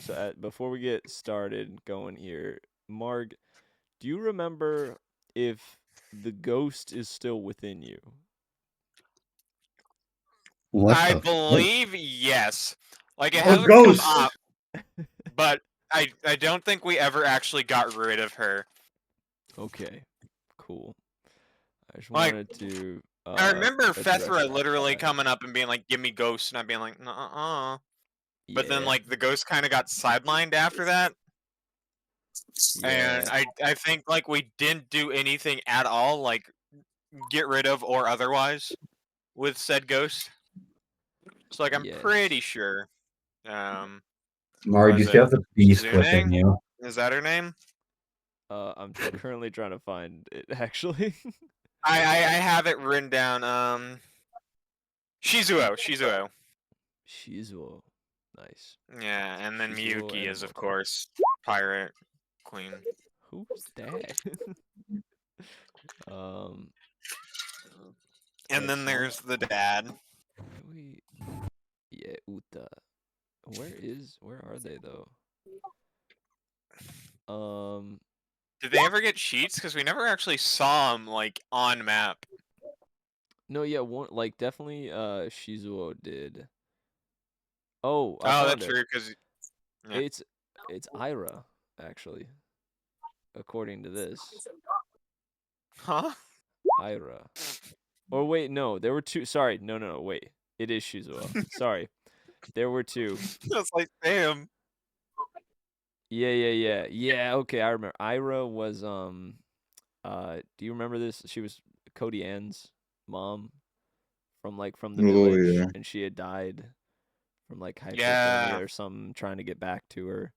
So before we get started going here, Marg, do you remember if the ghost is still within you? I believe yes. Like it hasn't ghost. come up, but I don't think we ever actually got rid of her. Okay, cool. I just Like, wanted to. I remember address Fethra literally that. coming up and being like, "Give me ghosts," and I'd be like, "Uh." But then Yeah, like the ghost kind of got sidelined after that, and yeah. I think like we didn't do anything at all, like get rid of or otherwise, with said ghost. So like I'm Yes. pretty sure. Marg, was you still it have the beast Zune? within you. Is that her name? I'm currently trying to find it actually. I have it written down. Shizuo. Shizuo. Nice. Yeah, and then Shizuo Miyuki and is of Immortal. course pirate queen. Who's that? And then there's the dad. Yeah, Uta. Where are they though? Did they ever get sheets? Because we never actually saw them like on map. No, yeah, one like definitely Shizuo did. Oh, I Oh, found that's it. true. Because yeah. It's Ira actually, according to this. Huh? Ira. Or wait, no, there were two. Sorry, no, wait. It is Shizuo. Sorry, there were two. That's like damn. Yeah. Okay, I remember. Ira was do you remember this? She was Cody Ann's mom from the village, yeah. and she had died from like hypothermia Yeah. or something, trying to get back to her.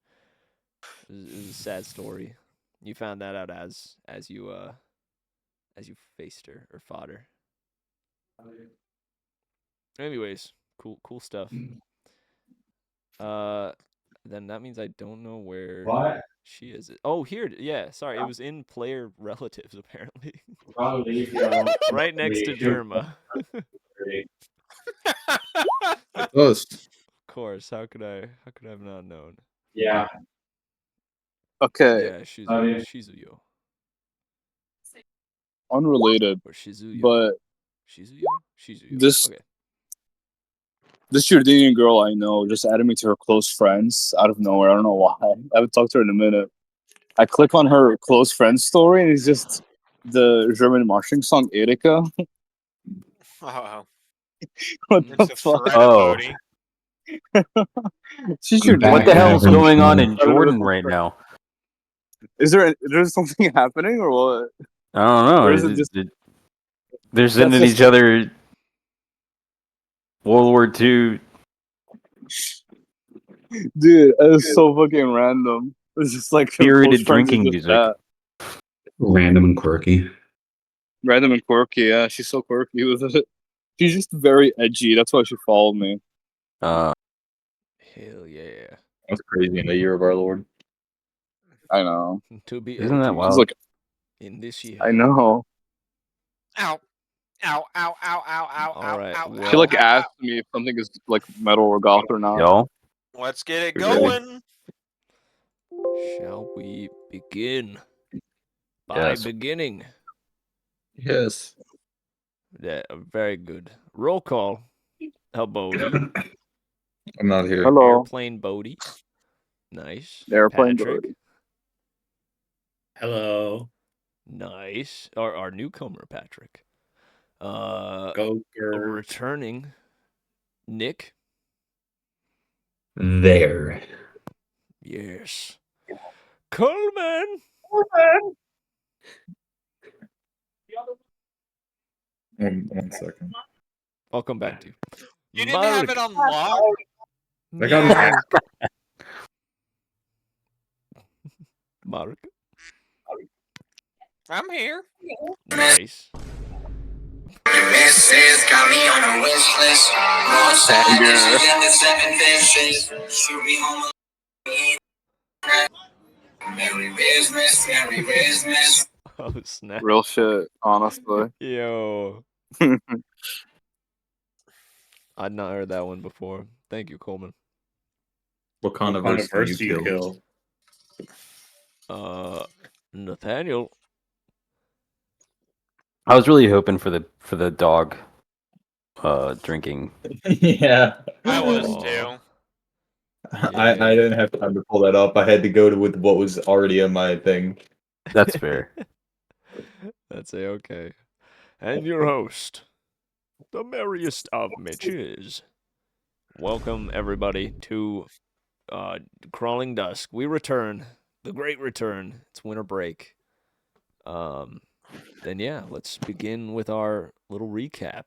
It was a sad story. You found that out as you faced her or fought her. Anyways, cool stuff. Then that means I don't know where What? she is. Oh, here. Yeah, sorry. It was in player relatives apparently. Right next to Derma. Close. Of course. How could I have not known? Yeah. Okay. Yeah, Shizuyo. Unrelated. Or Shizuyo. But Shizuyo? this Okay. this Jordanian girl I know just added me to her close friends out of nowhere. I don't know why. I haven't talked to her in a minute. I click on her close friends story and it's just the German marching song Erika. Oh. What It's the a fuck? threat Oh. emoji. She's I'm Jordanian. back. What the hell's Haven't going on seen in Jordan right now? Is there something happening or what? I don't know. Or is it just They're sending each other World War II. Dude, it's so fucking random. It's just like Spirited close friends drinking are just music. that. Random and quirky. Random and quirky, yeah. She's so quirky with it. She's just very edgy. That's why she followed me. Hell yeah. That's crazy in the year of our Lord. I know. To be Isn't that edgy wild? Like, in this year. I know. Ow. Ow. All right, ow, well- She like ow, asked me if something is like metal or goth or not. Y'all? Let's get it You ready? going. Shall we begin? Yes. By beginning. Yes. Yeah, very good. Roll call. Bodie. I'm not here. Hello. Airplane Bodie. Nice. Airplane Patrick. Bodie. Hello. Nice. Our newcomer, Patrick. Goegert. Returning. Nick. There. Yes. Coleman. One second. I'll come back to you. You didn't have it unlocked. I got Marg. I'm here. Nice. Misses got me on a wish list. More savages than the 7 fishes. Shoot me home. Merry Christmas, Merry Christmas. Oh, snap. Real shit, honestly. Yo. I'd not heard that one before. Thank you, Coleman. What kind of verse do you kill? Nathaniel. I was really hoping for the dog drinking. Yeah. I was Aw. too. I didn't have time to pull that up. I had to go with what was already in my thing. That's fair. That's okay. And your host, the merriest of Mitches. Welcome everybody to Crawling Dusk. We return, the great return. It's winter break. Then yeah, let's begin with our little recap.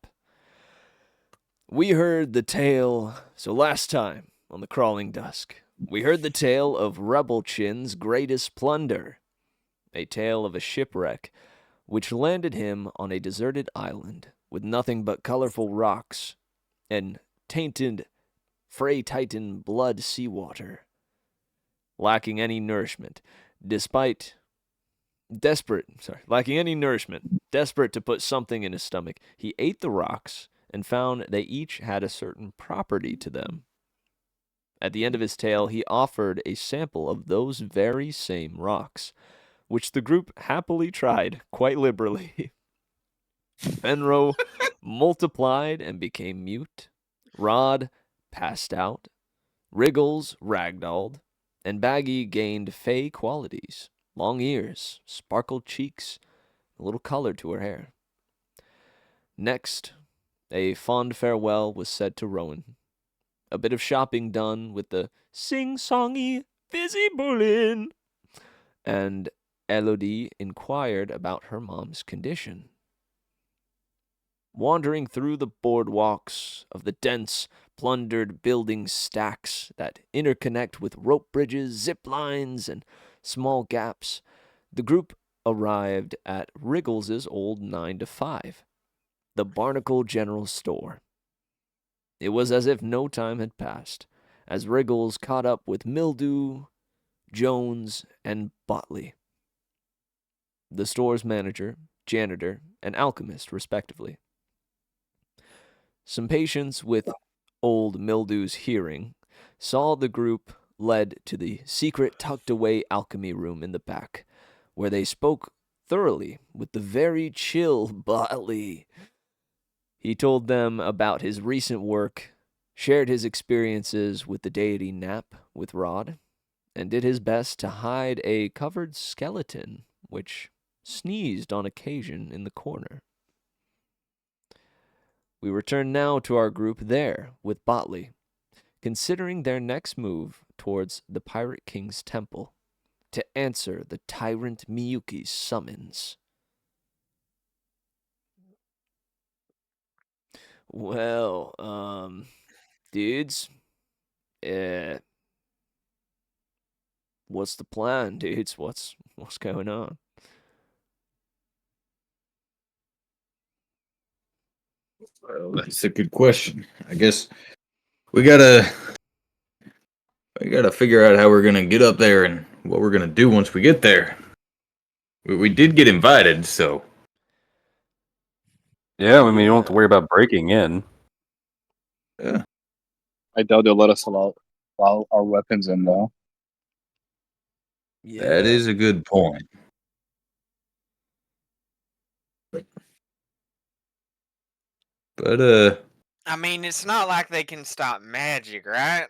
We heard the tale. So last time on the Crawling Dusk, we heard the tale of Rubble Chin's greatest plunder, a tale of a shipwreck which landed him on a deserted island with nothing but colorful rocks and tainted Fraytitan blood seawater, lacking any nourishment, desperate to put something in his stomach. He ate the rocks and found they each had a certain property to them. At the end of his tale, he offered a sample of those very same rocks, which the group happily tried quite liberally. Fenro multiplied and became mute. Rod passed out. Wriggles ragdolled. And Baggi gained fey qualities. Long ears, sparkled cheeks, a little color to her hair. Next, a fond farewell was said to Rowen. A bit of shopping done with the sing-songy Vizzy Bulin. And Elodie inquired about her mom's condition. Wandering through the boardwalks of the dense, plundered building stacks that interconnect with rope bridges, zip lines, and small gaps, the group arrived at Wriggles' old 9-to-5, the Barnacle General Store. It was as if no time had passed, as Wriggles caught up with Mildew, Jones, and Botley, the store's manager, janitor, and alchemist, respectively. Some patients with old Mildew's hearing saw the group led to the secret tucked-away alchemy room in the back, where they spoke thoroughly with the very chill Botley. He told them about his recent work, shared his experiences with the deity Nap with Rod, and did his best to hide a covered skeleton which sneezed on occasion in the corner. We return now to our group there with Botley, considering their next move towards the Pirate King's temple to answer the tyrant Miyuki's summons. Well, dudes, what's the plan, dudes? What's going on? Well, that's a good question. I guess we gotta figure out how we're gonna get up there and what we're gonna do once we get there. We did get invited, so Yeah, I mean, you don't have to worry about breaking in. yeah. I doubt they'll let us allow our weapons in, though. Yeah. That is a good point. But I mean, it's not like they can stop magic, right?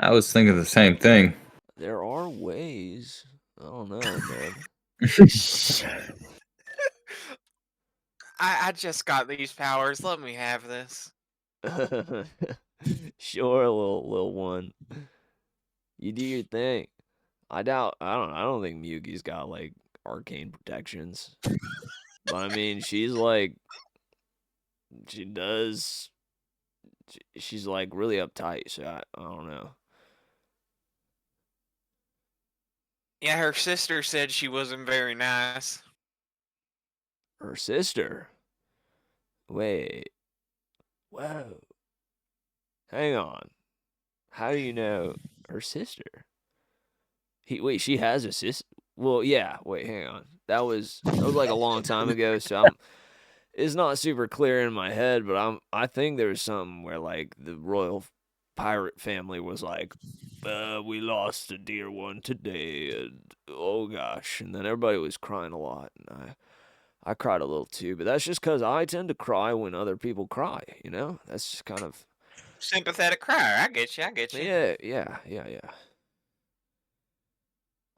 I was thinking the same thing. There are ways. I don't know, man. I just got these powers. Let me have this. Sure, little one. You do your thing. I don't think Miyuki's got like arcane protections. But I mean, she's like she's like really uptight, so I don't know. Yeah, her sister said she wasn't very nice. Her sister. Wait. Whoa. Hang on. How do you know her sister? Wait, she has a sister? Well, yeah. Wait, hang on. That was like a long time ago, so it's not super clear in my head, but I think there was something where like the royal pirate family was like, we lost a dear one today, and oh gosh. And then everybody was crying a lot, and I cried a little too, but that's just because I tend to cry when other people cry, you know? That's just kind of... Sympathetic crier. I get you. Yeah.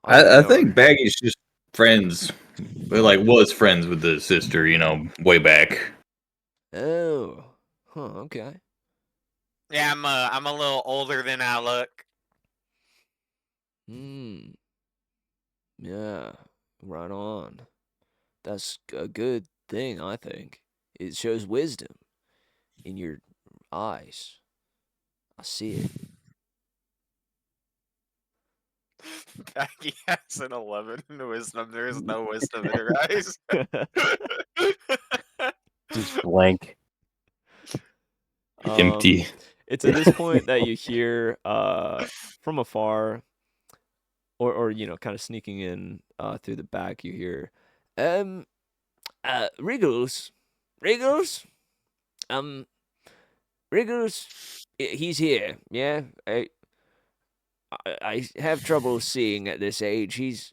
I think Baggy's just friends. Like, was friends with the sister, way back. Oh. Huh, okay. Yeah, I'm a little older than I look. Yeah, right on. That's a good thing, I think. It shows wisdom in your eyes. I see it. Baggy has an 11 in wisdom. There is no wisdom in her eyes. Just blank. Empty. It's at this point that you hear from afar, or kind of sneaking in through the back, you hear, Wriggles, Wriggles, Wriggles, he's here. Yeah, I have trouble seeing at this age. He's,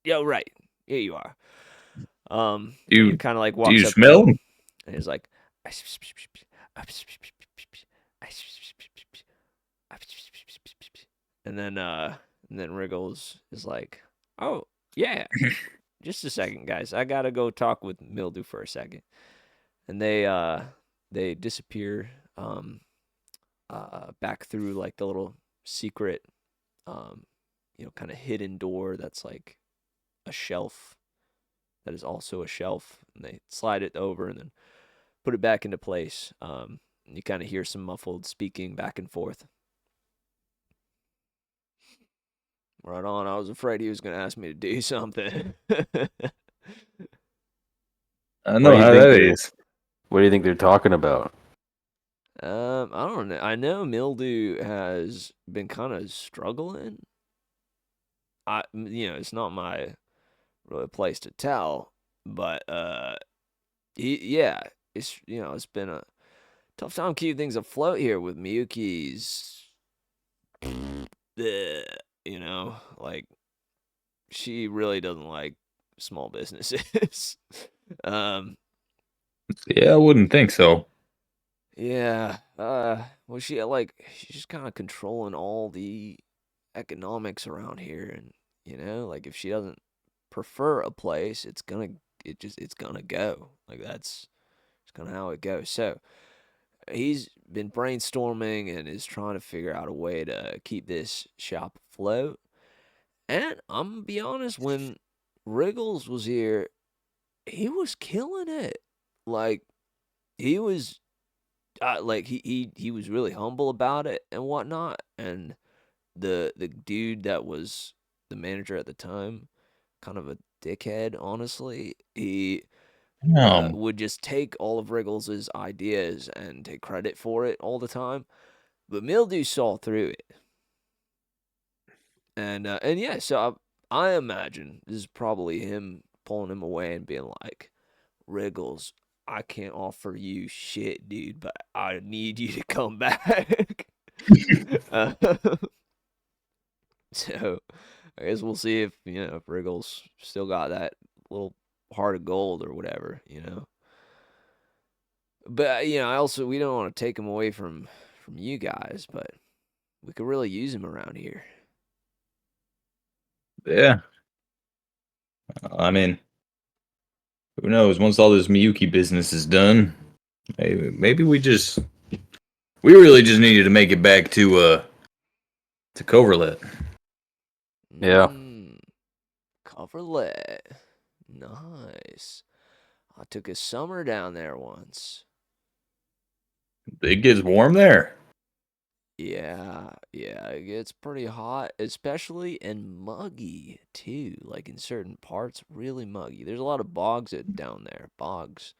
yeah, right. Here you are. He kind of like Do walks you up smell to him? him, and he's like, and then Wriggles is like, oh yeah, just a second, guys. I gotta go talk with Mildew for a second. And they disappear back through like the little secret kind of hidden door that's like a shelf that is also a shelf, and they slide it over and then put it back into place. You kind of hear some muffled speaking back and forth. Right on. I was afraid he was going to ask me to do something. I know how that is. What do you think they're talking about? I don't know. I know Mildew has been kind of struggling. It's not my really place to tell, but it's been a tough time keeping things afloat here with Miyuki's. Like she really doesn't like small businesses. Yeah, I wouldn't think so. Yeah. Well, she's just kind of controlling all the economics around here, and like if she doesn't prefer a place, it's gonna go. Like that's kind of how it goes. So he's been brainstorming and is trying to figure out a way to keep this shop afloat. And I'm gonna be honest, when Wriggles was here, he was killing it. Like he was, he was really humble about it and whatnot. And the dude that was the manager at the time, kind of a dickhead, honestly. He would just take all of Wriggles's ideas and take credit for it all the time. But Mildew saw through it. And yeah, so I imagine this is probably him pulling him away and being like, Wriggles, I can't offer you shit, dude, but I need you to come back. uh, so I guess we'll see if Wriggles still got that little heart of gold or whatever. But we don't want to take him away from you guys, but we could really use him around here. Yeah. I mean, who knows? Once all this Miyuki business is done, maybe we really just needed to make it back to Coverlet. Yeah. Coverlet. Nice. I took a summer down there once. It gets warm there. Yeah, it gets pretty hot, especially and muggy too. Like in certain parts, really muggy. There's a lot of bogs down there. Bogs.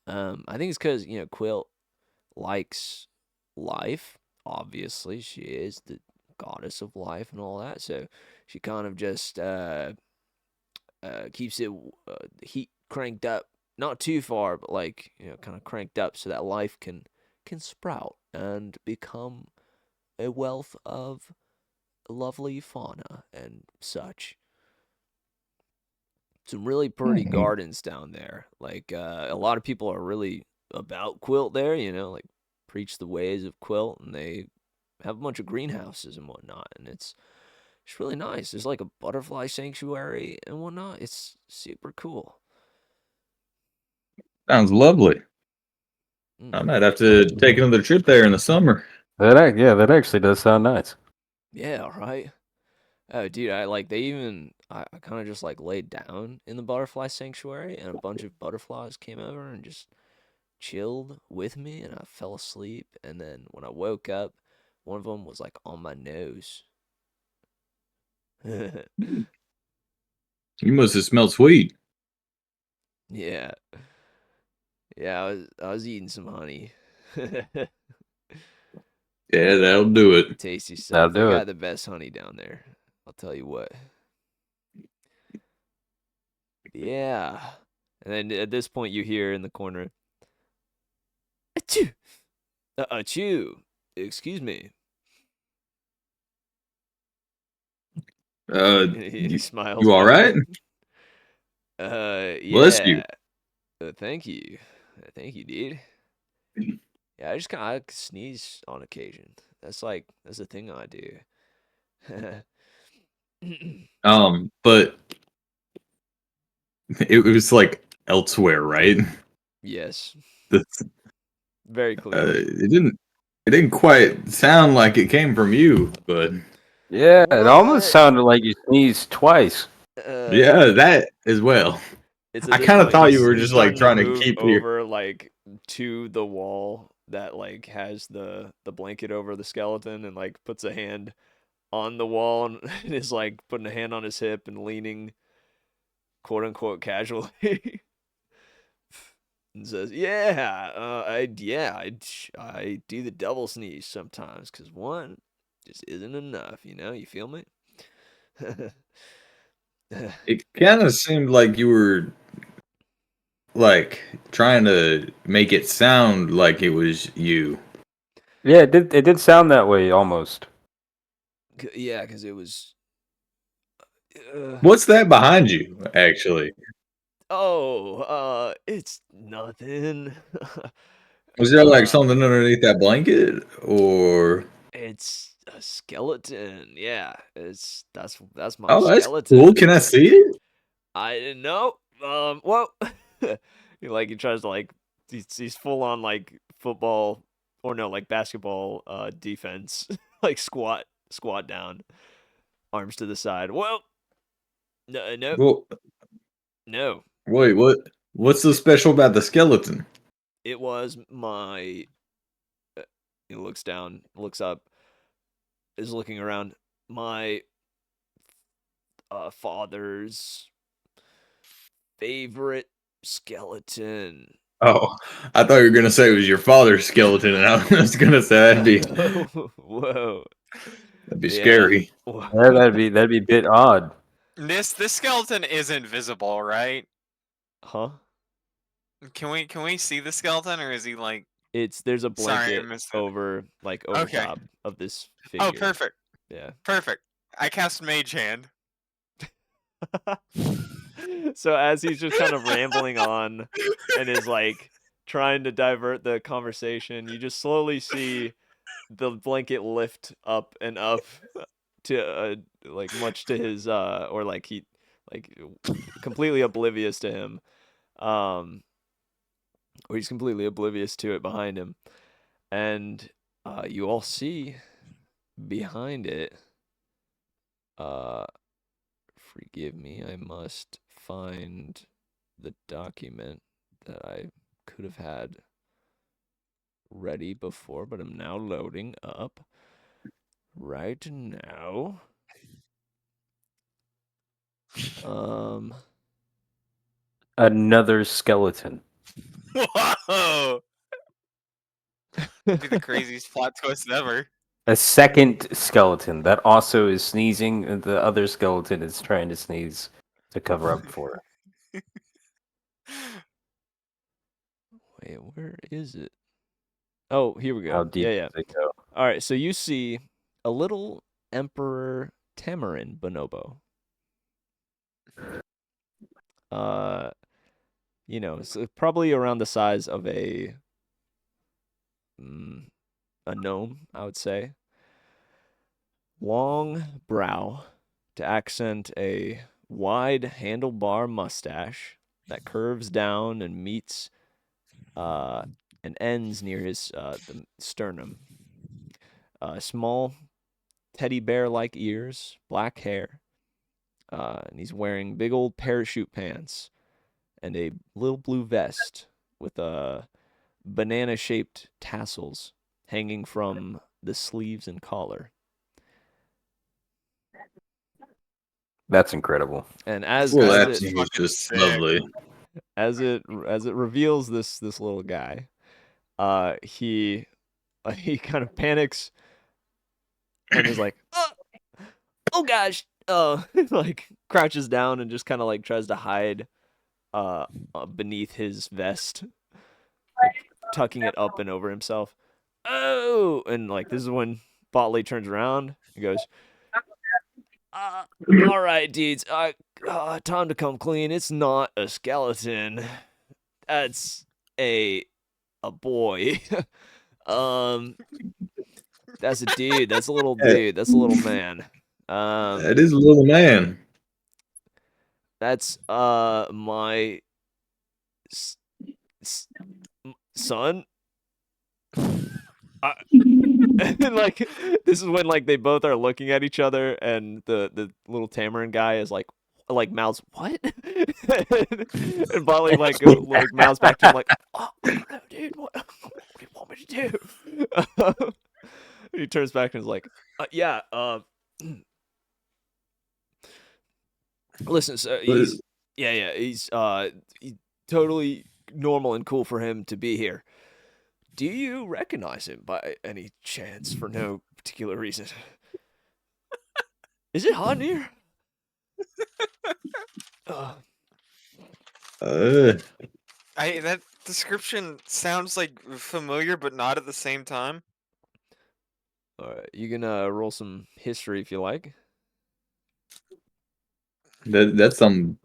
I think it's because Quilt likes life. Obviously, she is the goddess of life and all that. So she kind of just keeps it heat cranked up, not too far, but like kind of cranked up so that life can sprout and become a wealth of lovely fauna and such. Some really pretty gardens down there. Like a lot of people are really about quilt there, like preach the ways of quilt, and they have a bunch of greenhouses and whatnot, and it's really nice. There's like a butterfly sanctuary and whatnot. It's super cool. Sounds lovely. I might have to take another trip there in the summer. That actually does sound nice. Yeah, right. Oh, dude, I kind of just like laid down in the butterfly sanctuary, and a bunch of butterflies came over and just chilled with me, and I fell asleep. And then when I woke up, one of them was like on my nose. You must have smelled sweet. Yeah. Yeah, I was eating some honey. Yeah, that'll do it. Tasty That'll stuff. They do got it. the best honey down there. I'll tell you what. Yeah. And then at this point, you hear in the corner, achoo! Achoo! Excuse me. He You, smiles you all back. right? Bless you. Yeah. Thank you. Thank you, dude. Yeah, I just kind of sneeze on occasion. That's a thing I do. But it was like elsewhere, right? Yes, That's, very clearly. it didn't quite sound like it came from you, but Yeah, it almost What? sounded like you sneezed twice. yeah, that as well. It's I at this kind of point thought you were he's just like starting to trying to move keep your. over like to the wall that like has the blanket over the skeleton, and like puts a hand on the wall and is like putting a hand on his hip and leaning, quote unquote, casually. And says, "Yeah, I do the double sneeze sometimes, because one just isn't enough. You feel me?" It kind of seemed like you were like trying to make it sound like it was you. Yeah, it did sound that way almost. Yeah, because it was. What's that behind you, actually? It's nothing. Was there like uh, something underneath that blanket, or? it's a skeleton. Yeah, that's my Oh, that's skeleton. cool. Can I see it? I didn't know. Well, he tries to like he's full on like football, or no, like basketball defense, like squat down, arms to the side. Well, no, Well, no. wait, what? What's so special about the skeleton? It was my. He looks down, looks up, is looking around. My father's favorite skeleton. Oh, I thought you were gonna say it was your father's skeleton, and I was gonna say Whoa. that'd be Yeah. scary. Yeah, that'd be a bit odd. This skeleton isn't visible, right? Huh? Can we see the skeleton, or is he like? There's a Sorry, I blanket missed it. over Okay. top of this figure. Oh, perfect. Yeah. Perfect. I cast Mage Hand. So as he's just kind of rambling on and is like trying to divert the conversation, you just slowly see the blanket lift up and up to like much to his or like he like completely oblivious to him, or he's completely oblivious to it behind him, and you all see behind it, forgive me, I must find the document that I could have had ready before, but I'm now loading up right now. Another skeleton. Whoa! That'd be the craziest plot twist ever. A second skeleton that also is sneezing, and the other skeleton is trying to sneeze to cover up for it. Wait, where is it? Oh, here we go. How deep Yeah. does it go? All right, so you see a little Emperor Tamarin bonobo. It's probably around the size of a gnome, I would say. Long brow to accent a wide handlebar mustache that curves down and meets and ends near his the sternum. Small teddy bear-like ears, black hair, and he's wearing big old parachute pants and a little blue vest with banana-shaped tassels hanging from the sleeves and collar. That's incredible. And as Well, as that it seems fucking just sick. lovely. as it reveals this little guy, he kind of panics and is like, oh gosh, like crouches down and just kind of like tries to hide beneath his vest, like, tucking it up and over himself. Oh, and like this is when Botley turns around and goes, all right, dudes, time to come clean. It's not a skeleton. That's a boy. That's a dude. That's a little dude. That's a little man. That is a little man. That's my son. And like this is when like they both are looking at each other, and the little Tamarin guy is like mouths what, and Bolly like mouths back to him like, oh, I don't know, dude. What do you want me to do? He turns back and is like, yeah. Listen, so he's he's totally normal and cool for him to be here. Do you recognize him by any chance for no particular reason? Is it hot in here? That description sounds like familiar, but not at the same time. All right, you can roll some history if you like. That's some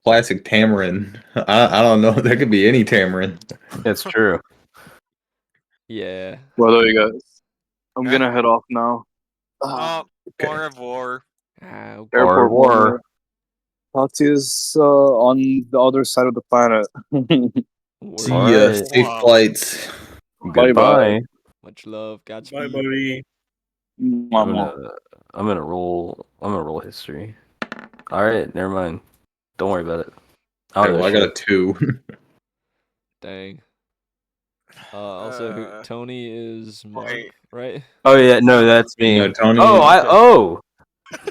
classic Tamarin. I don't know. That could be any Tamarin. It's true. Yeah. Well, there you guys. I'm Yeah. gonna head off now. Oh, Okay. au revoir. Okay. Airport war. moment. Talk to you on the other side of the planet. See All ya. right. Safe Wow. flights. Goodbye. Much love. Bye, Godspeed. buddy. I'm Mama. gonna roll history. All right, never mind. Don't worry about it. Okay, well, I got a 2. Dang. Also, Tony is Marg, wait. right? Oh yeah, no, that's me. No, Tony. Oh, Okay.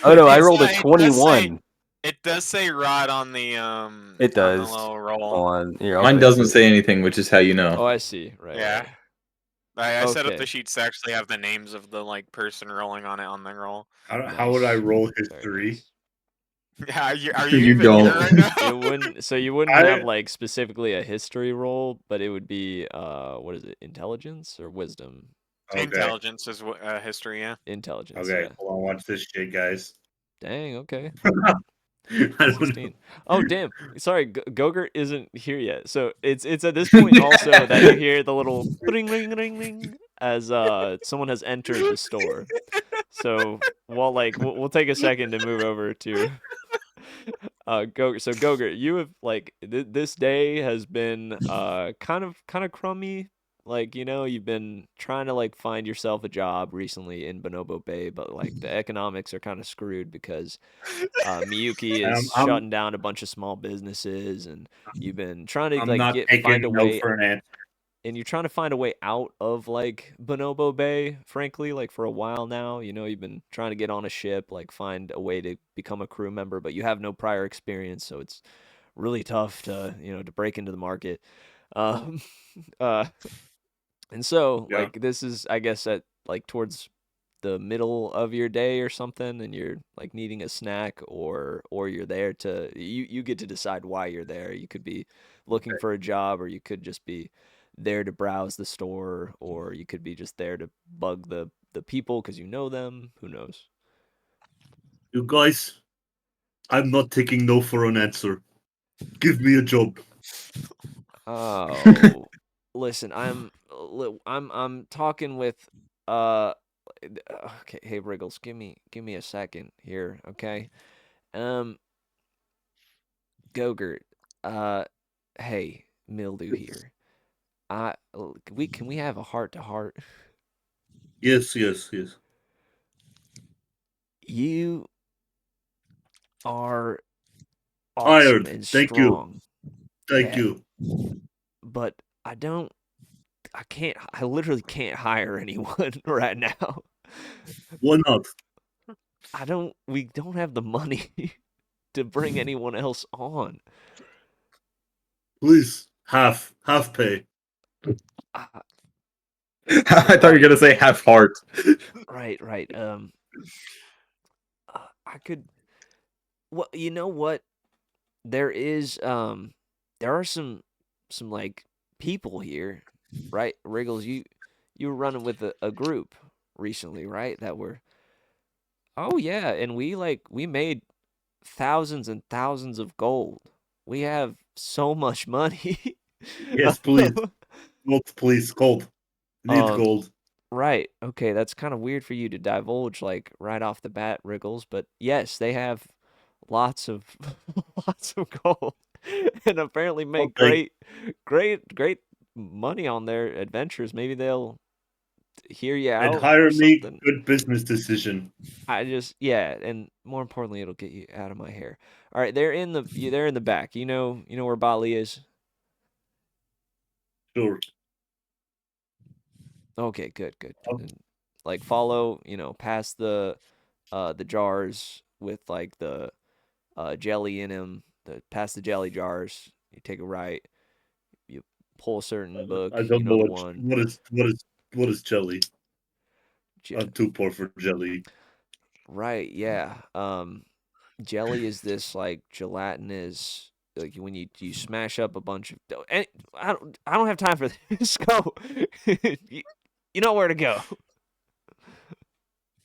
Oh no, I It's, rolled a it does say- 21. It does say rod on the It on the does. little roll. On here, I'll Mine fix doesn't it. say anything, which is how you know. Oh, I see. Right. Yeah. Right. I set up Okay. the sheets to actually have the names of the like person rolling on it on the roll. How would I Nice. roll Very history? nice. Yeah, are You you even don't. here right now? It wouldn't. So you wouldn't I- have like specifically a history roll, but it would be what is it? Intelligence or wisdom? Okay. Intelligence is history, yeah. Intelligence. Okay. Yeah. Hold on. Watch this shit, guys. Dang. Okay. I don't know. 16. Oh damn! Sorry, Goegert isn't here yet. So it's at this point also that you hear the little ring ring ring ring as someone has entered the store. So while like we'll take a second to move over to Goegert. So Goegert, you have like this day has been kind of crummy. Like, you've been trying to like find yourself a job recently in Bonobo Bay, but like the economics are kind of screwed because Miyuki is I'm- shutting down a bunch of small businesses, and you've been trying to I'm like not find a taking no way, for an answer. and you're trying to find a way out of like Bonobo Bay, frankly, like for a while now. You've been trying to get on a ship, like find a way to become a crew member, but you have no prior experience, so it's really tough to to break into the market. Um, and so Yeah. like this is, I guess, at like towards the middle of your day or something, and you're like needing a snack, or you're there to you get to decide why you're there. You could be looking for a job, or you could just be there to browse the store, or you could be just there to bug the people because you know them. Who knows? You guys, I'm not taking no for an answer. Give me a job. Oh, listen, I'm talking with uh okay, hey Wriggles, give me a second here, okay? Um Goegert, uh hey, Mildew here. Can we have a heart to heart? Yes, yes, yes. You are awesome Hired. and Thank you. strong. Thank Yeah, you. but I literally can't hire anyone right now. Why not? We don't have the money to bring anyone else on. Please, half pay. Uh, I thought you were gonna say half heart. right. I could. Well, you know what? There is there are some like people here, right? Wriggles, you were running with a group recently, right? That were. Oh yeah, and we made thousands and thousands of gold. We have so much money. Yes, please. Gold, please. Gold. Need um gold. Right. Okay, that's kind of weird for you to divulge like right off the bat, Wriggles, but yes, they have lots of lots of gold and apparently make Okay. great money on their adventures. Maybe they'll hear you And out or hire me. something. Good business decision. I just yeah, and more importantly, it'll get you out of my hair. All right, they're in the back. You know where Bali is? Sure. Okay, good. Oh, And like follow, past the jars with like the jelly in them. Past the jelly jars, you take a right. You pull a certain book. I You don't know know the one. what is jelly. Je- I'm too poor for jelly. right, yeah. Jelly is this like gelatinous. Like when you smash up a bunch of. And I don't have time for this. Go. you, you know where to go.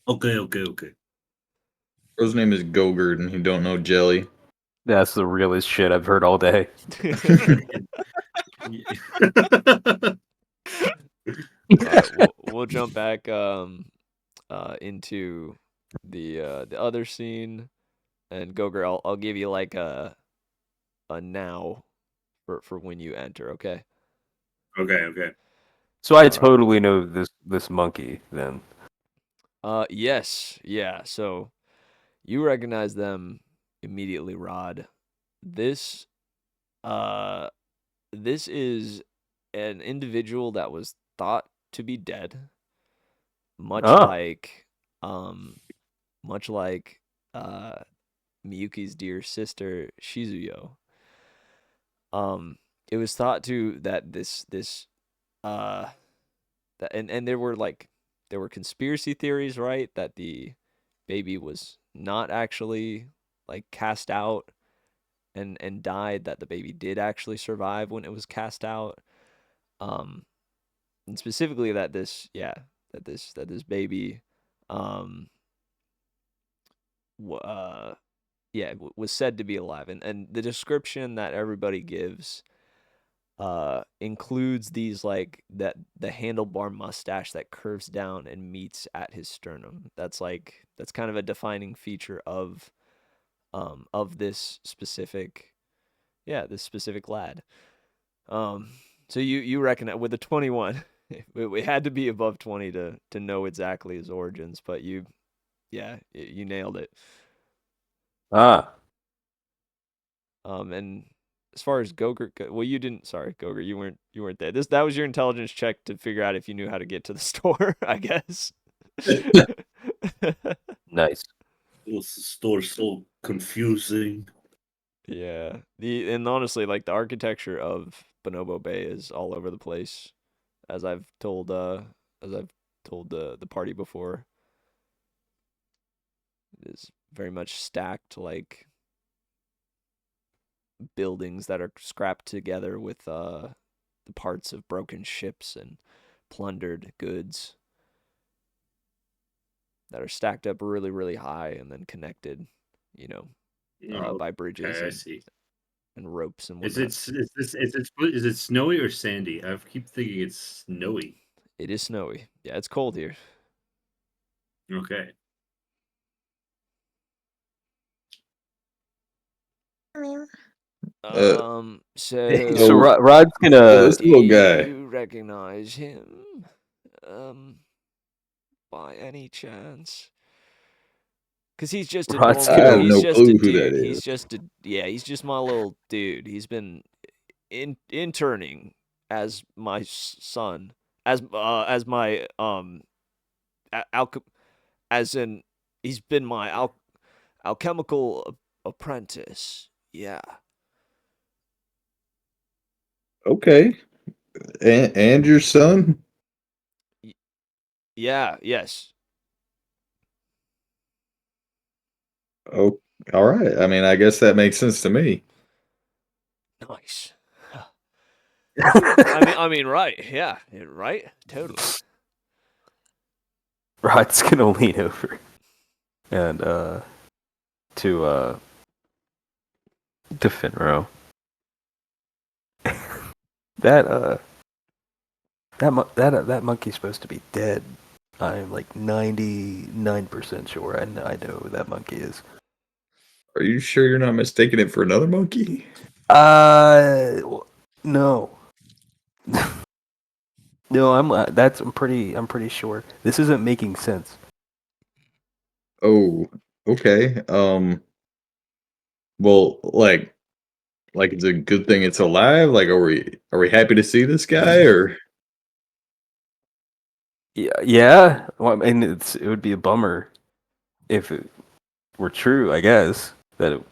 Okay. His name is Goegert, and he don't know jelly. That's the realest shit I've heard all day. All right, we'll jump back into the other scene, and Gogurt, I'll give you like a now for when you enter, okay? Okay. So I All right. totally know this monkey then. Yes, yeah. So you recognize them immediately, Rod. This uh this is an individual that was thought to be dead, much Oh, like um much like uh Miyuki's dear sister Shizuyo. Um, it was thought to that this uh that and there were conspiracy theories, right? That the baby was not actually like cast out and died, that the baby did actually survive when it was cast out. Um, and specifically that this baby um was said to be alive, and the description that everybody gives includes these like that the handlebar mustache that curves down and meets at his sternum. That's kind of a defining feature of this specific lad. Um, so you reckon that with a 21, it had to be above 20 to know exactly his origins, but you nailed it. ah, And as far as Goegert, well, you didn't. Sorry, Goegert, you weren't there. That was your intelligence check to figure out if you knew how to get to the store, I guess. nice. This store's so confusing. Yeah. And honestly, like the architecture of Bonobo Bay is all over the place, as I've told the party before. It is very much stacked like buildings that are scrapped together with the parts of broken ships and plundered goods that are stacked up really, really high and then connected, by bridges Okay, I see. and ropes and Is whatnot. is it snowy or sandy? I keep thinking it's snowy. It is snowy. Yeah, it's cold here. Okay. So So Rod's gonna. this do little guy. you recognize him? By any chance? Because he's just a Rod's normal. gonna- I have He's no just a clue who that dude. He's is. just a He's just my little dude. He's been interning as my son, as my as in he's been my alchemical apprentice. Yeah. Okay. And your son? Yeah. Yes. Oh, all right. I mean, I guess that makes sense to me. Nice. I mean, right? Yeah. Right. Totally. Rod's gonna lean over and to Fenro. that monkey's supposed to be dead. I'm like 99% sure I know who that monkey is. Are you sure you're not mistaking it for another monkey? No. No, I'm pretty sure. This isn't making sense. Oh, okay. Well, like it's a good thing it's alive. Like, are we happy to see this guy or? Yeah. Well, I mean, it would be a bummer if it were true, I guess. But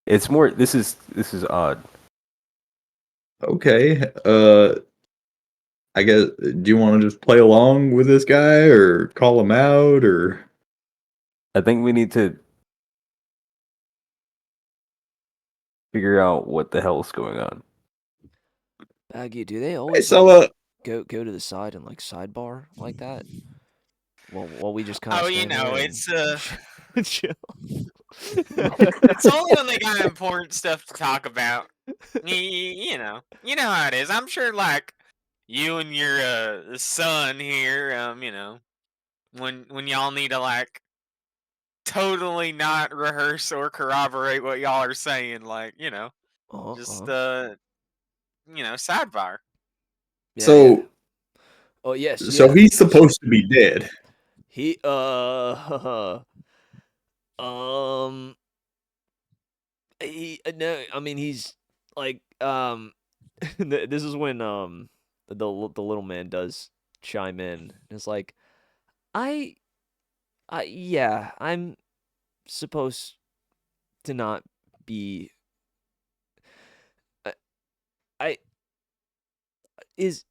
it's more. This is odd. Okay. I guess. Do you want to just play along with this guy or call him out or? I think we need to figure out what the hell's going on. Baggy, do they Hey, always so like go to the side and like sidebar like that? While we just kind of Oh, stand there it's and chill. it's only when they got important stuff to talk about. You know how it is. I'm sure, like you and your son here, when y'all need to like totally not rehearse or corroborate what y'all are saying, like just sidebar. Yeah, yeah. So Oh yes, so yeah. he's supposed to be dead. He um no, I mean he's like this is when the little man does chime in. It's like I yeah, I'm supposed to not be I is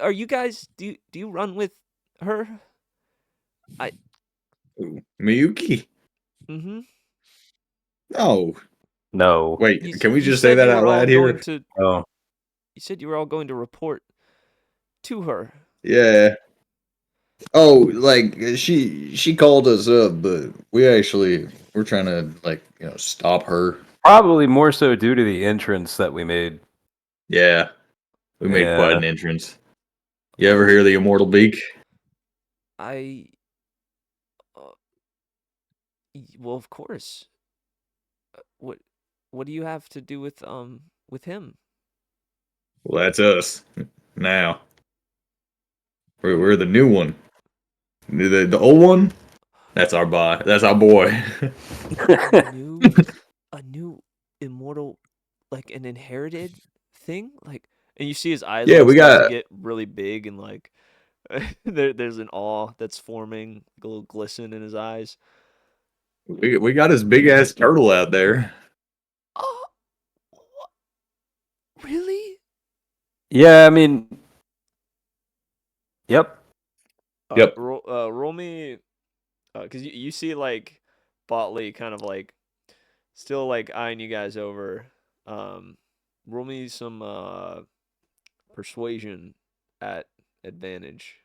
are you guys do you run with her? Ooh, Miyuki? Mm-hmm. No. No. Wait, can we You just say said that you out were all loud going here? to Oh. you said you were all going to report to her. Yeah. Oh, like she called us up, but we're trying to stop her. Probably more so due to the entrance that we made. Yeah. We made quite Yeah. an entrance. You ever hear the immortal beak? I well, of course. What do you have to do with him? Well, that's us now. We're the new one. The old one. That's our boy. That's our boy. A new immortal, like an inherited thing, like, and you see his eyes Yeah, like we start to got get really big and like there's an awe that's forming, a little glisten in his eyes. we got his big ass turtle out there. Oh, really? Yeah, I mean, yep. Yep. Roll me, because you see like Botley kind of like still like eyeing you guys over. Roll me some persuasion at advantage.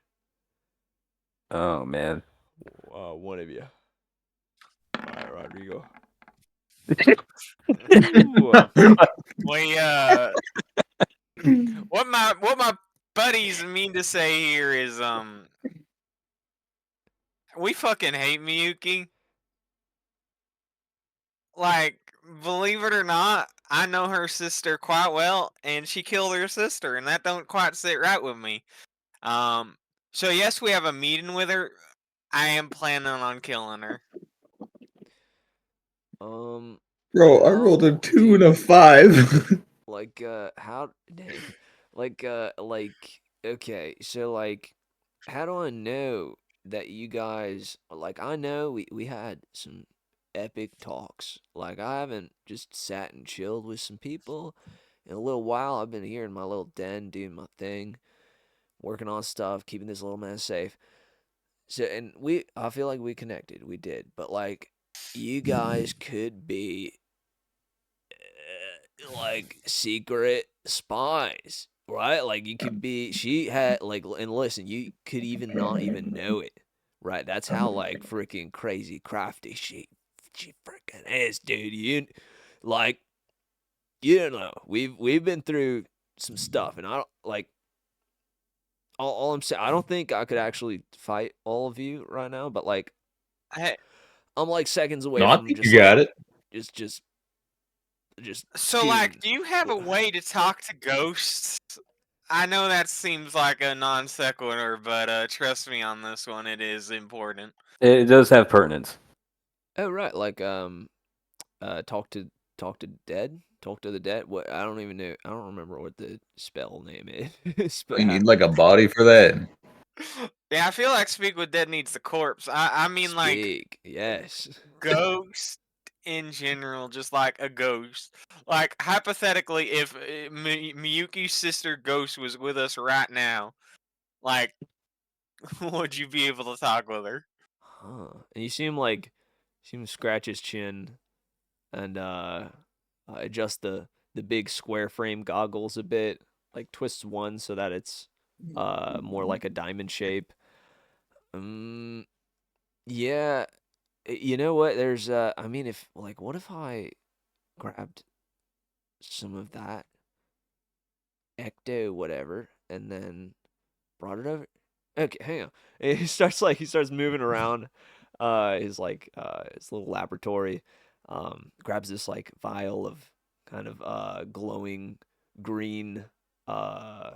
Oh man. One of you. All right, Rodrigo. We what my buddies mean to say here is we fucking hate Miyuki. Like, believe it or not, I know her sister quite well, and she killed her sister, and that don't quite sit right with me. So yes, we have a meeting with her. I am planning on killing her. Bro, I rolled a 2 and a 5. Like, how, dang, like, okay, so, like, how do I know that you guys, like, I know we had some epic talks. Like, I haven't just sat and chilled with some people in a little while. I've been here in my little den doing my thing, working on stuff, keeping this little man safe. So, and I feel like we connected. We did. But, like, you guys could be like secret spies, right? Like you could be. She had like, and listen, you could even not even know it, right? That's how like freaking crazy crafty she freaking is, dude. Like you don't know. We've been through some stuff, and I don't like. All I'm saying, I don't think I could actually fight all of you right now, but like Hey, I'm like seconds away No, I from think just you got like it. just so like, shooting. do you have a way to talk to ghosts? I know that seems like a non sequitur, but trust me on this one, it is important. It does have pertinence. Oh right, like talk to dead, talk to the dead. What I don't even know. I don't remember what the spell name is. But You need like a body for that. Yeah, I feel like Speak with Dead needs the corpse. I mean, like, speak. Yes. ghost in general, just like a ghost. Like, hypothetically, if Miyuki's sister Ghost was with us right now, like, would you be able to talk with her? Huh. And you see him scratch his chin and adjust the big square frame goggles a bit, like twists one so that it's more like a diamond shape. Yeah, you know what? There's I mean, if like, what if I grabbed some of that ecto whatever and then brought it over? Okay, hang on. He starts moving around his little laboratory. Grabs this like vial of kind of glowing green uh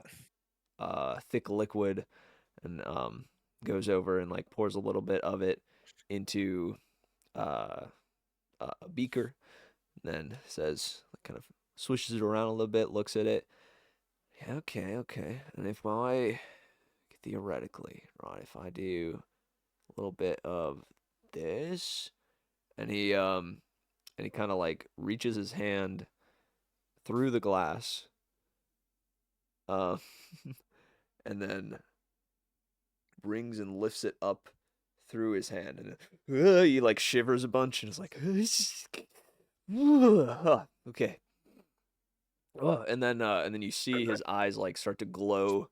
thick liquid and goes over and like pours a little bit of it into uh a beaker, then says, kind of swishes it around a little bit, looks at it. Yeah, okay. And if I theoretically, right, if I do a little bit of this, and he kind of like reaches his hand through the glass, uh, and then brings and lifts it up through his hand, and he like shivers a bunch, and is like, okay. Oh, and then you see his eyes like start to glow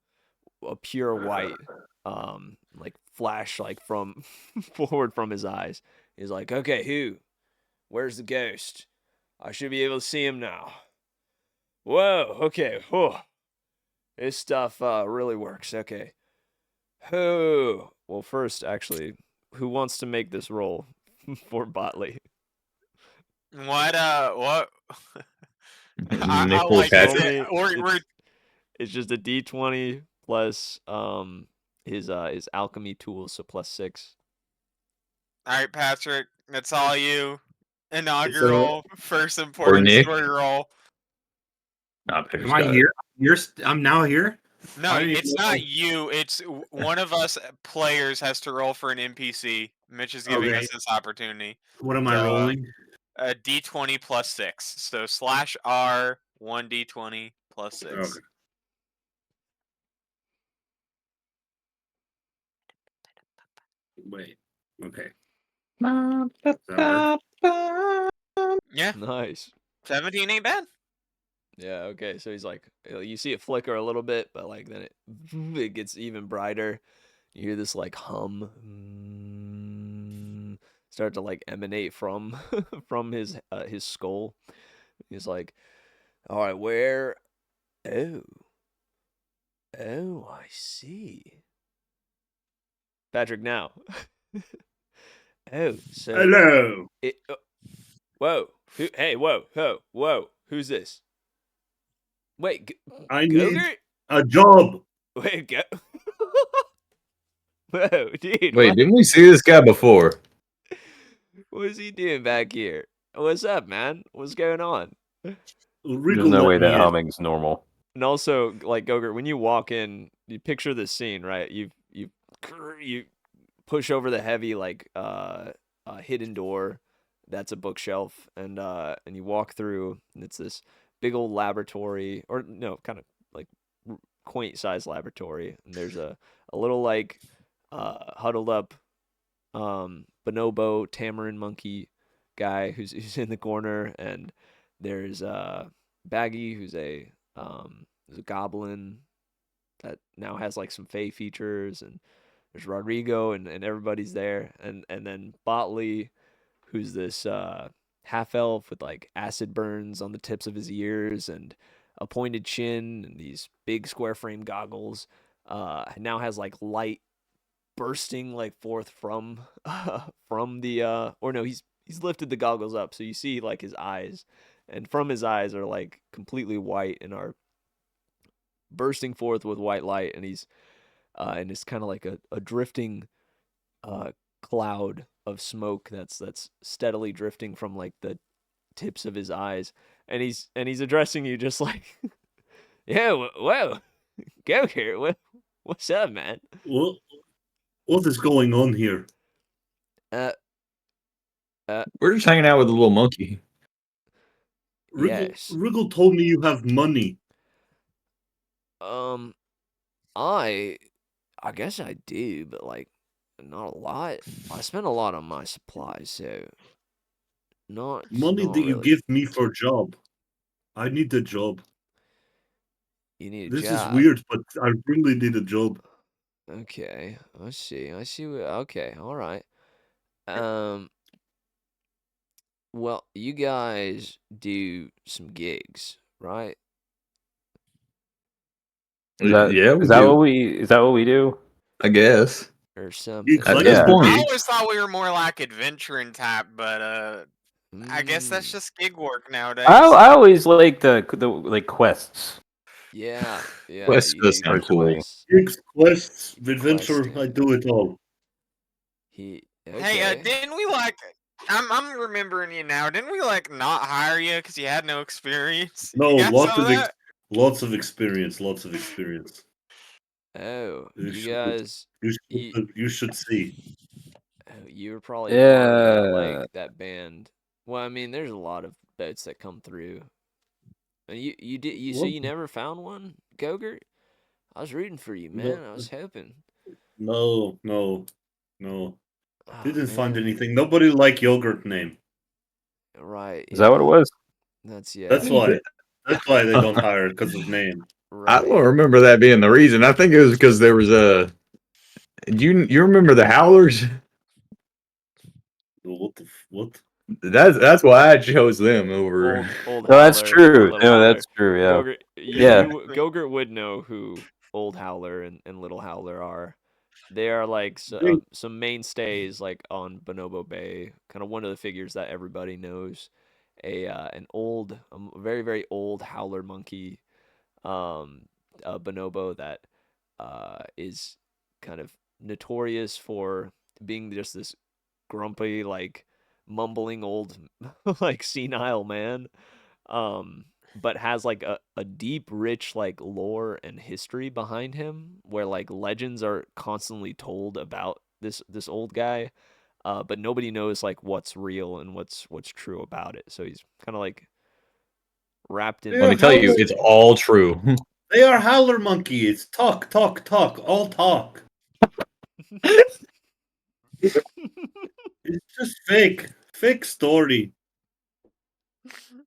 a pure white, like flash like from forward from his eyes. He's like, okay, where's the ghost? I should be able to see him now. Whoa, okay, this stuff really works. Okay. Well, first, actually, who wants to make this roll for Botley? What? I Nickel like Roll it. Patrick. me. We're It's just a D20 plus his alchemy tools, so +6. all right, Patrick. That's all you. So, Inaugural first Or important Nick. story roll. Nah, Patrick's am I got it. here? I'm now here. No, I didn't it's even not know. you. It's one of us players has to roll for an NPC. Mitch is giving Okay. us this opportunity. What am I So, rolling? A D20 plus 6. So /R 1D20 plus 6. Okay. Wait. Okay. Does that work? Yeah, Nice. 17 ain't bad. Yeah, okay. So he's like, you see it flicker a little bit, but like then it gets even brighter. You hear this like hum start to like emanate from from his skull. He's like, all right, where? Oh, I see. Patrick, now. Oh, so Hello. it. Whoa! Hey, whoa! Who's this? Wait, I need Goegert? a job. Wait, go. Whoa, dude! Wait, What? didn't we see this guy before? What is he doing back here? What's up, man? What's going on? There's Wriggle no let way me that in. humming's normal. And also, like Goegert, when you walk in, you picture this scene, right? You push over the heavy like hidden door that's a bookshelf, and you walk through, and it's this big old laboratory, or no, kind of like quaint sized laboratory, and there's a little like huddled up bonobo tamarin monkey guy who's in the corner, and there's Baggy who's a goblin that now has like some fey features, and there's Rodrigo, and everybody's there, and then Botley, who's this half elf with like acid burns on the tips of his ears and a pointed chin and these big square frame goggles. Now has like light bursting like forth from from the or no, he's lifted the goggles up, so you see like his eyes, and from his eyes are like completely white and are bursting forth with white light, and he's and it's kind of like a drifting cloud of smoke that's steadily drifting from like the tips of his eyes, and he's addressing you just like, yeah, whoa, go here, what's up, man? What is going on here? Uh, We're just hanging out with the little monkey. Wriggle, yes. Wriggle told me you have money. I guess I do, but like not a lot. I spend a lot on my supplies, so Money not that you really. give me for a job. I need a job. You need a This is job. weird, but I really need a job. Okay, I see. Okay, all right. Um, well, you guys do some gigs, right? Yeah, we Is that do. what we do? I guess. Or You something. At this Yeah. point, I always thought we were more like adventuring type, but I guess that's Mm, just gig work nowadays. I always like the like quests. yeah, Quest you does do sound get cool. quests. Gigs, quests, You do adventure, questing. I do it all. Hey, Okay. didn't we like? I'm remembering you now. Didn't we like not hire you because you had no experience? No, You got lots some of of that? lots of experience, lots of experience. Oh, You you should, guys, you should see. you were probably part of that Yeah. that band. Well, I mean, there's a lot of boats that come through. And you say What? you never found one, Goegert? I was rooting for you, man. No, I was hoping. no. Oh Didn't find man, anything. Nobody like yogurt name. right? Is that what it Yeah, was? that's That's yeah, why. That's why they don't I hire because of name. right. don't remember that being the reason. I think it was because there was a. You remember the Howlers? What? That's why I chose them over. Old No, that's Howler and true. Little No, Howler. that's true. Yeah. Goegert, Yeah. Goegert would know who Old Howler and Little Howler are. They are like They, some mainstays like on Bonobo Bay, kind of one of the figures that everybody knows. An old, very very old howler monkey, bonobo that is kind of notorious for being just this grumpy, like mumbling old, like senile man. But has like a deep, rich like lore and history behind him, where like legends are constantly told about this old guy. But nobody knows like what's real and what's true about it. So he's kind of like wrapped in Let me tell you, Howler. it's all true. They are howler monkey. It's talk, all talk. It's just fake story.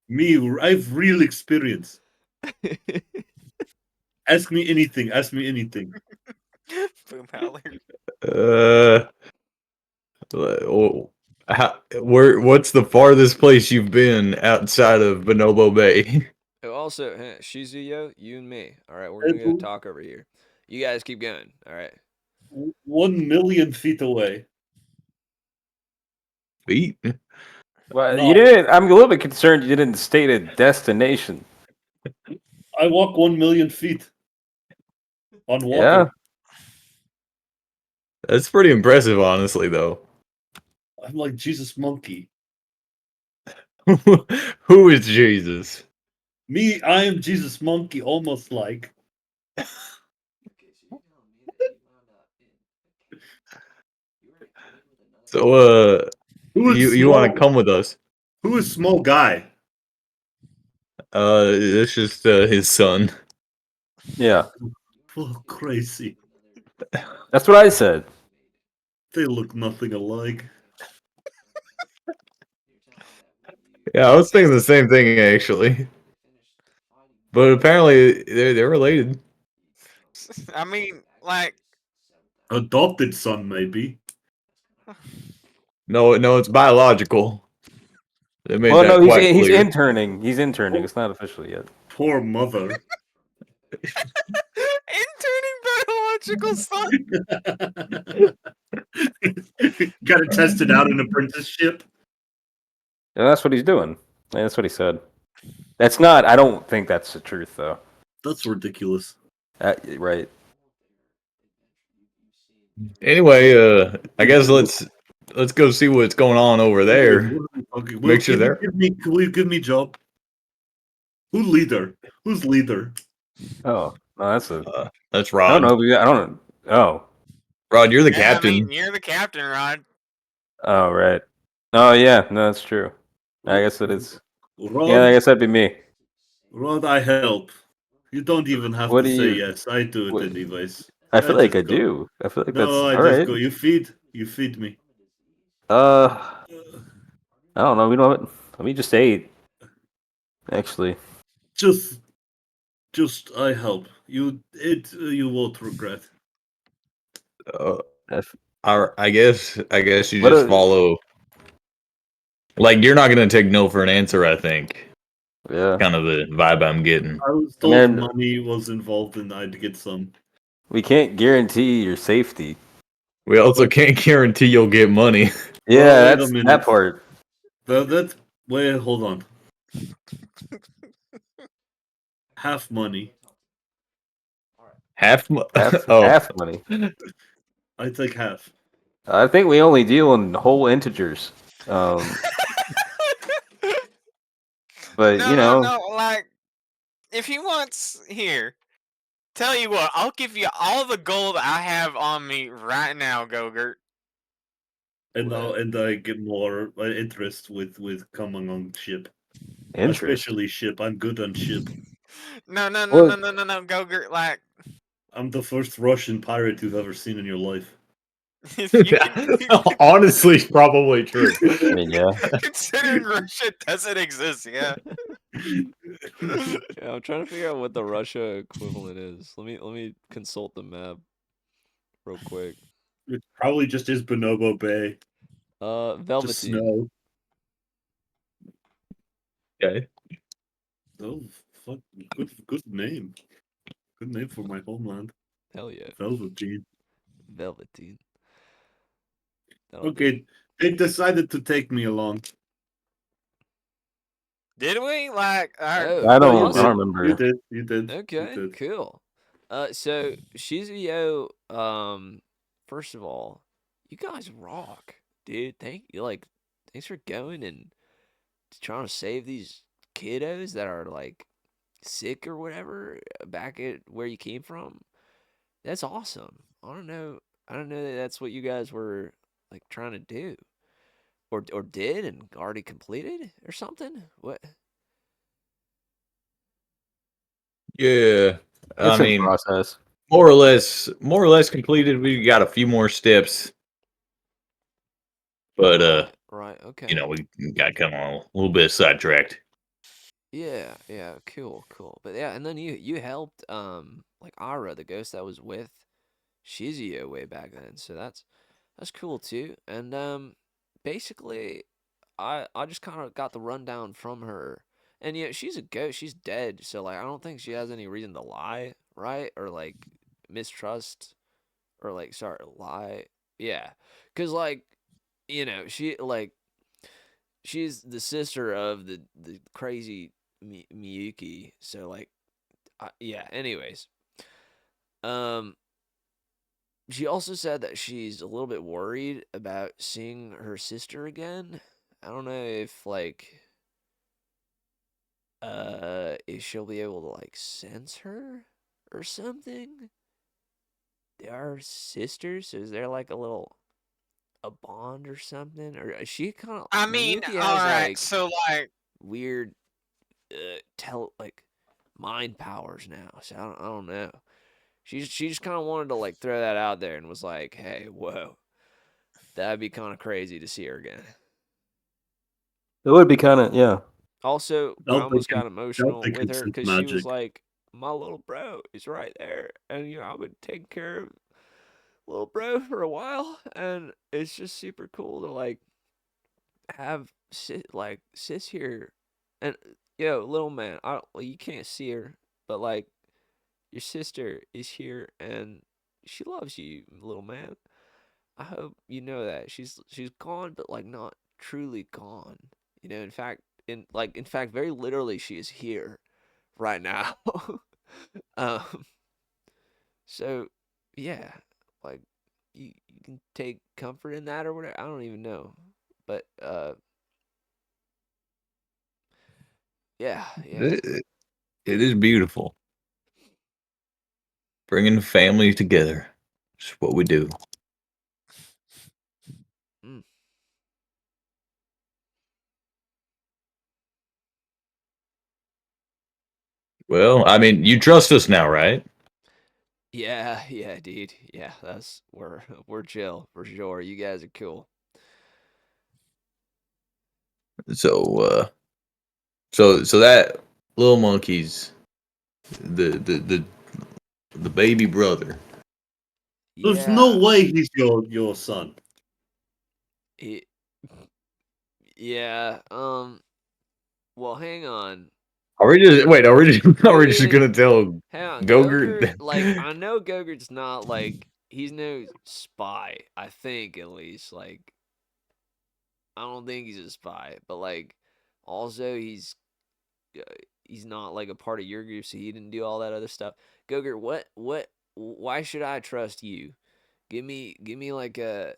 Me, I've real experience. Ask me anything. Ask me anything. Boom howler. What's the farthest place you've been outside of Bonobo Bay? Oh, also, Shizuyo, you and me. All right, we're gonna go talk over here. You guys keep going. All right. 1 million feet away. Feet? Well, No. you didn't. I'm a little bit concerned you didn't state a destination. I walk 1 million feet on water. Yeah. That's pretty impressive, honestly, though. I'm like Jesus Monkey. Who is Jesus? Me, I am Jesus Monkey, almost like. So, Who is you want to small? come with us? Who is small guy? It's just his son. Yeah. Oh, crazy. That's what I said. They look nothing alike. Yeah, I was thinking the same thing actually. But apparently they're related. I mean, like, Adopted son, maybe. No, it's biological. They made Well, that no, he's quite he's clear. interning. He's interning. It's not official yet. Poor mother. interning biological son. Got it tested out in apprenticeship. Yeah, that's what he's doing. Yeah, that's what he said. That's not. I don't think that's the truth, though. That's ridiculous. Right. Anyway, I guess let's go see what's going on over there. Okay, Make sure they're will you give me job? Who's leader? Who's leader? Oh, no, that's a. That's I Rod. don't know. I don't. Oh. Rod, you're the Yeah, captain. I mean, you're the captain, Rod. Oh, right. Oh, yeah. No, that's true. I guess it is. Rod, Yeah, I guess that'd be me. Rod, I help. You don't even have What to do say you- yes. I do it what- anyways. I feel like I just go. do. I feel like that's No, I all just right. go. You feed me. I don't know. We don't. We just ate. Actually, Just I help. You won't regret. If- I guess you What just a- follow. Like you're not gonna take no for an answer. I think. yeah. Kind of the vibe I'm getting. I was told Man- money was involved and I'd get some. We can't guarantee your safety. We also can't guarantee you'll get money. Yeah, Well, wait a that's minute. that part. That's wait, hold on. Half money. Half Half money. I take half. I think we only deal in whole integers. But No, you know, no, like, if he wants here, tell you what, I'll give you all the gold I have on me right now, Goegert. And I get more interest with coming on ship. interest. Especially ship. I'm good on ship. No, Well- Goegert, like, I'm the first Russian pirate you've ever seen in your life. if you can, Honestly, probably true. I mean, yeah. considering Russia doesn't exist, yeah. Yeah, I'm trying to figure out what the Russia equivalent is. Let me consult the map real quick. It probably just is Bonobo Bay. Just Velveteen. snow. Okay. Oh, fuck. Good name. Good name for my homeland. Hell yeah, Velveteen. Velveteen. That'll do. Okay, they decided to take me along. Did we? Like, alright. Oh, I don't. awesome. I don't remember. You did. You did. Okay, You did. cool. So Shizuyo, first of all, you guys rock, dude. Thanks for going and trying to save these kiddos that are like sick or whatever back at where you came from. That's awesome. I don't know that that's what you guys were like trying to do, or did and already completed or something. What? Yeah. I It's in mean, process. more or less completed. We got a few more steps, but Right. Okay. you know, we got kind of a little bit sidetracked. Yeah, yeah, cool, cool. But yeah, and then you helped like Ara, the ghost that was with Shizio way back then. So that's cool too. And basically I just kind of got the rundown from her. And yeah, she's a ghost. She's dead. So like I don't think she has any reason to lie, right? Or like mistrust or like sorry, lie. Yeah. Cuz like she like she's the sister of the crazy Miyuki. So like yeah, anyways. Um she also said that she's a little bit worried about seeing her sister again. I don't know if she'll be able to like sense her or something. They are sisters, so is there like a bond or something? Or is she kind of I mean, Miyuki all has right. like So like, weird like mind powers now. So I don't know. She just kind of wanted to like throw that out there and was like, "Hey, whoa, that'd be kind of crazy to see her again." It would be kind of, yeah. Also, I Doubt they almost can, got doubt emotional they with can her sense because she was magic. like, "My little bro is right there, and I've been taking care of little bro for a while, and it's just super cool to like have sis here, and little man, you can't see her, but like your sister is here, and she loves you, little man. I hope you know that she's gone, but like not truly gone. In fact, very literally, she is here right now. um, so yeah, like you can take comfort in that or whatever. I don't even know, but yeah, yeah, It is beautiful. Bringing families together. It's what we do. mm. Well, I mean, you trust us now, right? Yeah, dude. Yeah, that's we're chill for sure. You guys are cool. So, so that little monkey's the the baby brother. There's no Yeah, way he's your son. it, yeah. Well, hang on. Are we just wait? Are we just Wait, gonna tell hang on. Goegert, Goegert? like I know Gogert's not like he's no spy. I think at least like I don't think he's a spy, but like also uh, he's not like a part of your group, so he didn't do all that other stuff. Goegert, what? Why should I trust you? Give me like a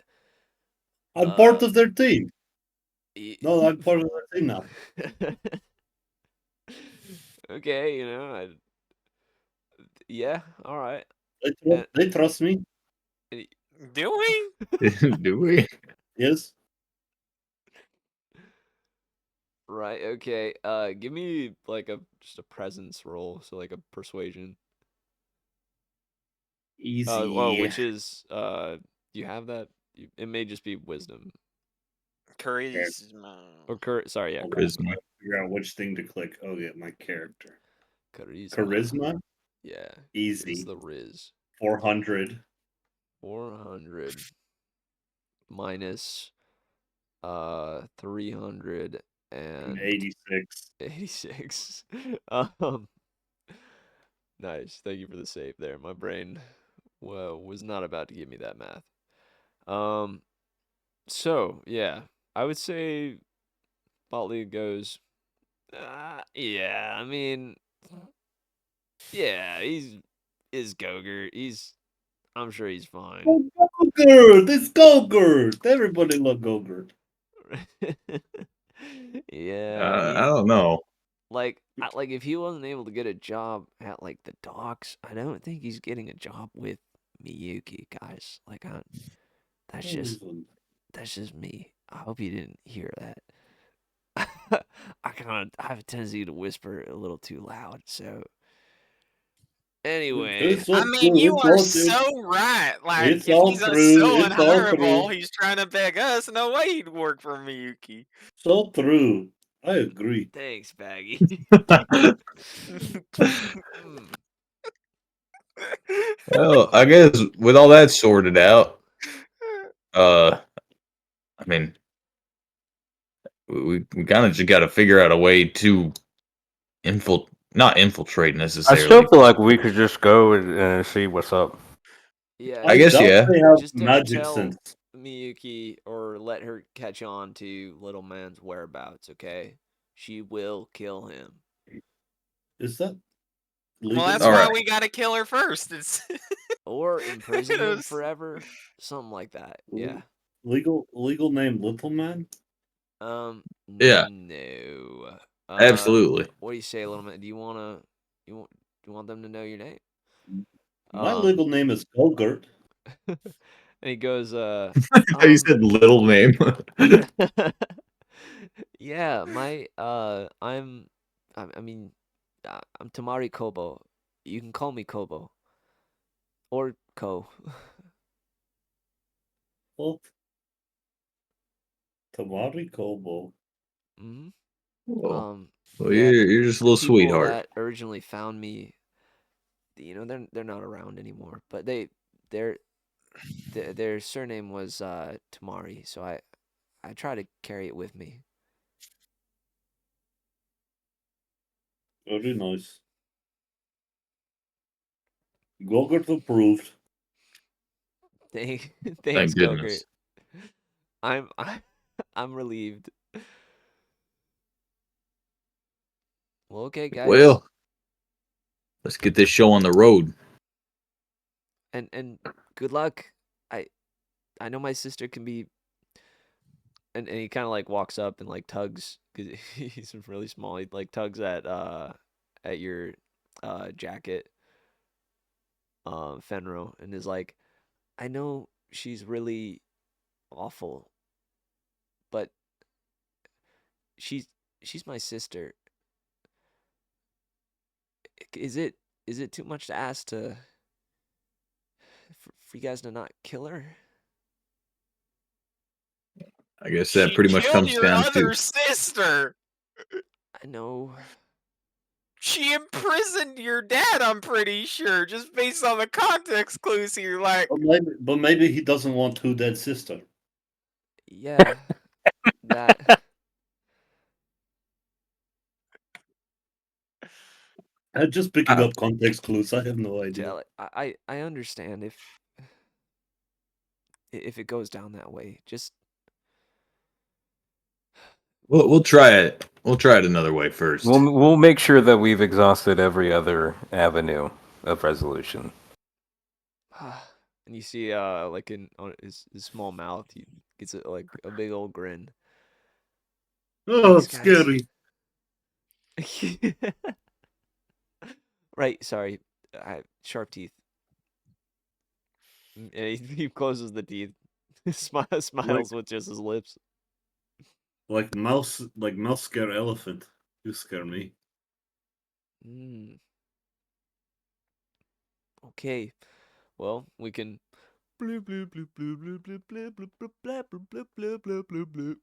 I'm part uh. of their team. y- No, I'm part of their team now. Okay, yeah, all right. They trust me. And do we? Do we? Yes. right, okay. Give me like just a presence roll, so like a persuasion. Easy. Which is you have that? It may just be wisdom Charisma. or sorry, yeah, Hold on, charisma. Charisma. I figure out which thing to click. Oh yeah, my character. Charisma. Charisma. Yeah, it's Easy. the Riz. 400. 400 minus 300 and 86. 86. Um, nice. Thank you for the save there. My brain was not about to give me that math. So yeah, I would say Botley goes. Yeah, I mean, yeah, is Goegert. I'm sure he's fine. Goegert! It's Goegert! Everybody love Goegert. Yeah, I don't know. like if he wasn't able to get a job at like the docks, I don't think he's getting a job with Miyuki, guys. Like that's just that's just me. I hope you didn't hear that. I have a tendency to whisper a little too loud. So anyway, It's I all mean, true. you are so right. Like, It's if all he's true. so It's all unhireable, true. he's trying to beg us. No way he'd work for Miyuki. So true. I agree. Thanks, Baggy. Well, I guess with all that sorted out, I mean, we kind of just got to figure out a way to not infiltrate I necessarily. still feel like we could just go and see what's up. Yeah, I guess, doubt yeah. they have just don't magic tell sense. Miyuki or let her catch on to little man's whereabouts, okay? She will kill him. Is that legal? Well, that's All why right. we gotta kill her first. It's Or imprison him was- forever. Something like that. Yeah. legal name Little Man? Yeah. No. Absolutely. What do you say, little man? Do you want them to know your name? My Um, legal name is Goegert. and he goes, you said little name. yeah, I'm Tamari Kobo. You can call me Kobo. Or Ko. Well, Tamari Kobo. hmm Well, Yeah, you're just a little people sweetheart. that originally found me, they're not around anymore. But their surname was Tamari, so I try to carry it with me. Very nice. Goegert approved. Thanks, Thank Goegert. goodness. I'm I'm relieved. Well, okay, guys. Well, let's get this show on the road. And good luck. I know my sister can be. And he kind of like walks up and like tugs because he's really small. He like tugs at your jacket, Fenro, and is like, I know she's really awful, but she's my sister. Is it too much to ask for you guys to not kill her? I guess that she pretty much killed comes your down other to. sister. I know. She imprisoned your dad. I'm pretty sure, just based on the context clues here. Like, But maybe he doesn't want two dead sister. Yeah, that. I'm just picking up context clues. I have no idea. Yeah, I understand if it goes down that way. Just We'll try it. We'll try it another way first. We'll make sure that we've exhausted every other avenue of resolution. and you see like on his small mouth, he gets like a big old grin. Oh, Thanks, guys. scary. Right, sorry. Sharp teeth. And he closes the teeth. Smiles with just his lips. Like mouse scare elephant. You scare me. Okay. Well, we can bloop bloop bloop bloop bloop bloop bloop bloop bloop bloop bloop bloop bloop bloop bloop.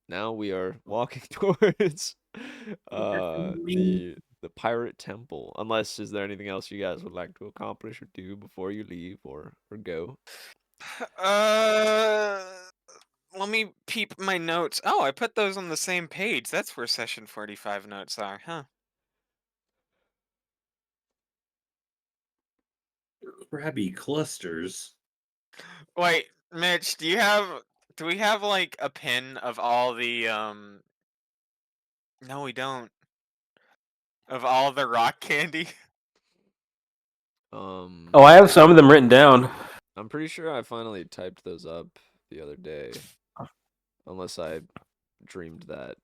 Now we are walking towards the pirate temple. Unless is there anything else you guys would like to accomplish or do before you leave or go? let me peep my notes. Oh, I put those on the same page. That's where session 45 notes are, huh? Crabby clusters. Wait, Mitch, do we have like a pin of all the No, we don't. Of all the rock candy? Oh, I have some of them written down. I'm pretty sure I finally typed those up the other day. Unless I dreamed that.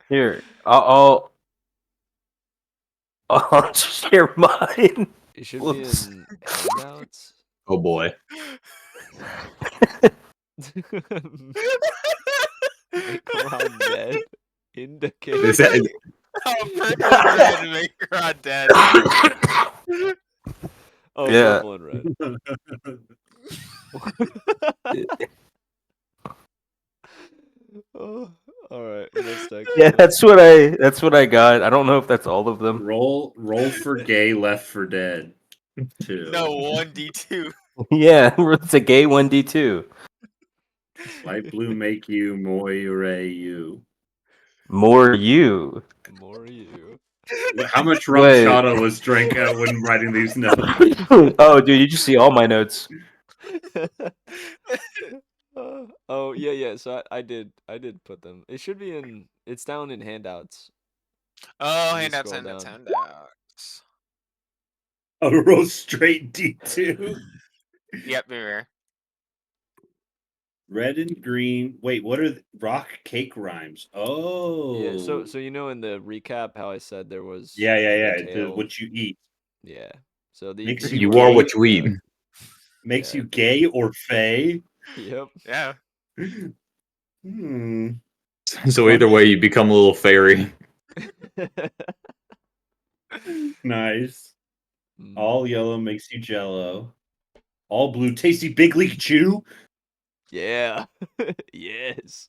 Here, I'll share mine. It should Whoops. be in handouts. Oh boy. Make Ron dead. Indicate. Is that, Oh, purple and red make Rod dead. Oh, Yeah. purple and red. All right, what's next? Yeah, that's what I got. I don't know if that's all of them. Roll for gay, Left for Dead. 2. No, 1d2. Yeah, it's a gay 1d2. Light blue make you, moire you. More you. More you. How much rum Wait. shata was drank when writing these notes? Oh, dude, you just see all my notes. Oh yeah. So I did put them. It should be in. It's down in handouts. Oh, You handouts, scroll handouts, down. handouts. A roll straight D2. Yep, there. Red and green. Wait, what are rock cake rhymes? Oh. Yeah. So you know in the recap how I said there was Yeah. the tail. What you eat Yeah. So Makes these you You are gay. what you eat. makes Yeah. you gay or fey. Yep. Yeah. Hmm. So either way, you become a little fairy. Nice. Mm. All yellow makes you jello. All blue, tasty big league chew. Yeah. Yes.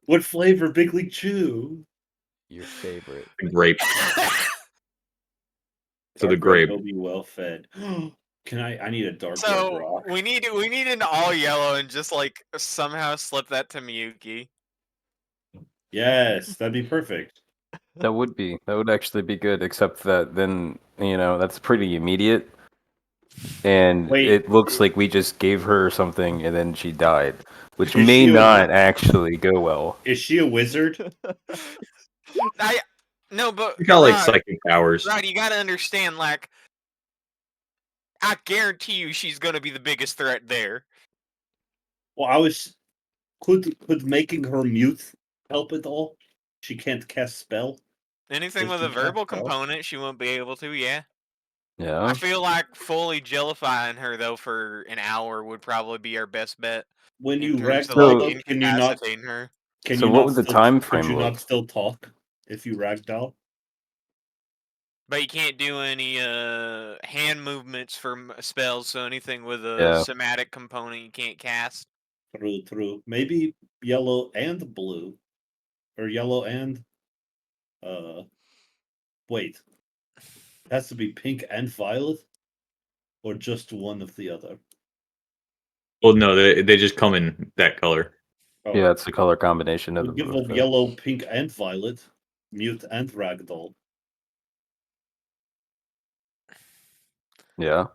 What flavor big league chew? Your favorite. Grape. So the Dark red grape. will be well fed. Can I need a dark red So rock. we need an all yellow and just like somehow slip that to Miyuki. Yes, that'd be perfect. That would actually be good, except that then, that's pretty immediate. And Wait. it looks like we just gave her something and then she died, which Is may she a not actually go well. Is she a wizard? No, but You got like Rod, psychic powers. Rod, you gotta understand, like, I guarantee you she's gonna be the biggest threat there. Well, could making her mute help at all? She can't cast spell. Anything Does with she a verbal cast spell? component, she won't be able to, yeah. Yeah. I feel like fully jellifying her, though, for an hour would probably be our best bet. When In you terms of, ragdoll like, them, can you not? incapacitating her. So what would the time frame Could you look? not still talk if you ragdoll? But you can't do any hand movements for spells, so anything with a Yeah. somatic component you can't cast. True. Maybe yellow and blue, or yellow and wait. It has to be pink and violet, or just one of the other. Well, no, they just come in that color. Oh, Yeah, it's the color combination of we'll the give both. them yellow, pink, and violet, mute and ragdoll. Yeah.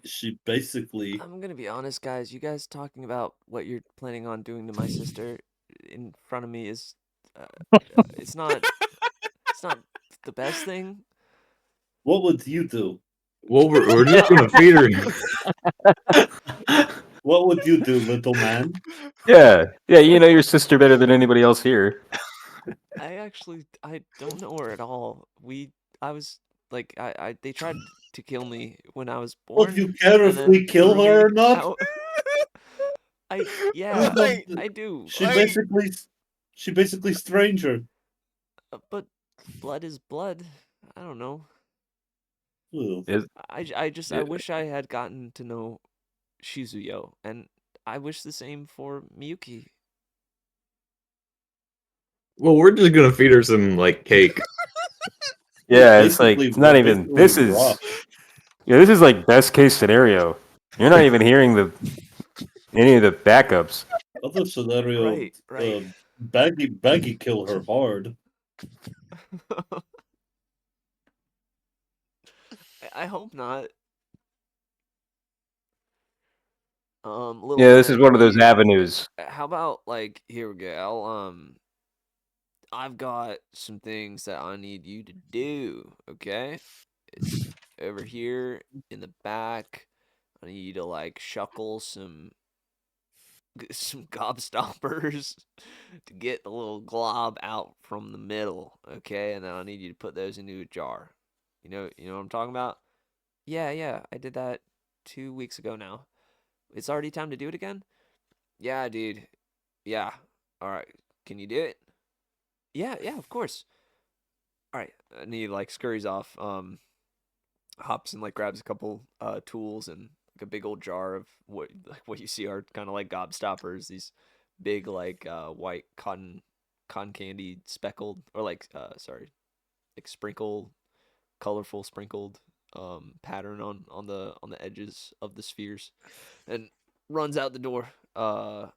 She basically. I'm gonna be honest, guys. You guys talking about what you're planning on doing to my sister in front of me is, it's not the best thing. What would you do? Well, we're just gonna feed her. What would you do, little man? Yeah. Yeah, you know your sister better than anybody else here. I don't know her at all. I was like, they tried to kill me when I was born. Would you care if and then we kill threw her me or not? out. Yeah, Wait, I do. She basically stranger. But blood is blood. I don't know. Ugh. I wish I had gotten to know Shizuyo, and I wish the same for Miyuki. Well, we're just gonna feed her some like cake. Yeah, it's like Basically- it's not even this basically is rock. yeah, this is like best case scenario. You're not even hearing any of the backups. Other scenario, Right. Baggy kill her hard. I hope not. Little Yeah, this is man, one of those avenues. how about like here we go. I've got some things that I need you to do. Okay, it's over here in the back. I need you to like shuckle some gobstoppers to get the little glob out from the middle. Okay, and then I need you to put those into a jar. You know what I'm talking about? Yeah. I did that 2 weeks ago now. It's already time to do it again? Yeah, dude. Yeah. All right. Can you do it? Yeah, of course. All right. And he like scurries off, hops and like grabs a couple tools and like a big old jar of what you see are kind of like gobstoppers, these big like white cotton candy speckled or like sorry, like sprinkled, colorful sprinkled pattern on the edges of the spheres, and runs out the door of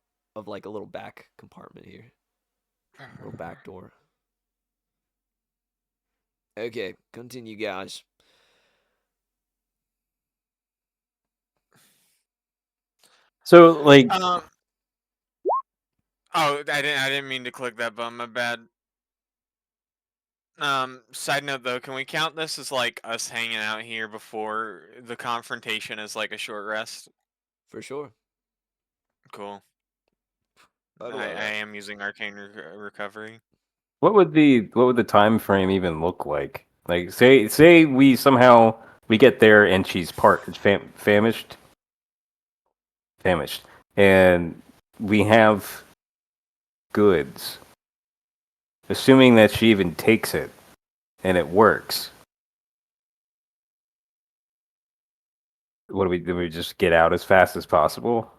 like a little back compartment here, little back door. Okay, continue, guys. So like, Oh, I didn't mean to click that button. My bad. Side note though, can we count this as like us hanging out here before the confrontation as like a short rest? For sure. Cool. I'd I allow that. am using arcane recovery. what would the time frame even look like? Like, say we somehow we get there and she's famished, and we have goods. Assuming that she even takes it and it works. What do we just get out as fast as possible?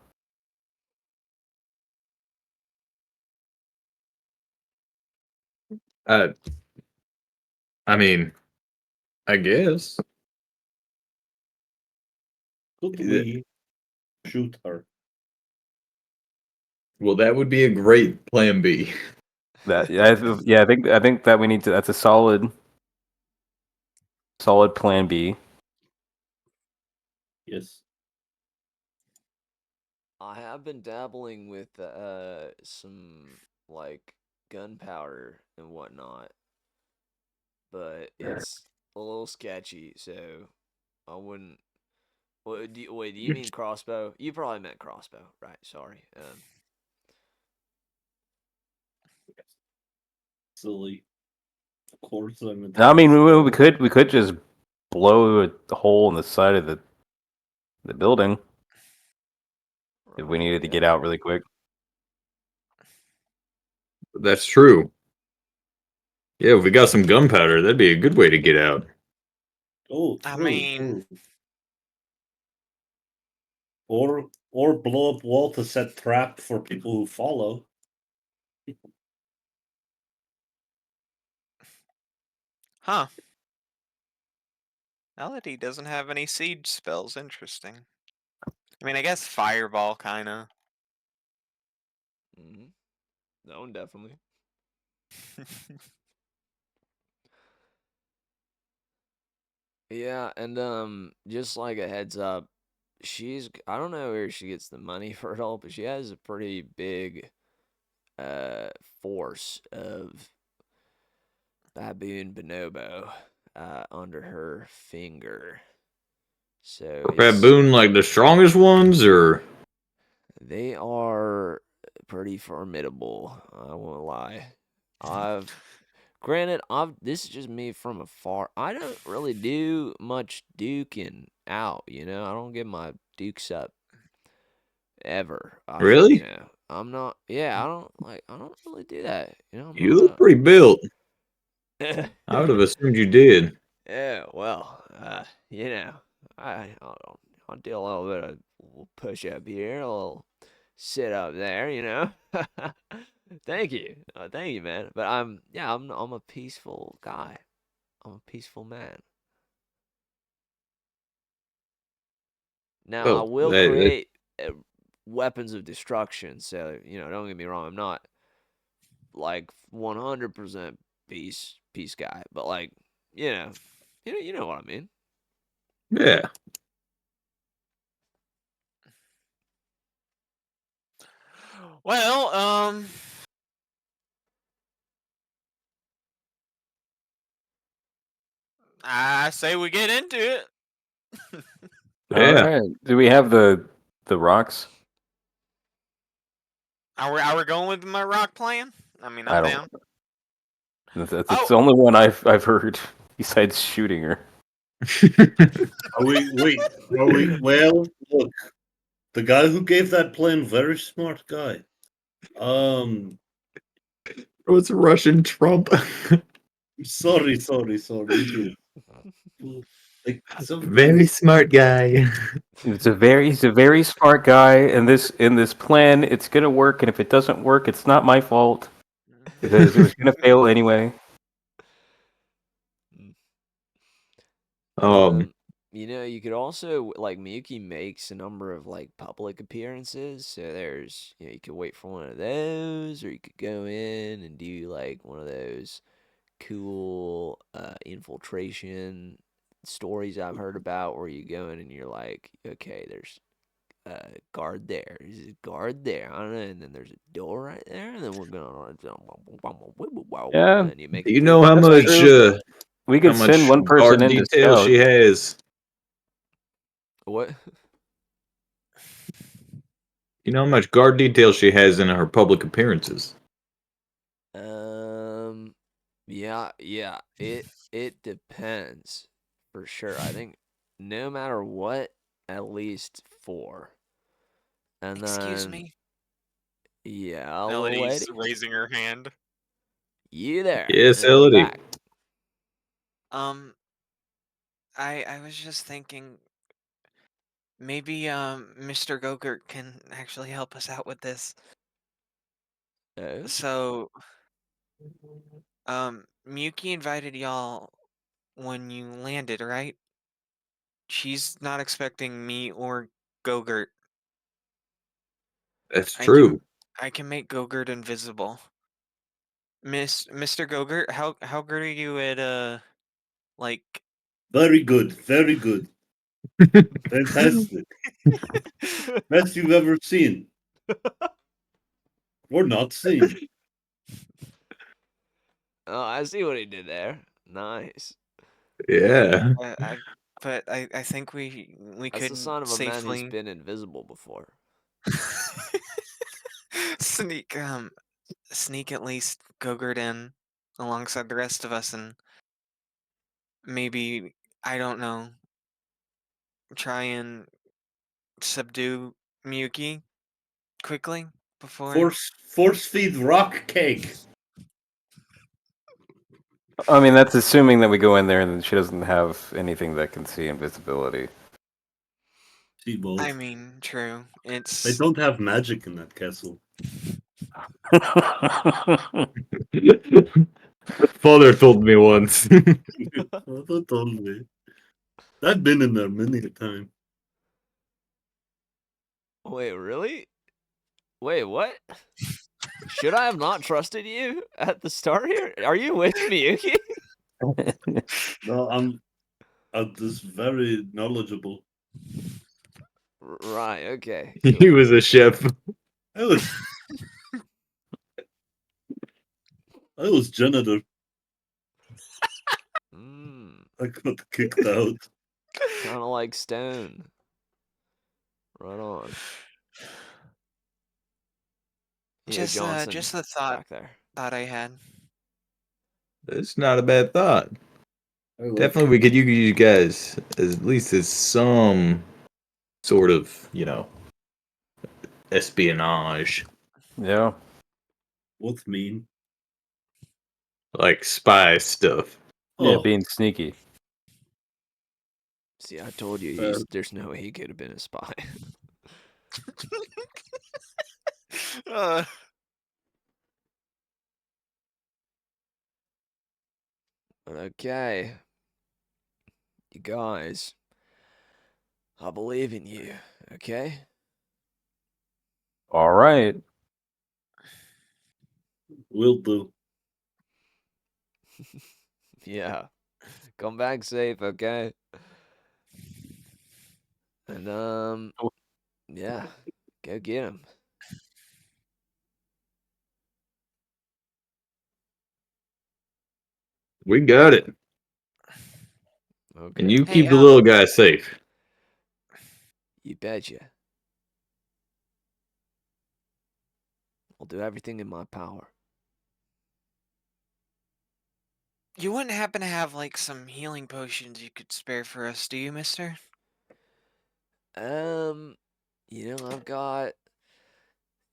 I mean, I guess. Could Yeah. we shoot her? Well, that would be a great plan B. That I think that we need to. That's a solid plan B. Yes. I have been dabbling with some like gunpowder and whatnot, but it's a little sketchy, so I wouldn't. Wait, do you mean crossbow? You probably meant crossbow, right? Sorry. Silly. Of course I'm a I mean, we crossbow. could just blow a hole in the side of the building if we Right, needed to yeah. get out really quick. That's true. Yeah, if we got some gunpowder, that'd be a good way to get out. Oh, I true, mean- true. Or blow up wall to set trap for people who follow. Huh. Elodie doesn't have any siege spells. Interesting. I mean, I guess fireball, kinda. Mm-hmm. That one definitely. Yeah, and just like a heads up, I don't know where she gets the money for it all, but she has a pretty big force of baboon bonobo under her finger. So it's Baboon, like the strongest ones, or they are pretty formidable, I won't lie. Granted, this is just me from afar. I don't really do much duking out, you know. I don't get my dukes up ever. really? I'm not. Yeah, I don't really do that. You know, I'm You not look pretty built. a. I would have assumed you did. Yeah, well, I'll do a little bit of push up here, a little sit up there, you know. Thank you, man. But I'm a peaceful guy. I'm a peaceful man. Now I Well, will create weapons of destruction. So don't get me wrong. I'm not like 100% peace guy, but like you know what I mean. yeah. Well, I say we get into it. All Yeah. right. Do we have the rocks? Are we going with my rock plan? I mean, I I'm don't. down. It's Oh. the only one I've heard besides shooting her. Wait, are we? Well, look, the guy who gave that plan, very smart guy. What's Russian Trump? Sorry, you too. Like, something- Very smart guy. He's a very smart guy, and in this plan, it's gonna work. And if it doesn't work, it's not my fault because it was gonna fail anyway. Um, You could also like Miyuki makes a number of like public appearances. So there's you could wait for one of those, or you could go in and do like one of those cool infiltration stories I've heard about, where you go in and you're like, okay, there's guard there. There's a guard there. I don't know, and then there's a door right there, and then we're gonna Yeah, and then you make do it you through. know how That's much true. We could send one person guard in to detail scout. she has? What? You know how much guard detail she has in her public appearances? Yeah. It depends for sure. I think no matter what, at least 4. And Excuse then me. yeah, little Elodie's lady, raising her hand. you there Yes, in the Elodie. back. I was just thinking maybe Mr. Goegert can actually help us out with this. Oh, So Miyuki invited y'all when you landed, right? She's not expecting me or Goegert. That's I can true. I can make Goegert invisible. Mr. Goegert, how good are you at like Very good, very good. Fantastic. Best you've ever seen. Or not seen. oh, I see what he did there. Nice. Yeah. I think we That's the could sign of a man who's safely been invisible before. sneak at least Goegert in alongside the rest of us and maybe I don't know, try and subdue Miyuki quickly before Force feed rock cake. I mean, that's assuming that we go in there and she doesn't have anything that can see invisibility. See both. I mean, true. They It's don't have magic in that castle. Father told me once. Father told me. I've been in there many a time. Wait, really? Wait, what? Should I have not trusted you at the start here? Are you with Miyuki? No, I'm just very knowledgeable. Right, okay. He Cool. was a chef. I was I was janitor. I got kicked out. Kind of like Stone. Right on. Yeah, Johnson, just the thought back there. I had. That's not a bad thought. I like Definitely, we could use you guys at least as some sort of, espionage, Yeah. what's mean. like spy stuff. Yeah, Oh, being sneaky. See, I told you, Fair. there's no way he could have been a spy. Okay. You guys, I believe in you, okay? All right. will do. Yeah. Come back safe, okay? And, yeah. Go get him. We got it. Okay. And you Hey, keep the little guy safe. You betcha. I'll do everything in my power. you wouldn't happen to have like some healing potions you could spare for us, do you, mister? I've got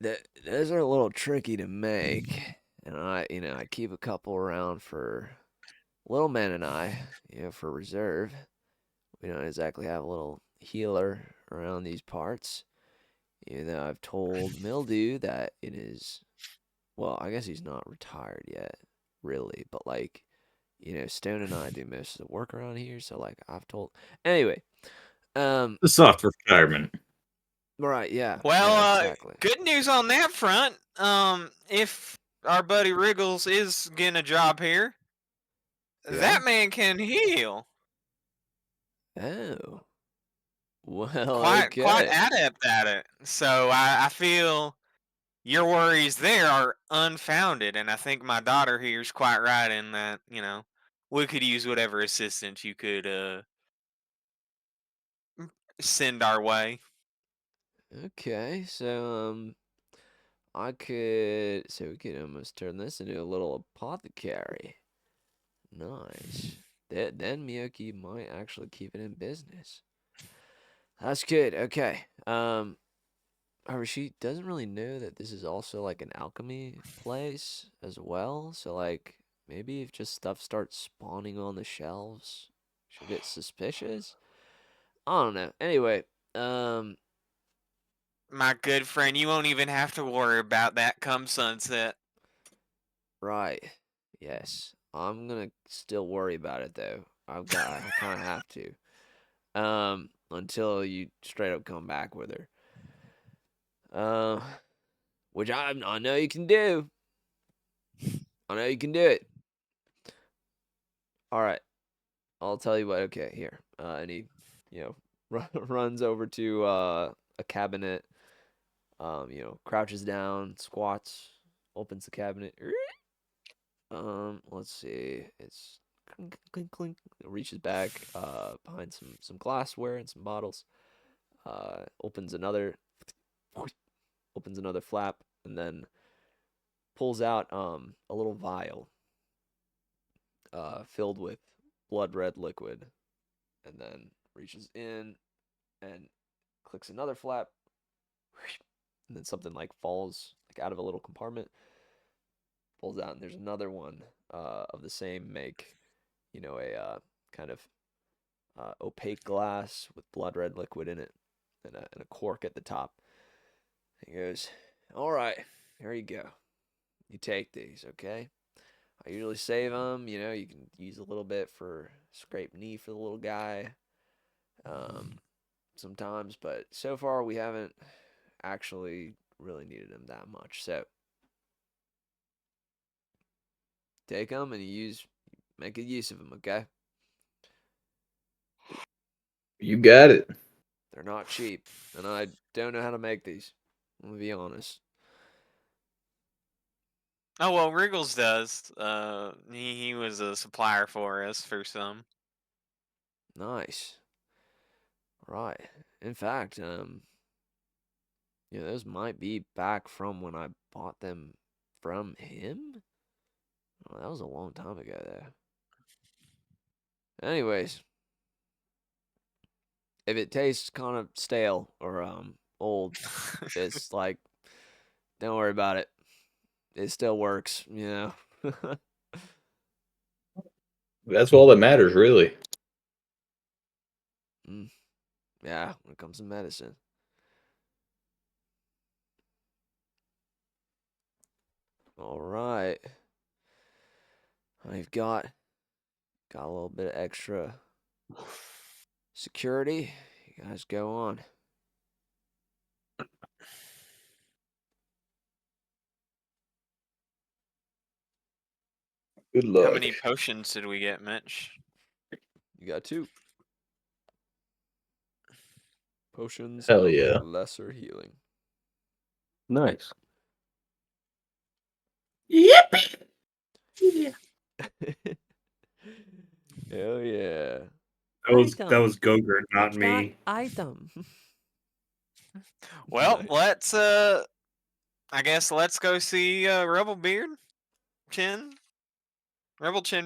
those are a little tricky to make. And I keep a couple around for Little Man and I, for reserve. we don't exactly have a little healer around these parts. Even though I've told Mildew that it is, well, I guess he's not retired yet, really, but like, Stone and I do most of the work around here, so like I've told. Anyway, The soft retirement. right, yeah, Well, yeah, exactly. good news on that front. If our buddy Wriggles is getting a job here, Yeah? that man can heal. Oh, well, Quite okay. adept at it. So I feel your worries there are unfounded, and I think my daughter here is quite right in that, we could use whatever assistance you could send our way. Okay, so we could almost turn this into a little apothecary. Nice. Then Miyoki might actually keep it in business. That's good. Okay. However, she doesn't really know that this is also like an alchemy place as well. So like maybe if just stuff starts spawning on the shelves, she'll get suspicious. I don't know. Anyway, um, My good friend, you won't even have to worry about that come sunset. right. Yes. I'm gonna still worry about it though. I kinda have to. Until you straight up come back with her. Which I know you can do. I know you can do it. All right. I'll tell you what. Okay, here. And he, runs over to a cabinet. Crouches down, squats, opens the cabinet. Let's see. It's clink, clink, clink. Reaches back behind some glassware and some bottles. Opens another flap and then pulls out a little vial filled with blood red liquid, and then reaches in and clicks another flap, and then something like falls like out of a little compartment, pulls out, and there's another one of the same make, a kind of opaque glass with blood red liquid in it, and a cork at the top. He goes, "All right, here you go. You take these, okay? I usually save them. You can use a little bit for scraped knee for the little guy. Sometimes, but so far we haven't actually really needed them that much. So take them and make a use of them, okay? You got it. They're not cheap, and I don't know how to make these. I'm gonna be honest. Oh well, Wriggles does. He was a supplier for us for some. Nice. Right. In fact, those might be back from when I bought them from him. Oh, that was a long time ago, though. Anyways, if it tastes kind of stale or old, it's like, don't worry about it. It still works. That's all that matters, really. Yeah, when it comes to medicine. All right. I've got a little bit of extra security. You guys go on. Good How luck. many potions did we get, Mitch? You got 2 potions Hell of yeah. lesser healing. Nice. Yippee! Hell yeah. That was Goegert, not me. Item. Well, Nice. let's I guess let's go see Rubble Chin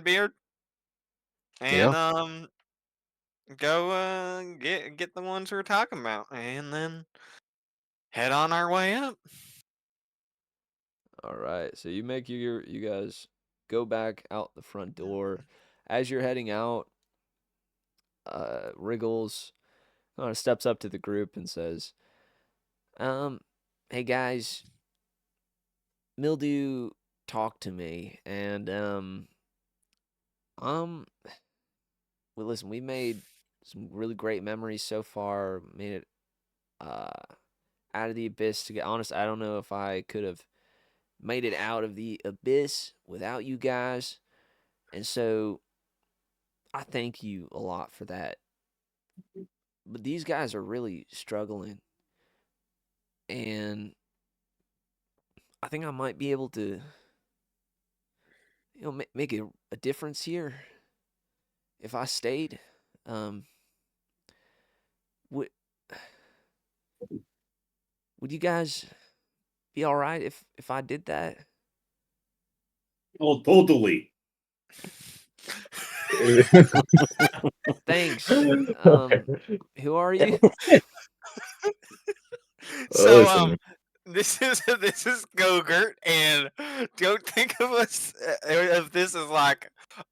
Beard, and go get the ones we're talking about, and then head on our way up. All right. So you guys go back out the front door. As you're heading out, Wriggles steps up to the group and says, hey guys, Mildew talked to me, and well, listen, we made some really great memories so far. Made it out of the abyss. To get honest, I don't know if I could have made it out of the abyss without you guys, and so I thank you a lot for that. But these guys are really struggling, and I think I might be able to, make a difference here if I stayed. Would would you guys be all right if I did that? Oh, totally. Thanks. Who are you? So listen. this is Goegert, and don't think of us of this as like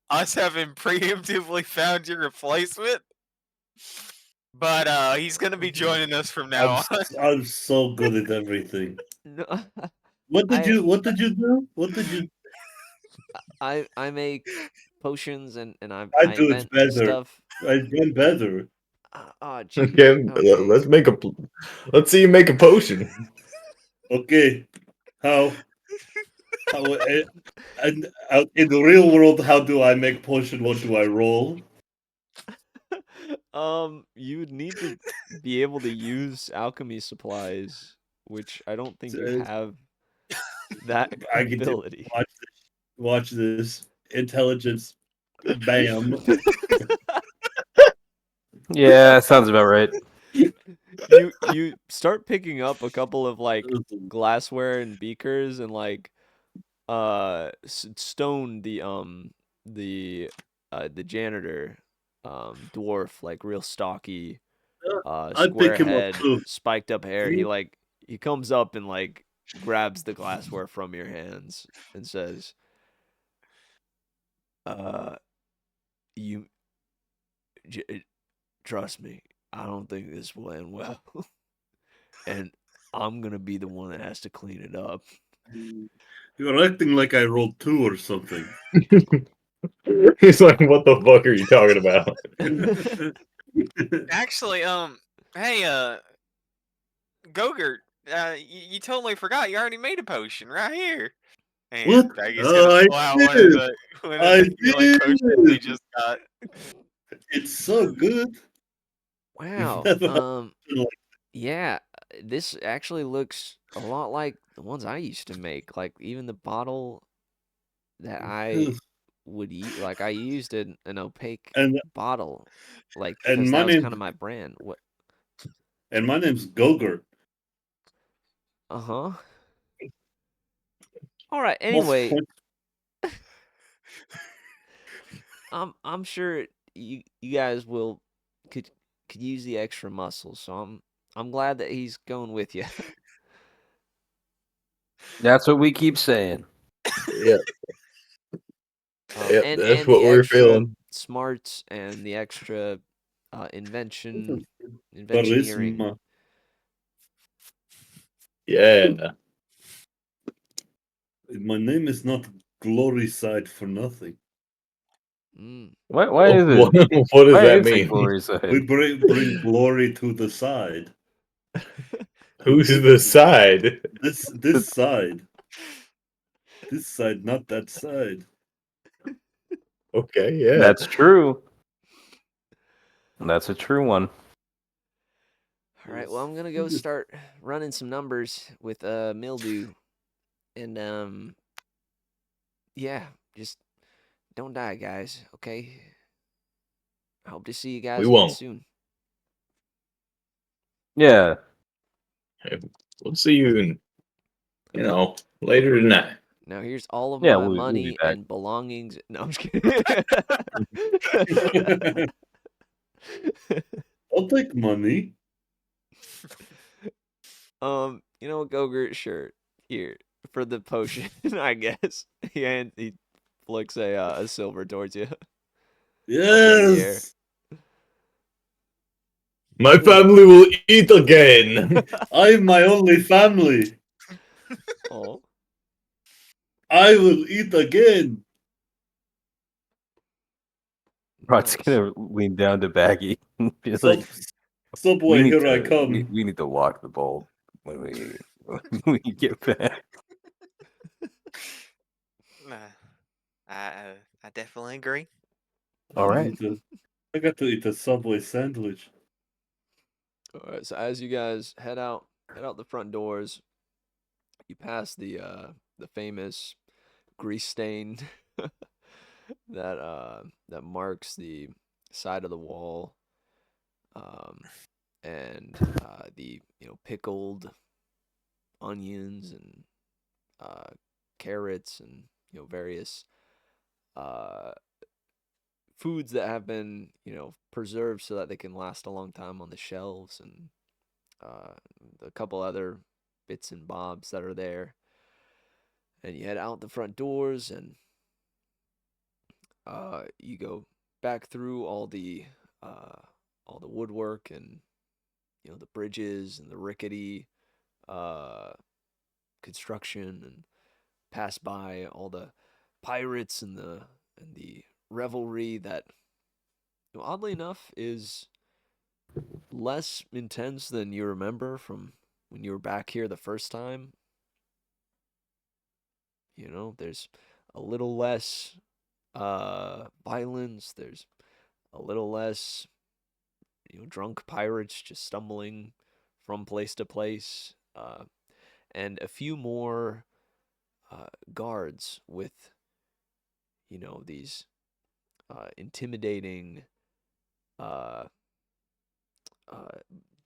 us having preemptively found your replacement. But he's gonna be joining us from now on. I'm so good at everything. No, What did I you do? What did you I make potions and I I do it invent better. stuff. I've done better. Oh, geez. Okay, Okay. let's see you make a potion. Okay. How and in the real world, how do I make potion? What do I roll? You would need to be able to use alchemy supplies, which I don't think you have that I get to ability. watch this intelligence. Bam. Yeah, sounds about right. You start picking up a couple of like glassware and beakers and like stone the janitor dwarf, like real stocky I square pick him up head, too. spiked up hair. He comes up and like grabs the glassware from your hands and says, you trust me, I don't think this will end well. And I'm gonna be the one that has to clean it up. You're acting like I rolled 2 or something. He's like, what the fuck are you talking about? Actually, hey, Goegert, you totally forgot. You already made a potion right here. And What? Baggy's gonna I pull out did. one I of the healing potions he did. just got. It's so good. Wow. Never had something like Yeah, this actually looks a lot like the ones I used to make. Like even the bottle that I this. would eat, like I used an opaque And bottle, like and because my that was name kind of my brand. What? and my name's Goegert. Uh-huh. All right. Most Anyway, point- I'm sure you guys could could use the extra muscles. So I'm glad that he's going with you. That's what we keep saying. Yeah, And that's and what the we're extra feeling. smarts and the extra inventioneering. Charisma. Yeah. My name is not Gloryside for nothing. Mm. Why is What, it? what does Why that is it mean? Gloryside? We bring glory to the side. Who's the side? This side. This side, not that side. Okay, yeah. That's true. That's a true one. All right. Well, I'm gonna go start running some numbers with mildew, and yeah, just don't die, guys. Okay. I hope to see you guys We again won't. soon. Yeah. We'll see you, later tonight. Now here's all of Yeah, my we'll be money back. and belongings. No, I'm just kidding. I'll take money. You know what, Goegert? Sure. Here for the potion, I guess. He flicks a silver towards you. Up in the air. Yes. My family will eat again. I'm my only family. Oh, I will eat again. Rod's nice. gonna lean down to Baggy and be Sub- like, Subway, here I come. we need to walk the bowl when we get back. I definitely agree. All right. I got to eat a Subway sandwich. All right, so as you guys head out the front doors, you pass the famous grease stain that marks the side of the wall, and the pickled onions and carrots and various foods that have been preserved so that they can last a long time on the shelves, and a couple other bits and bobs that are there. And you head out the front doors, and you go back through all the woodwork and the bridges and the rickety construction, and pass by all the pirates and the revelry that oddly enough is less intense than you remember from when you were back here the first time. There's a little less violence. There's a little less drunk pirates just stumbling from place to place, and a few more guards with these intimidating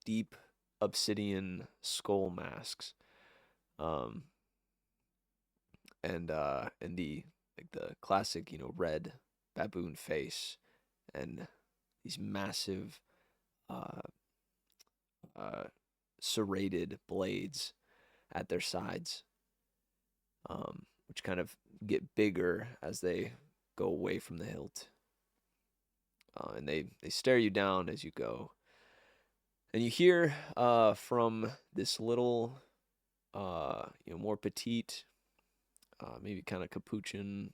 deep obsidian skull masks, and the classic red baboon face, and these massive serrated blades at their sides, which kind of get bigger as they go away from the hilt, and they stare you down as you go. And you hear from this little, more petite, maybe kind of capuchin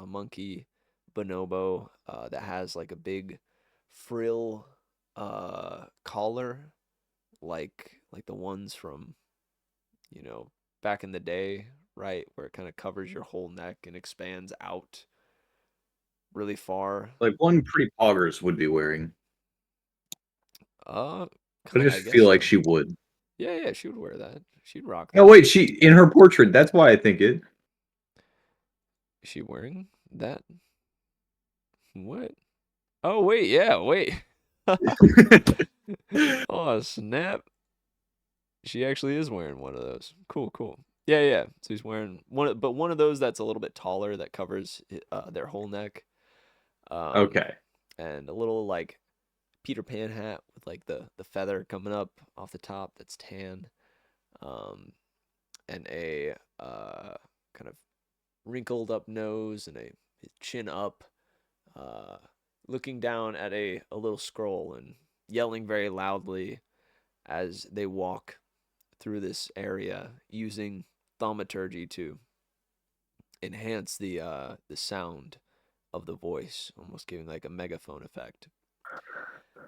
monkey bonobo that has like a big frill collar, like the ones from back in the day, right, where it kind of covers your whole neck and expands out really far. Like one pretty poggers would be wearing. Uh, I just I guess feel like so. she would. Yeah, she would wear that. She'd rock that. No, wait, she in her portrait. That's why I think it. Is she wearing that? What? Oh wait, yeah, wait. Oh snap! She actually is wearing one of those. Cool. Yeah. So he's wearing one of those that's a little bit taller that covers their whole neck. Okay. And a little like Peter Pan hat with like the feather coming up off the top that's tan. And a kind of wrinkled up nose and a chin up, looking down at a little scroll and yelling very loudly as they walk through this area, using thaumaturgy to enhance the sound of the voice, almost giving like a megaphone effect.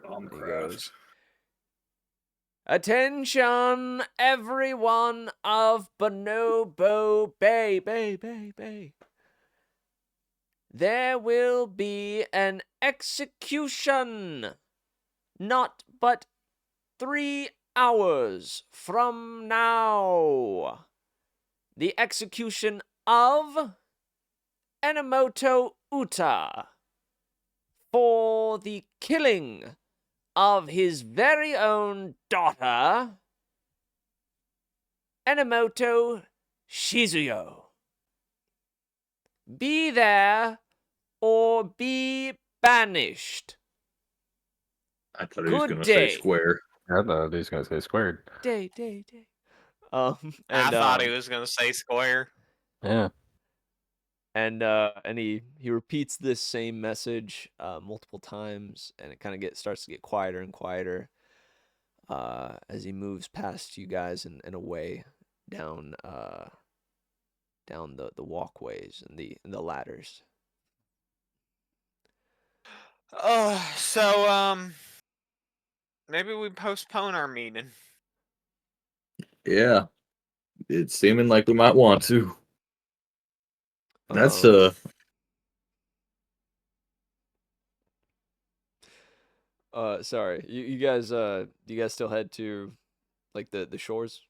He goes, "Attention, everyone of Bonobo Bay. There will be an execution not but 3 hours from now. The execution of Enomoto Uta for the killing of his very own daughter, Enomoto Shizuyo. Be there or be banished. I thought he was Good going to say day. square. I thought he was gonna say squared. Day. I thought he was gonna say square. Yeah. and he repeats this same message multiple times, and it kind of starts to get quieter and quieter as he moves past you guys and away down down the walkways and the ladders. So maybe we postpone our meeting. Yeah, it's seeming like we might want to. That's Um, sorry, you guys do you guys still head to like the shores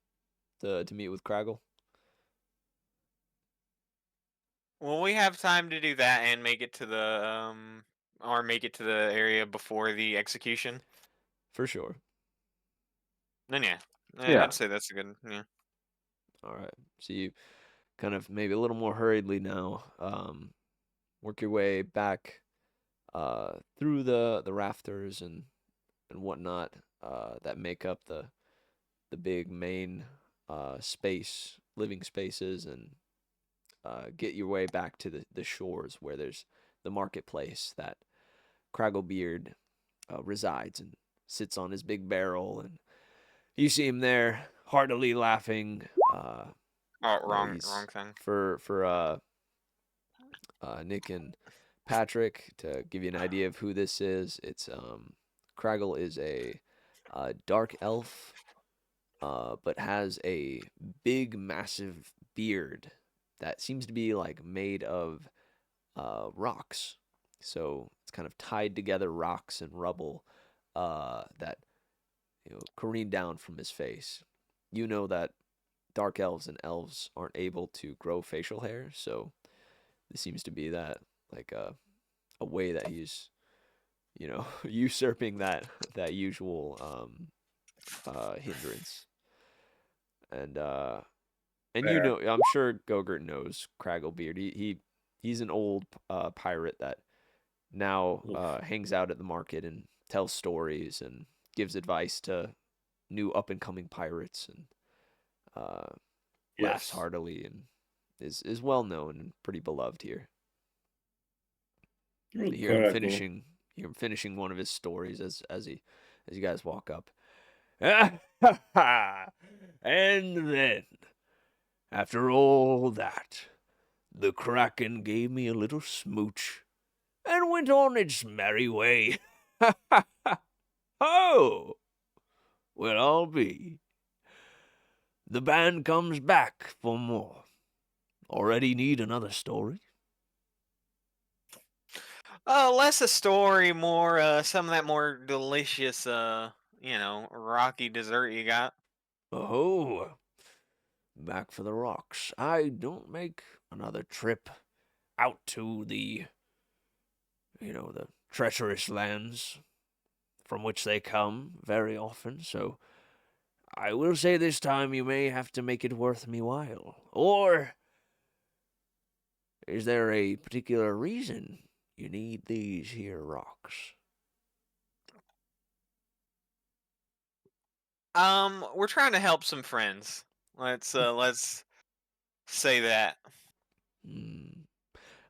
to meet with Craggle? Will we have time to do that and make it to the or make it to the area before the execution? For sure. Then yeah. Yeah. I'd say that's a good yeah. All right. So you kind of maybe a little more hurriedly now work your way back through the rafters and whatnot that make up the big main living spaces, and get your way back to the shores where there's the marketplace that Cragglebeard resides and sits on his big barrel, and you see him there heartily laughing. Oh, You know, wrong he's thing. for Nick and Patrick, to give you an idea of who this is. It's Craggle is a dark elf, but has a big, massive beard that seems to be like made of rocks. So it's kind of tied together rocks and rubble that careen down from his face. You know that dark elves and elves aren't able to grow facial hair, so this seems to be that like a way that he's usurping that usual hindrance. And Fair. I'm sure Goegert knows Cragglebeard. He's an old pirate that now hangs out at the market and tells stories and gives advice to new up and coming pirates, and laughs Yes. heartily, and is well known and pretty beloved here. Oh, You hear him Crackle. finishing one of his stories as you guys walk up. And then, after all that, the Kraken gave me a little smooch and went on its merry way. Oh, well, I'll be. The band comes back for more. Already need another story? Less a story, more some of that more delicious rocky dessert you got. Oh, back for the rocks. I don't make another trip out to the treacherous lands from which they come very often, so I will say this time you may have to make it worth me while. Or is there a particular reason you need these here rocks? We're trying to help some friends. Let's say that.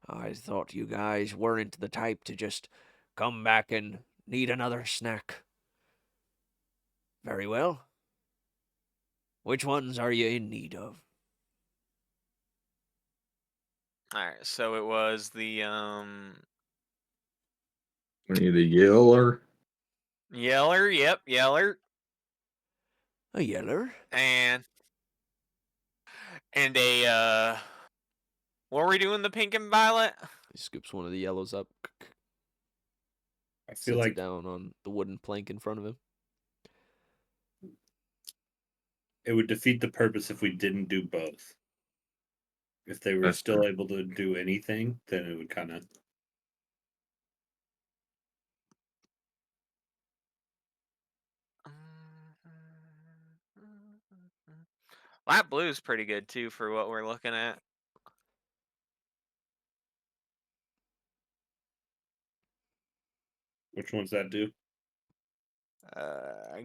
I thought you guys weren't the type to just come back and need another snack. Very well. Which ones are you in need of? Alright, so it was the Any of the Yeller? Yeller, yep, Yeller. A yeller? And a what were we doing, the pink and violet? He scoops one of the yellows up, I feel sets like it down on the wooden plank in front of him. it would defeat the purpose if we didn't do both. If they were That's still true. able to do anything, then it would kind of. Light blue's pretty good too for what we're looking at. Which ones that do?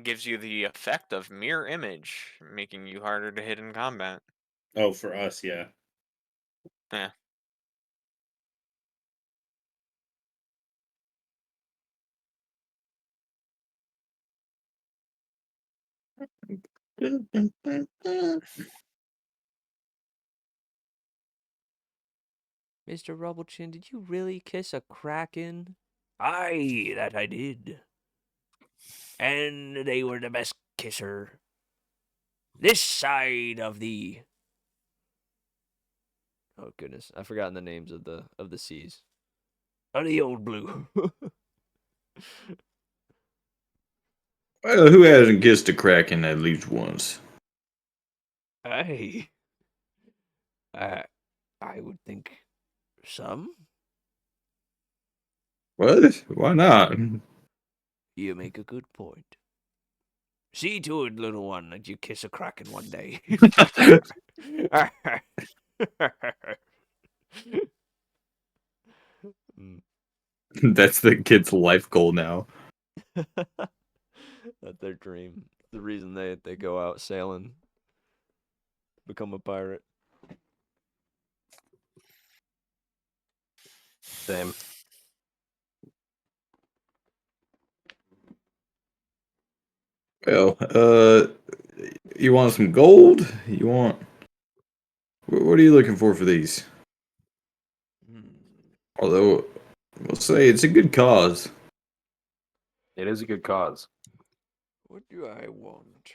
Gives you the effect of mirror image, making you harder to hit in combat. Oh, for us, yeah. Yeah. Mr. Rubble Chin, did you really kiss a kraken? Aye, that I did. And they were the best kisser this side of the... Oh goodness, I've forgotten the names of the seas. Of the old blue. Well, who hasn't kissed a kraken at least once? Aye. I would think some. What? Why not? You make a good point. See to it, little one, that you kiss a kraken one day. That's the kid's life goal now. That's their dream. The reason they go out sailing, become a pirate. Same. Well, you want some gold? You want... What are you looking for these? Although, we'll say it's a good cause. It is a good cause. What do I want?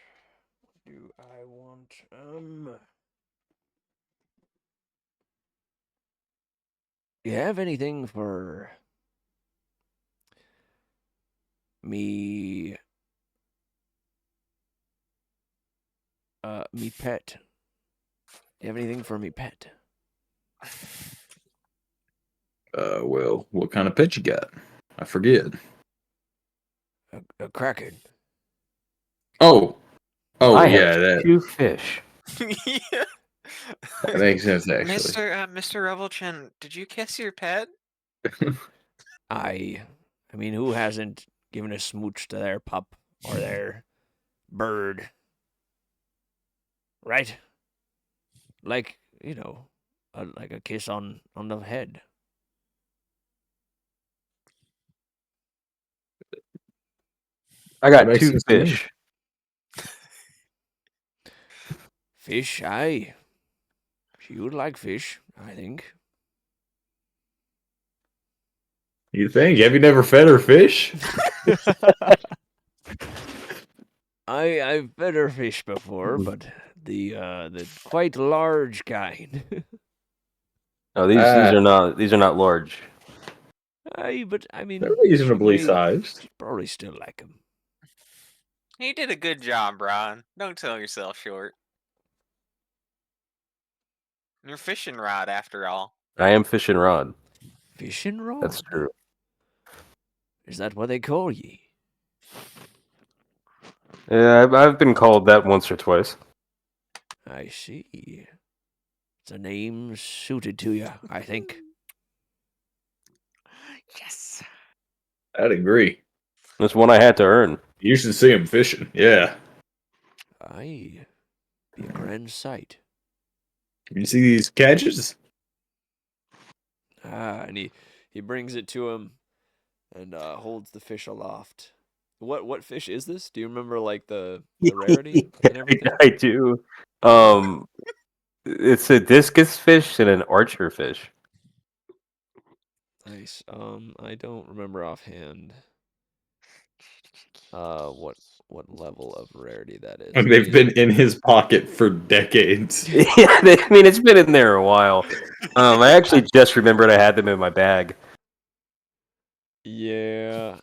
What do I want? You have anything for me? Me pet. You have anything for me pet? Well, what kind of pet you got? I forget. A kraken. Oh, I yeah, have that 2 fish. Yeah. makes sense actually. Mr. Rubble Chin, did you kiss your pet? I mean, who hasn't given a smooch to their pup or their bird? Right? Like, like a kiss on the head. I got makes 2 sense to me. fish. Fish, aye. She would like fish, I think. You think? Have you never fed her fish? I've fed her fish before, but the quite large kind. No, these are not large. Aye, but I mean, They're reasonably sized. she'd probably still like them. You did a good job, Brian. Don't sell yourself short. You're fishing rod after all. I am fishing rod. Fishing rod. That's true. Is that what they call ye? Yeah, I've been called that once or twice. I see. It's a name suited to you, I think. Yes. I'd agree. That's one I had to earn. You should see him fishing. Yeah. Aye. Be a grand sight. You see these catches? And he brings it to him and holds the fish aloft. What fish is this? Do you remember like the rarity and everything? I do. It's a discus fish and an archer fish. Nice. I don't remember offhand. What level of rarity that is? They've been in his pocket for decades. Yeah, I mean it's been in there a while. I actually just remembered I had them in my bag. Yeah.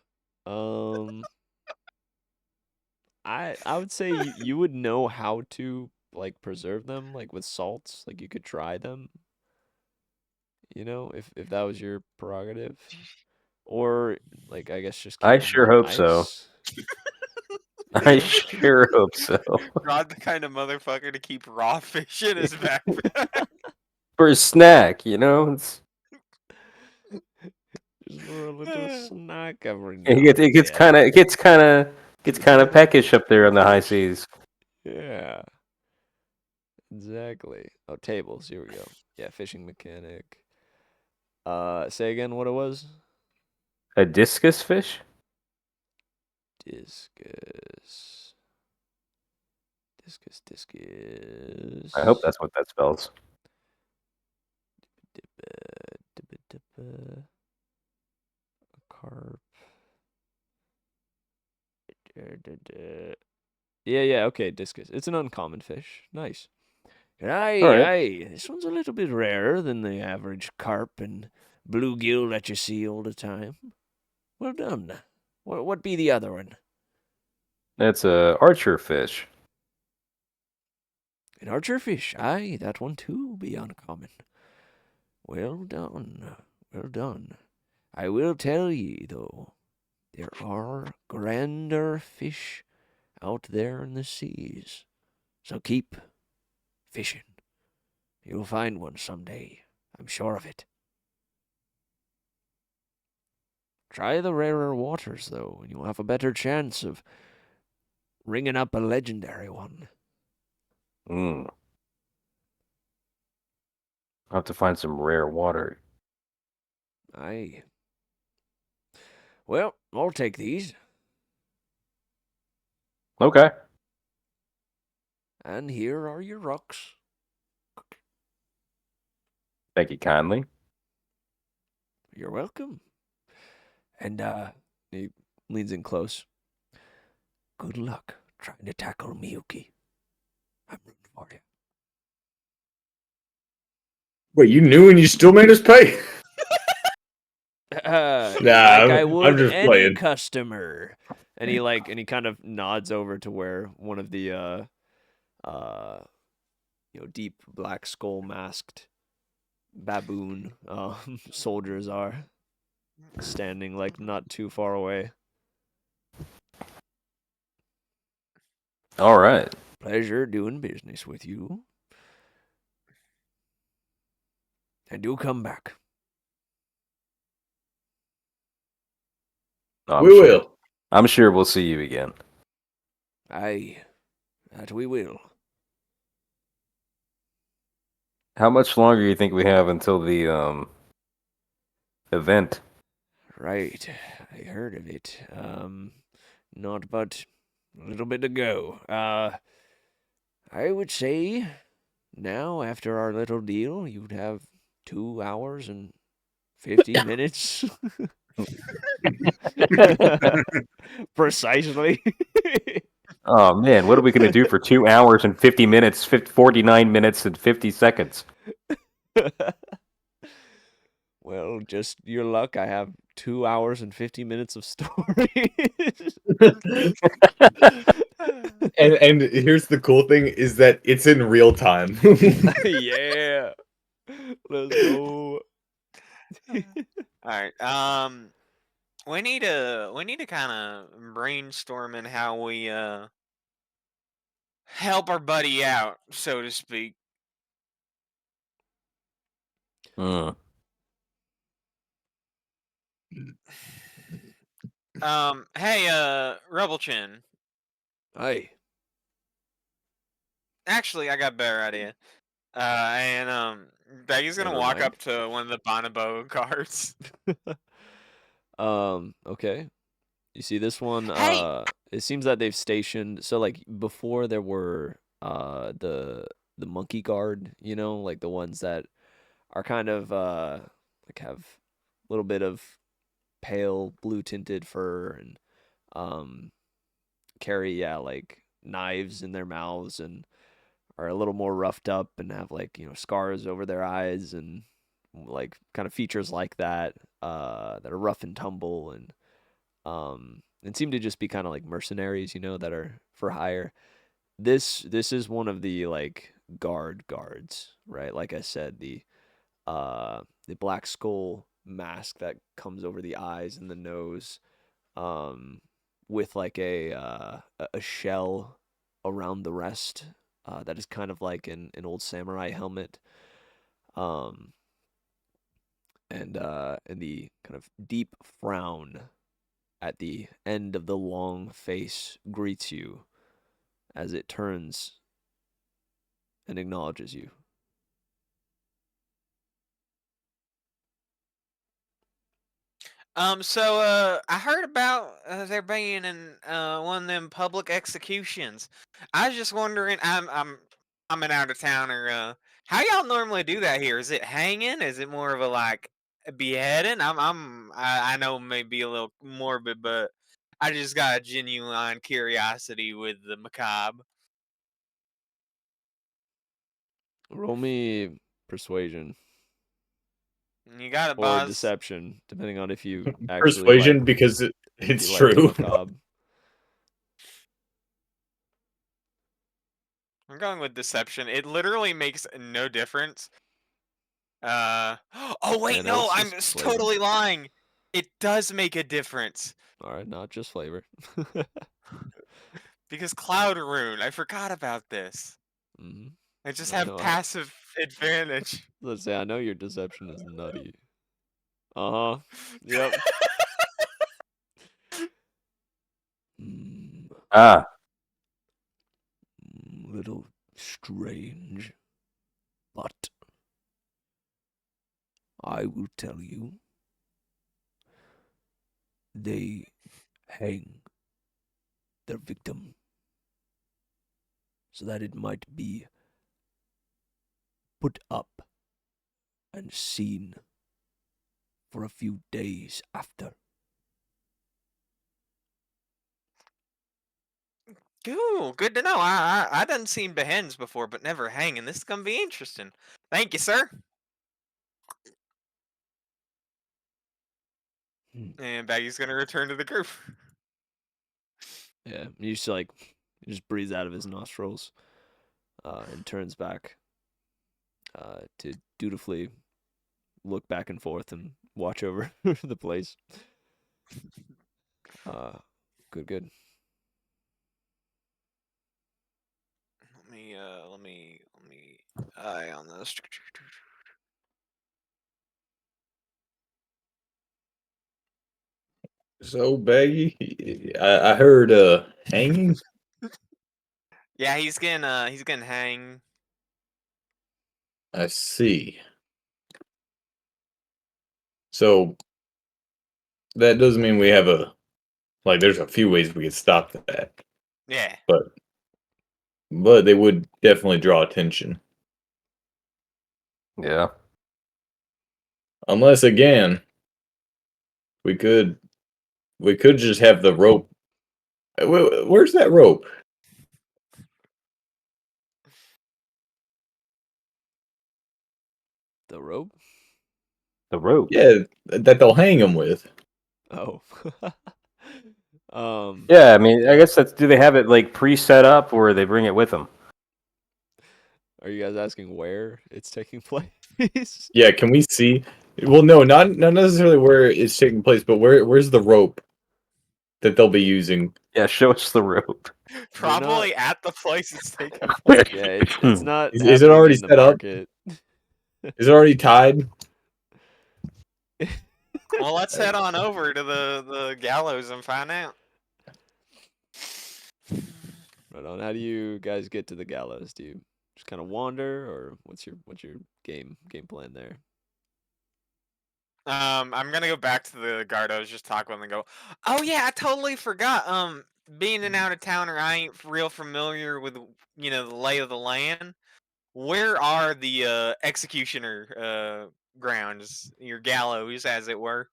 I would say you would know how to like preserve them like with salts, like you could try them. If that was your prerogative. Or like I guess just keep I them sure on hope so. ice. I sure hope so. Rod the kind of motherfucker to keep raw fish in his backpack. For a snack, It's Just for a little snack every now it gets and kind of then. gets kind of peckish up there on the high seas. Yeah. Exactly. Oh, tables. Here we go. Yeah, fishing mechanic. Say again what it was? A discus fish? Discus. Discus. I hope that's what that spells. Carp. Yeah, okay, discus. It's an uncommon fish. Nice. Aye, All right. aye. This one's a little bit rarer than the average carp and bluegill that you see all the time. Well done. What be the other one? That's a archer fish. An archer fish. Aye, that one too be uncommon. Well done. Well done. I will tell ye, though, there are grander fish out there in the seas. So keep fishing. You'll find one someday. I'm sure of it. Try the rarer waters, though, and you'll have a better chance of ringing up a legendary one. I'll have to find some rare water. Aye. Well, I'll take these. Okay. And here are your rocks. Thank you kindly. You're welcome. And, he leans in close. Good luck trying to tackle Miyuki. I'm rooting for you. Wait, you knew and you still made us pay? Like I I'm would just any playing. customer. And he kind of nods over to where one of the deep black skull masked baboon soldiers are standing like not too far away. All right. Pleasure doing business with you. And do come back. We will. I'm sure we'll see you again. Aye, that we will. How much longer do you think we have until the event? Right, I heard of it. Not but a little bit to go. I would say now, after our little deal, you'd have 2 hours and 50 minutes. Precisely. Oh man, what are we gonna do for 2 hours and 50 minutes, 49 minutes and 50 seconds? Well, just your luck. I have 2 hours and 50 minutes of story. And here's the cool thing is that it's in real time. Yeah. Let's go. All right. We need to kind of brainstorm in how we help our buddy out, so to speak. Hey, Rubble Chin. Aye. Actually, I got a better idea. Baggy's gonna Never walk mind. up to one of the Bonobo cards. Okay. You see this one, Hey! it seems that they've stationed, so like before there were the monkey guard, like the ones that are kind of like have a little bit of pale blue tinted fur and carry like knives in their mouths and are a little more roughed up and have like, scars over their eyes and like kind of features like that that are rough and tumble and seem to just be kind of like mercenaries, that are for hire. This is one of the like guards, right? Like I said, the black skull mask that comes over the eyes and the nose, with like a shell around the rest, that is kind of like an old samurai helmet, um, and the kind of deep frown at the end of the long face greets you as it turns and acknowledges you. I heard about there being in one of them public executions. I was just wondering, I'm an out of towner. How y'all normally do that here? Is it hanging? Is it more of a like a beheading? I know it may be a little morbid, but I just got a genuine curiosity with the macabre. Roll me persuasion You got it, or boss. deception, depending on if you actually Persuasion like, because if it's you like the true. macabre. I'm going with deception. It literally makes no difference. Oh wait, Yeah, no, no, it's I'm just flavor. totally lying. It does make a difference All right, not just flavor. because Cloud Rune. I forgot about this. Mm-hmm. I just I have know. passive advantage. Let's say I know your deception is nutty. Uh huh. Yep. Mm, Ah, little strange, but I will tell you, they hang their victim so that it might be put up and seen for a few days after. Ooh, good to know. I done seen beheadings before, but never hanging. This is gonna be interesting. Thank you, sir. Hmm. And Baggy's gonna return to the group. Yeah, he just like he just breathes out of his nostrils, and turns back, to dutifully look back and forth and watch over the place. Good. Let me eye on this. So baggy. I heard hanging. Yeah, he's getting hang. I see. So that doesn't mean we have a like. There's a few ways we could stop that, Yeah. but they would definitely draw attention. yeah. Unless again, we could just have the rope. Where's that rope? The rope? The rope. Yeah, that they'll hang them with. Oh. Yeah, I mean, I guess that's. Do they have it like pre-set up, or they bring it with them? Are you guys asking where it's taking place? Yeah, can we see? Well, no, not necessarily where it's taking place, but where's the rope that they'll be using? Yeah, show us the rope. Probably at the place it's taking place. Yeah, it's not Is it happening already in the set up? market. Is it already tied? Well, let's head on over to the gallows and find out. Right on. How do you guys get to the gallows? Do you just kind of wander, or what's your game plan there? I'm gonna go back to the guard I was just talking with and go, oh yeah, I totally forgot. Being an out of towner, I ain't real familiar with the lay of the land. Where are the executioner grounds, your gallows, as it were?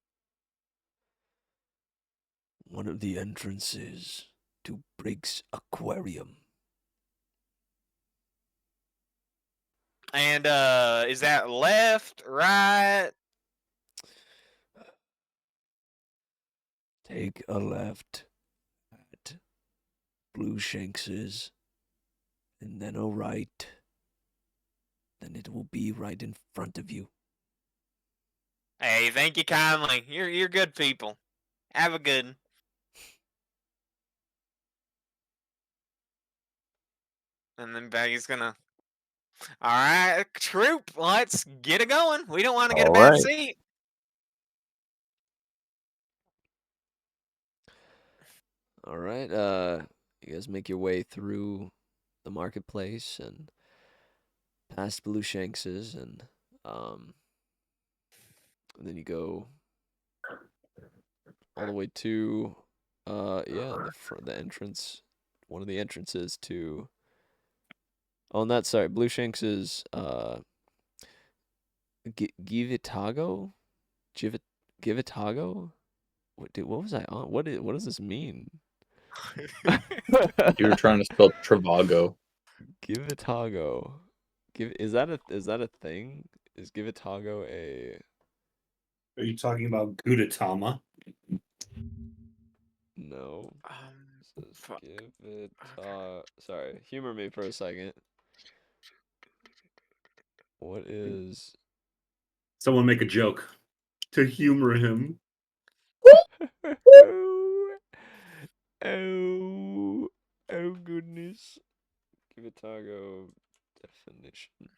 One of the entrances to Briggs Aquarium. And is that left, right? Take a left at Blue Shanks's, and then a right. Then it will be right in front of you. Hey, thank you kindly. You're good people. Have a good one. And then Baggy's gonna. All right, troop, let's get it going. We don't want to get a All bad right. seat. All right. You guys make your way through the marketplace and past Blue Shanks's, and then you go all the way to the entrance, one of the entrances to. Oh, and that's sorry. Blue Shanks is Givitago, Givitago. What was I on? What does this mean? You were trying to spell Travago. Givitago. Is that a thing? Is Givitago a? Are you talking about Gudetama? No. It says fuck. Sorry, humor me for a second. What is? Someone make a joke to humor him. Oh, oh goodness. Givitago definition.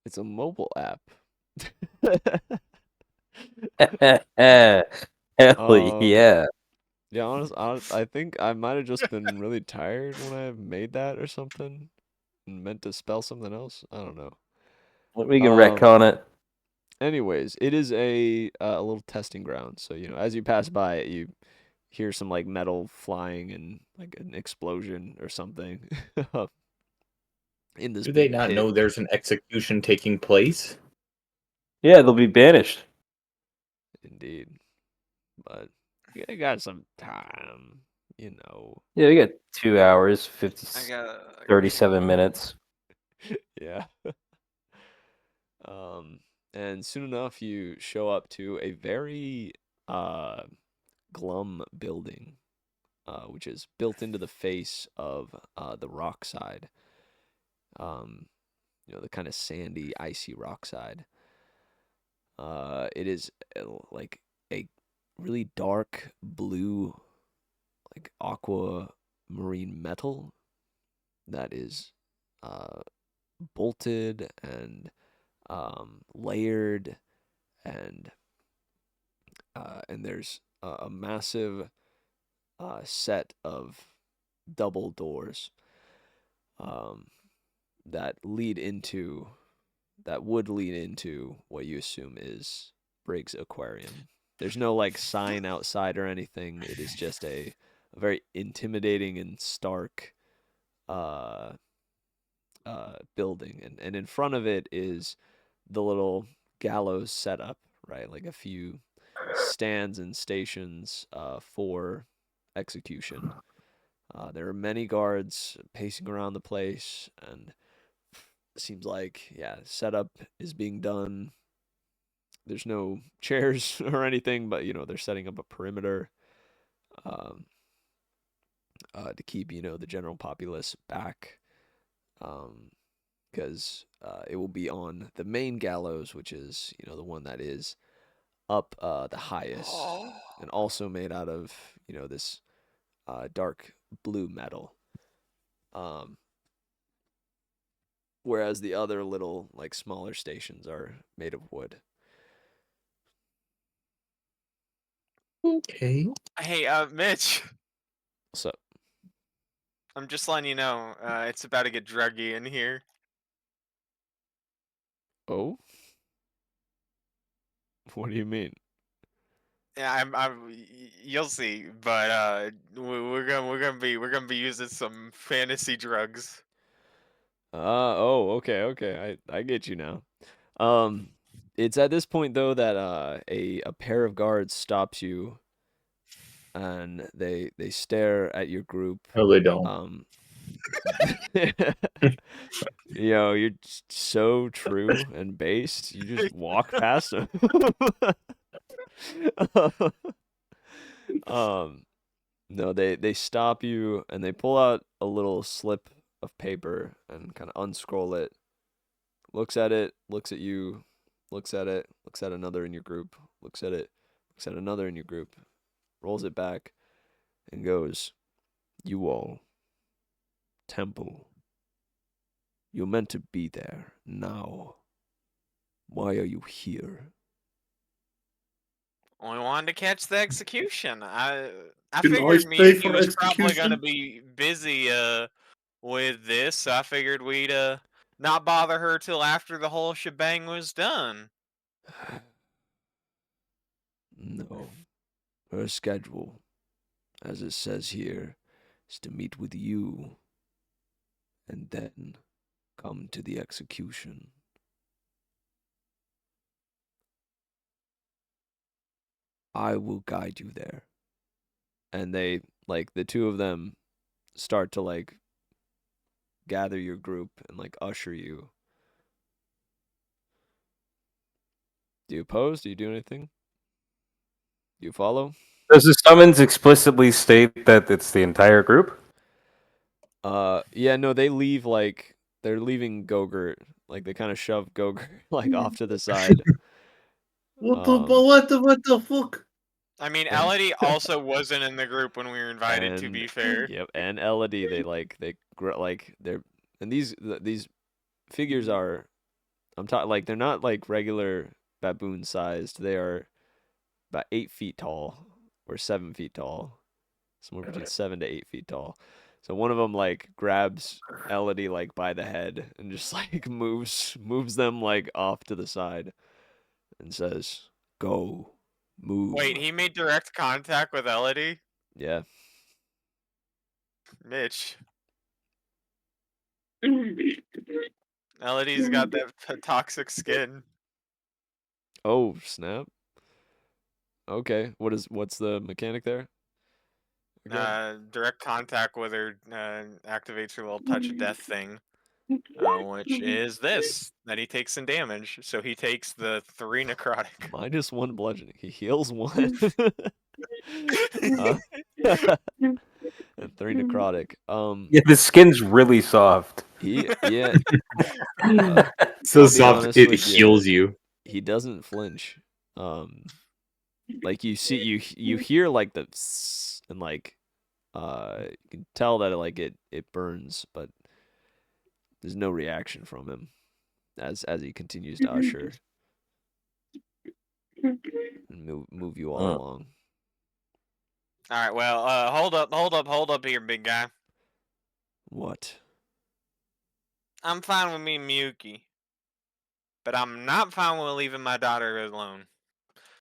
It's a mobile app. Hell yeah. Yeah, I think I might have just been really tired when I made that or something, and meant to spell something else. I don't know. We can retcon it. Anyways, it is a little testing ground. So as you pass by it, you hear some like metal flying and like an explosion or something. In this Do they big not pit. know there's an execution taking place? Yeah, they'll be banished. Indeed, but you got some time, Yeah, we got 2 hours, 37 minutes. Yeah. And soon enough, you show up to a very glum building, which is built into the face of the rock side. The kind of sandy, icy rock side. It is like a really dark blue, like aquamarine metal that is bolted and layered, and there's a massive set of double doors that would lead into what you assume is Briggs Aquarium. There's no like sign outside or anything. It is just a very intimidating and stark building, and in front of it is the little gallows setup, right? Like a few stands and stations for execution. There are many guards pacing around the place, and it seems like setup is being done. There's no chairs or anything, but they're setting up a perimeter to keep the general populace back, because it will be on the main gallows, which is the one that is up the highest, and also made out of this dark blue metal. Whereas the other little like smaller stations are made of wood. Okay. Hey, Mitch. What's up? I'm just letting you know, it's about to get druggy in here. Oh? What do you mean? Yeah, you'll see, but we're gonna be using some fantasy drugs. Okay. I get you now. It's at this point though that a pair of guards stops you, and they stare at your group. No, they don't. You're so true and based. You just walk past them. No, they stop you, and they pull out a little slip of paper and kind of unscroll it. Looks at it, looks at you, looks at it, looks at another in your group, looks at it, looks at another in your group, rolls it back, and goes, "You all, Temple, you're meant to be there now. Why are you here?" We wanted to catch the execution. I Can I figured stay he for was probably gonna execution? be busy with this, so I figured we'd not bother her till after the whole shebang was done. No. Her schedule, as it says here, is to meet with you and then come to the execution. I will guide you there. And they, like, the two of them start to, like, gather your group and, like, usher you. Do you oppose? Do you do anything? Do you follow? Does the summons explicitly state that it's the entire group? Yeah, no, they leave, like, they're leaving Goegert. Like, they kind of shove Goegert, like, off to the side. What Um, the fuck? I mean, Elodie also wasn't in the group when we were invited. To And be fair, yep, and Elodie, and these figures are, I'm talking, like, they're not like regular baboon sized. They are about 8 feet tall or 7 feet tall, somewhere between 7 to 8 feet tall. So one of them like grabs Elodie like by the head and just like moves them like off to the side and says, "Go, move." wait, he made direct contact with Elodie. Yeah. Mitch, Elodie's got that toxic skin. Oh, snap. Okay. What's the mechanic there? Again? Direct contact with her activates her little touch of death thing, which is this that he takes some damage. So he takes the 3 necrotic. -1 bludgeoning. He heals 1. Huh? And 3 necrotic. Yeah, the skin's really soft. Yeah. So I'll be soft honest it with you. heals you. He doesn't flinch. Like you see, you hear like the and like you can tell that it burns, but there's no reaction from him as he continues to usher and move you all along. All right, well, hold up here, big guy. What? I'm fine with me and Miyuki, but I'm not fine with leaving my daughter alone.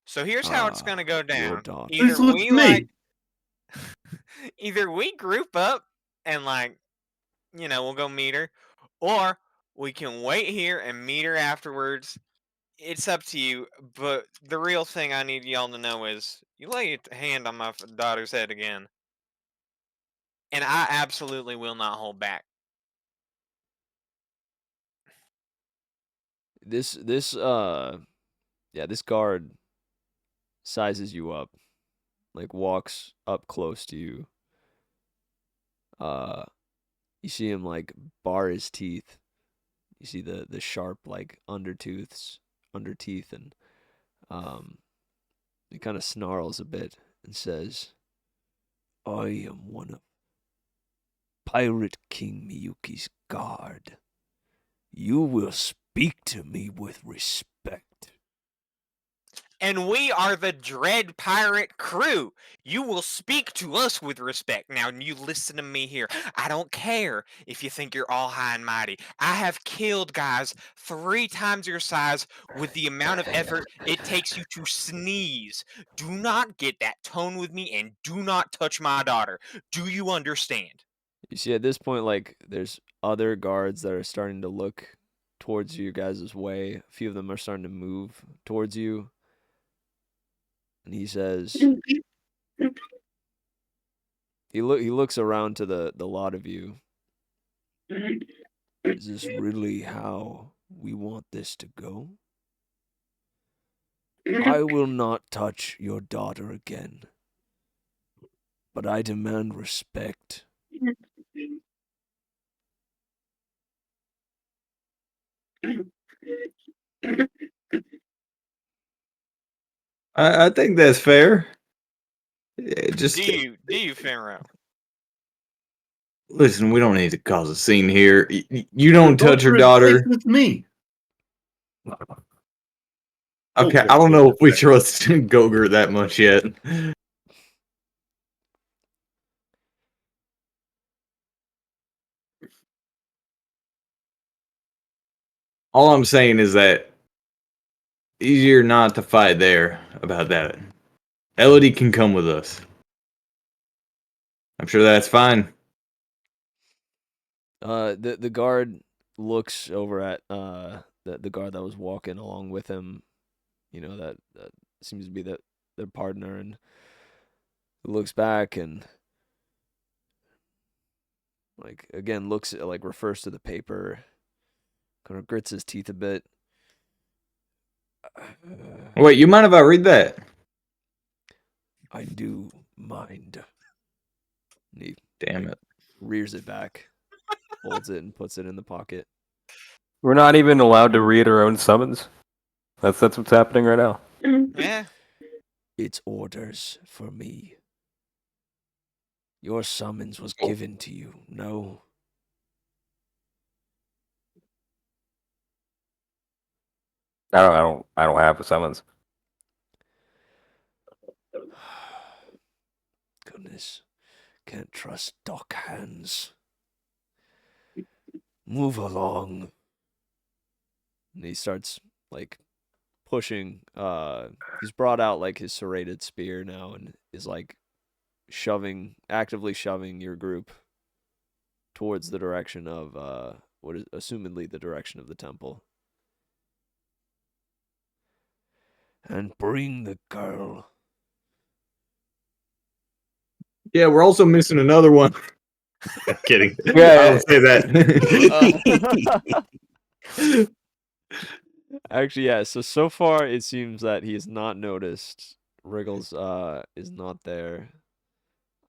So here's how it's gonna go Your down. daughter. It's with me. Either we group up and we'll go meet her, or we can wait here and meet her afterwards. It's up to you, but the real thing I need y'all to know is you lay your hand on my daughter's head again, and I absolutely will not hold back. This this guard sizes you up, like walks up close to you. You see him like bar his teeth. You see the sharp like underteeth, and he kind of snarls a bit and says, "I am one of Pirate King Miyuki's guard. You will speak to me with respect." And we are the Dread Pirate Crew. You will speak to us with respect. Now, you listen to me here. I don't care if you think you're all high and mighty. I have killed guys 3 times your size with the amount of effort it takes you to sneeze. Do not get that tone with me and do not touch my daughter. Do you understand? You see, at this point, like, there's other guards that are starting to look towards you guys' way. A few of them are starting to move towards you. And he says, he looks around to the lot of you. Is this really how we want this to go? I will not touch your daughter again, but I demand respect. I think that's fair. Just Do you, Fenro? listen. We don't need to cause a scene here. You don't Your touch her daughter is daughter. safe with me. Okay, I don't know if we trust Goegert that much yet. All I'm saying is that easier not to fight there about that. Elodie can come with us. I'm sure that's fine. The guard looks over at the guard that was walking along with him. You know that seems to be their partner, and looks back and like again looks at, like refers to the paper, kind of grits his teeth a bit. Wait, you mind if I read that? I do mind. And he Damn it. rears it back, folds it, and puts it in the pocket. We're not even allowed to read our own summons. That's what's happening right now. Yeah. It's orders for me. Your summons was given to you, no? I don't have a summons. Goodness. Can't trust dock hands. Move along. And he starts like pushing he's brought out like his serrated spear now and is like actively shoving your group towards the direction of what is assumedly the direction of the temple. And bring the girl. Yeah, we're also missing another one. Kidding. Yeah. I'll say that. Actually, yeah, so far it seems that he has not noticed Wriggles is not there.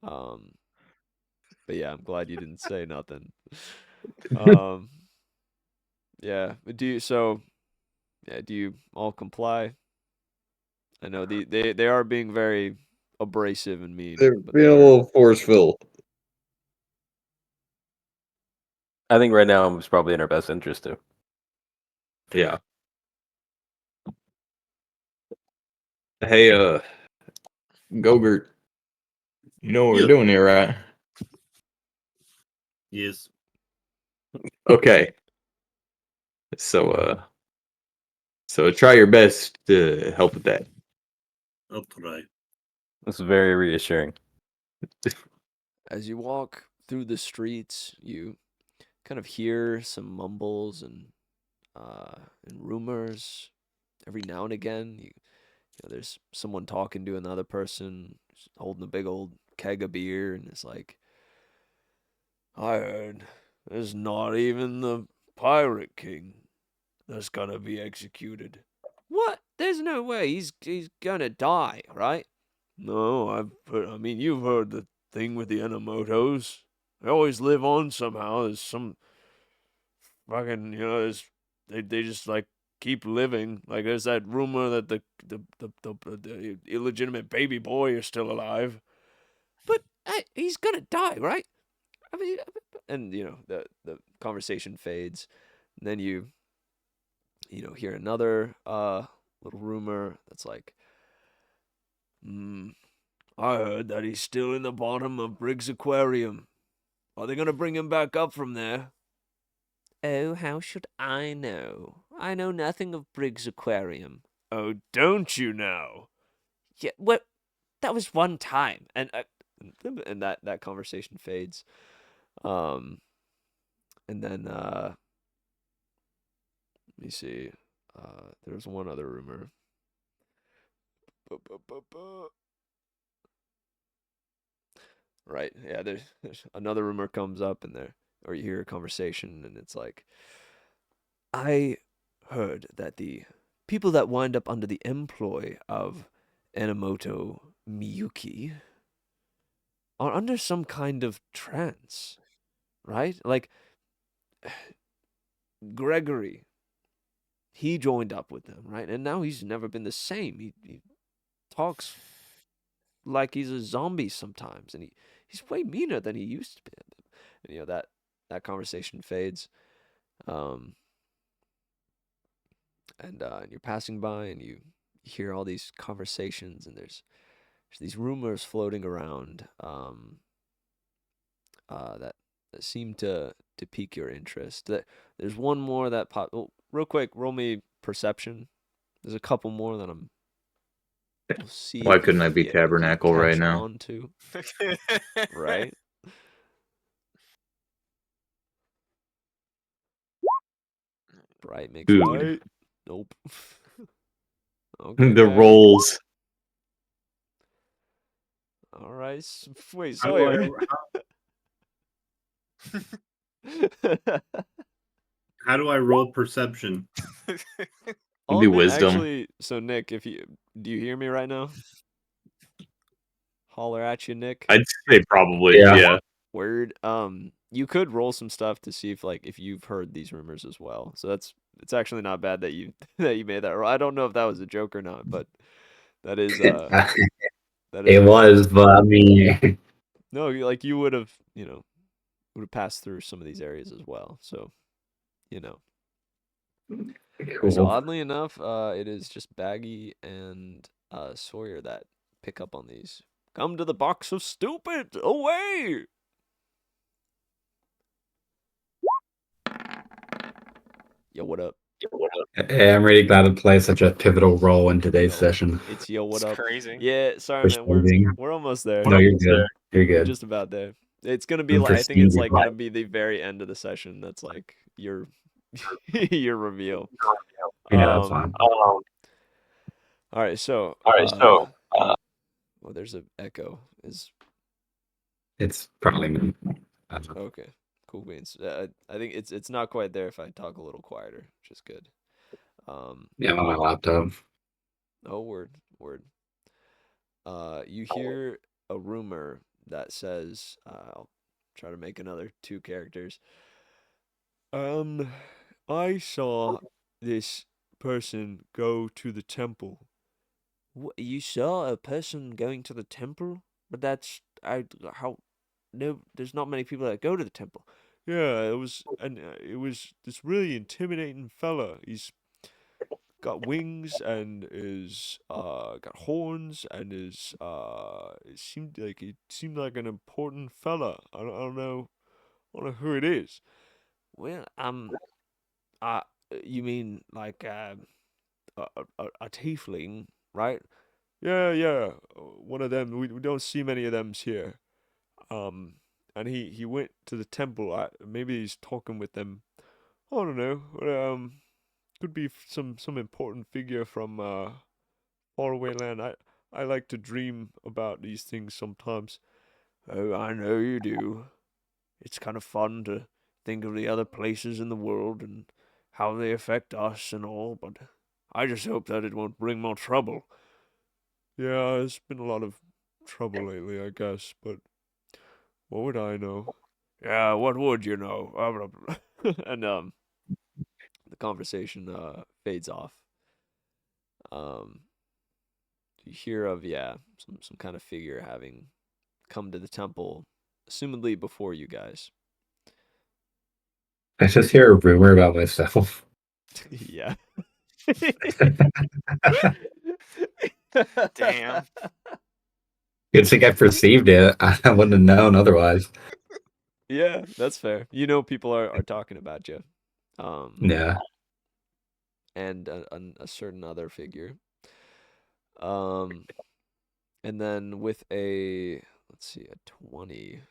But yeah, I'm glad you didn't say nothing. Yeah, do you all comply? I know they are being very abrasive and mean, They're but being a little forceful. I think right now it's probably in our best interest to. Yeah. Hey, Goegert, you know what Yeah. we're doing here, right? Yes. Okay. So try your best to help with that. I'll try. This is very reassuring. as you walk through the streets, you kind of hear some mumbles and rumors. Every now and again, you know, there's someone talking to another person, holding a big old keg of beer, and it's like, I heard there's not even the pirate king that's gonna be executed. What? There's no way. He's gonna die, right? No, I mean, you've heard the thing with the Enomotos. They always live on somehow. There's some fucking, they just like keep living. Like there's that rumor that the illegitimate baby boy is still alive. But he's gonna die, right? I mean, and the conversation fades. And then you hear another little rumor that's like, I heard that he's still in the bottom of Briggs' aquarium. Are they gonna bring him back up from there? Oh, how should I know? I know nothing of Briggs' aquarium. Oh, don't you know? Yeah, well, that was one time, and that conversation fades. And then let me see. There's one other rumor. Right, yeah. There's another rumor comes up, or you hear a conversation, and it's like, I heard that the people that wind up under the employ of Enomoto Miyuki are under some kind of trance, right? Like Gregory, he joined up with them, right? And now he's never been the same. He talks like he's a zombie sometimes, and he's way meaner than he used to be. And that conversation fades. And you're passing by, and you hear all these conversations, and there's these rumors floating around that seem to pique your interest. There's one more that pop. Well, real quick, roll me perception, There's a couple more that I'm. We'll see. Why if couldn't I be if you Tabernacle right catch now? on to, right? Bright makes Dude. white. Nope. Okay. The Baggy. rolls. All right. Wait, How do I, Sawyer. how do I roll perception? I'll The admit, wisdom. actually, so Nick, do you hear me right now? Holler at you, Nick. I'd say probably, Yeah. yeah. Word. You could roll some stuff to see if you've heard these rumors as well. So it's actually not bad that you that you made that roll. I don't know if that was a joke or not, but that is that is It was, but I mean, no, you would have would have passed through some of these areas as well. So So cool. oddly enough, it is just Baggy and Sawyer that pick up on these. Come to the box of stupid! Away! Yo, what up? Hey, I'm really glad to play such a pivotal role in today's Yo, session. It's yo, what It's up? crazy. Yeah, sorry, man. Persuading. We're almost there. No, you're good. You're We're good. just about there. It's gonna be I'm like I think it's like perceiving. gonna be the very end of the session. That's like your your reveal. Yeah, that's fine. All right, so well, there's an echo. It's probably me. Okay, cool beans. I think it's not quite there if I talk a little quieter, which is good. Yeah, on my laptop. Oh, word. You hear a rumor that says, I'll try to make another two characters. I saw this person go to the temple. What, you saw a person going to the temple? But no, there's not many people that go to the temple. Yeah, it was this really intimidating fella. He's got wings and is got horns and it seemed like an important fella. I don't know who it is. Well, uh you mean like a tiefling, right? Yeah, one of them. We don't see many of them here. And he went to the temple. Maybe he's talking with them. I don't know. Could be some important figure from faraway land. I like to dream about these things sometimes. Oh, I know you do. It's kind of fun to think of the other places in the world and how they affect us and all, but I just hope that it won't bring more trouble. Yeah, there's been a lot of trouble lately, I guess, but what would I know? Yeah, what would you know? And the conversation fades off. You hear of some kind of figure having come to the temple, assumedly before you guys. I just hear a rumor about myself. Yeah. Damn. Good thing I perceived it. I wouldn't have known otherwise. Yeah, that's fair. You know, people are talking about you. Yeah. And a certain other figure. And then with let's see, a 20. Is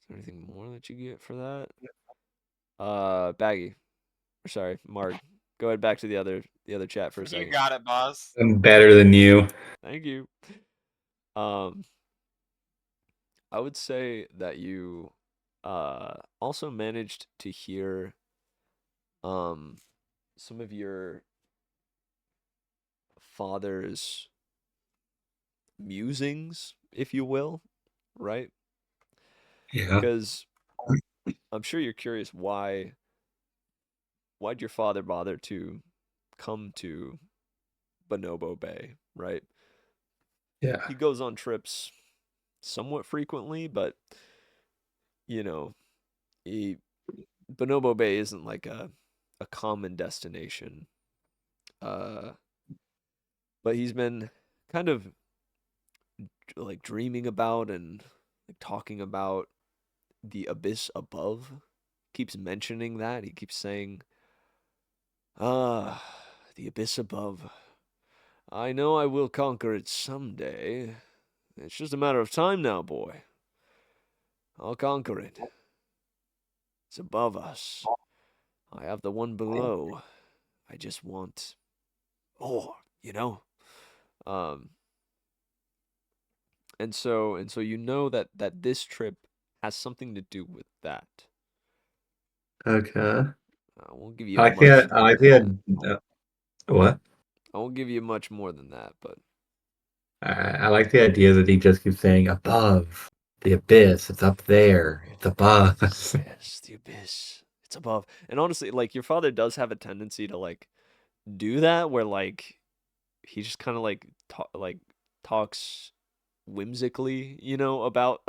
there anything more that you get for that? Baggy. Or sorry, Marg. Go ahead back to the other chat for a second. You got it, boss. I'm better than you. Thank you. I would say that you also managed to hear some of your father's musings, if you will, right? Yeah. Because I'm sure you're curious why'd your father bother to come to Bonobo Bay, right? Yeah. He goes on trips somewhat frequently, but Bonobo Bay isn't like a common destination. But he's been kind of like dreaming about and like talking about the abyss above. Keeps mentioning that. He keeps saying, the abyss above. I know I will conquer it someday. It's just a matter of time now, boy. I'll conquer it. It's above us. I have the one below. I just want more, you know? Um, and so you know that this trip has something to do with that. Okay. I won't give you I much can't. more I than can't. that. What? I won't give you much more than that, but I like the idea that he just keeps saying above the abyss. It's up there. It's above. yes, the abyss. It's above. And honestly, like your father does have a tendency to like do that where like he just kind of like talks whimsically, you know, about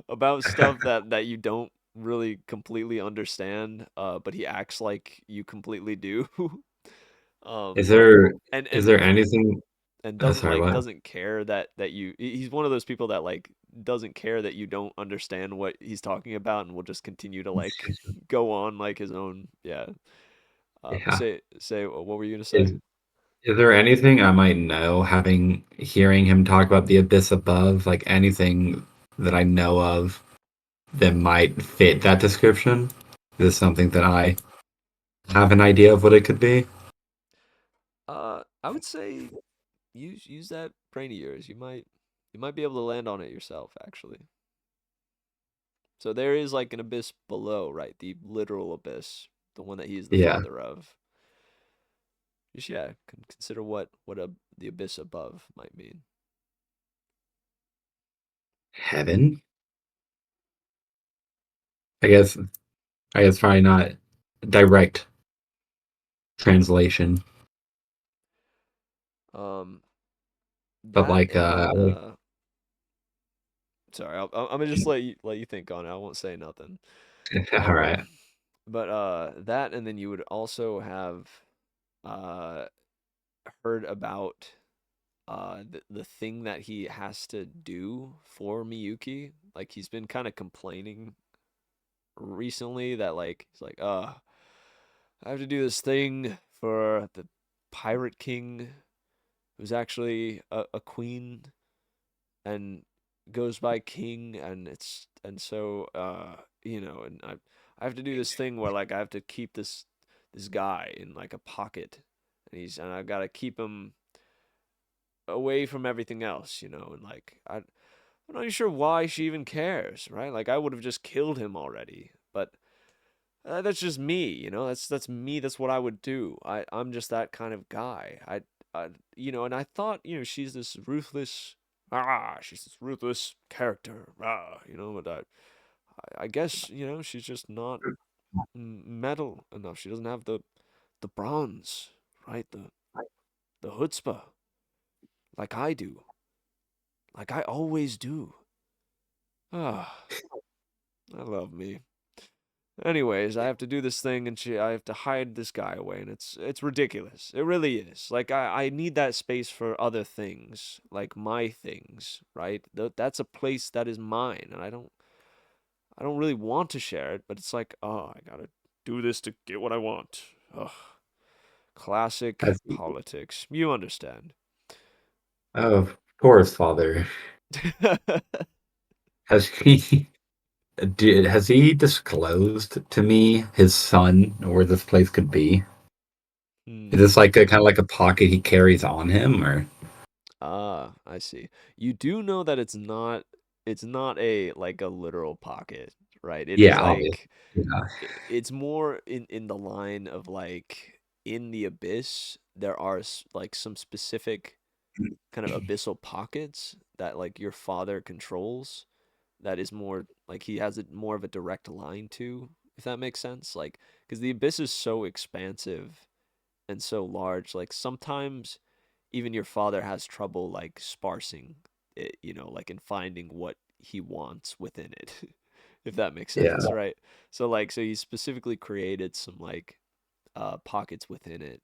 about stuff that you don't really completely understand, but he acts like you completely do. Is um there and is and there anything? and Oh, doesn't sorry. What? doesn't care that you he's one of those people that like doesn't care that you don't understand what he's talking about and will just continue to like go on like his own, yeah. Yeah. Say what were you gonna say? Is is there anything I might know having hearing him talk about the abyss above? Like anything that I know of that might fit that description? Is this something that I have an idea of what it could be? I would say use that brain of yours. You might be able to land on it yourself, actually. So there is like an abyss below, right? The literal abyss, the one that he is the Yeah. father of. Just yeah, consider the abyss above might mean. Heaven? I guess probably not direct translation, Um, but that like and then sorry, I'm gonna just let you think on it. I won't say nothing. all right. But that and then you would also have uh heard about the thing that he has to do for Miyuki. Like he's been kind of complaining recently that like he's like, I have to do this thing for the pirate king who's actually a queen and goes by king, and it's and so you know, and I have to do this thing where like I have to keep this guy in like a pocket, and I've got to keep him away from everything else, you know, and like I'm not even sure why she even cares, right? Like I would have just killed him already, but that's just me, you know. That's me. That's what I would do. I'm just that kind of guy. I you know, and I thought, you know, she's this ruthless character, you know, but I guess, you know, she's just not metal enough. She doesn't have the bronze, right? The chutzpah, like I do, like I always do. Ah, I love me. Anyways, I have to do this thing and I have to hide this guy away and it's ridiculous. It really is. Like I need that space for other things, like my things, right? That's a place that is mine and I don't really want to share it, but it's like, oh, I got to do this to get what I want. Ugh. Classic Has, politics. You understand. of course, Father. Has he has he disclosed to me his son or where this place could be? Is Hmm. this like a kind of like a pocket he carries on him, or Ah, I see. You do know that it's not a like a literal pocket, right? It is yeah, obviously. like Yeah, it's more in the line of like in the abyss there are like some specific kind of abyssal pockets that like your father controls that is more like he has it more of a direct line to, if that makes sense. Like because the abyss is so expansive and so large, like sometimes even your father has trouble like sparsing it, you know, like in finding what he wants within it, if that makes yeah, sense, right? So like so he specifically created some like pockets within it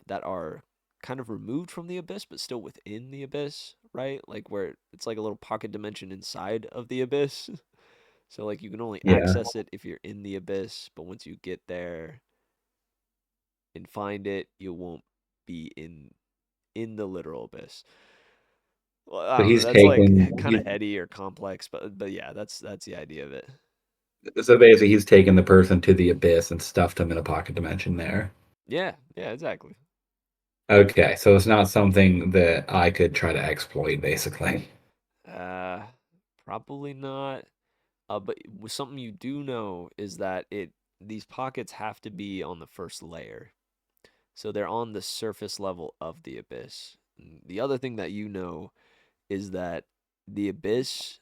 that are kind of removed from the abyss but still within the abyss, right? Like where it's like a little pocket dimension inside of the abyss. So like you can only yeah. access it if you're in the abyss, but once you get there, and find it, you won't be in the literal abyss. Well, I So don't know. he's That's like taken. kind of heady or complex, but yeah, that's the idea of it. So basically, he's taken the person to the abyss and stuffed him in a pocket dimension there. Yeah, exactly. Okay, so it's not something that I could try to exploit, basically. Uh, Probably not. But something you do know is that these pockets have to be on the first layer. So they're on the surface level of the abyss. The other thing that you know is that the abyss,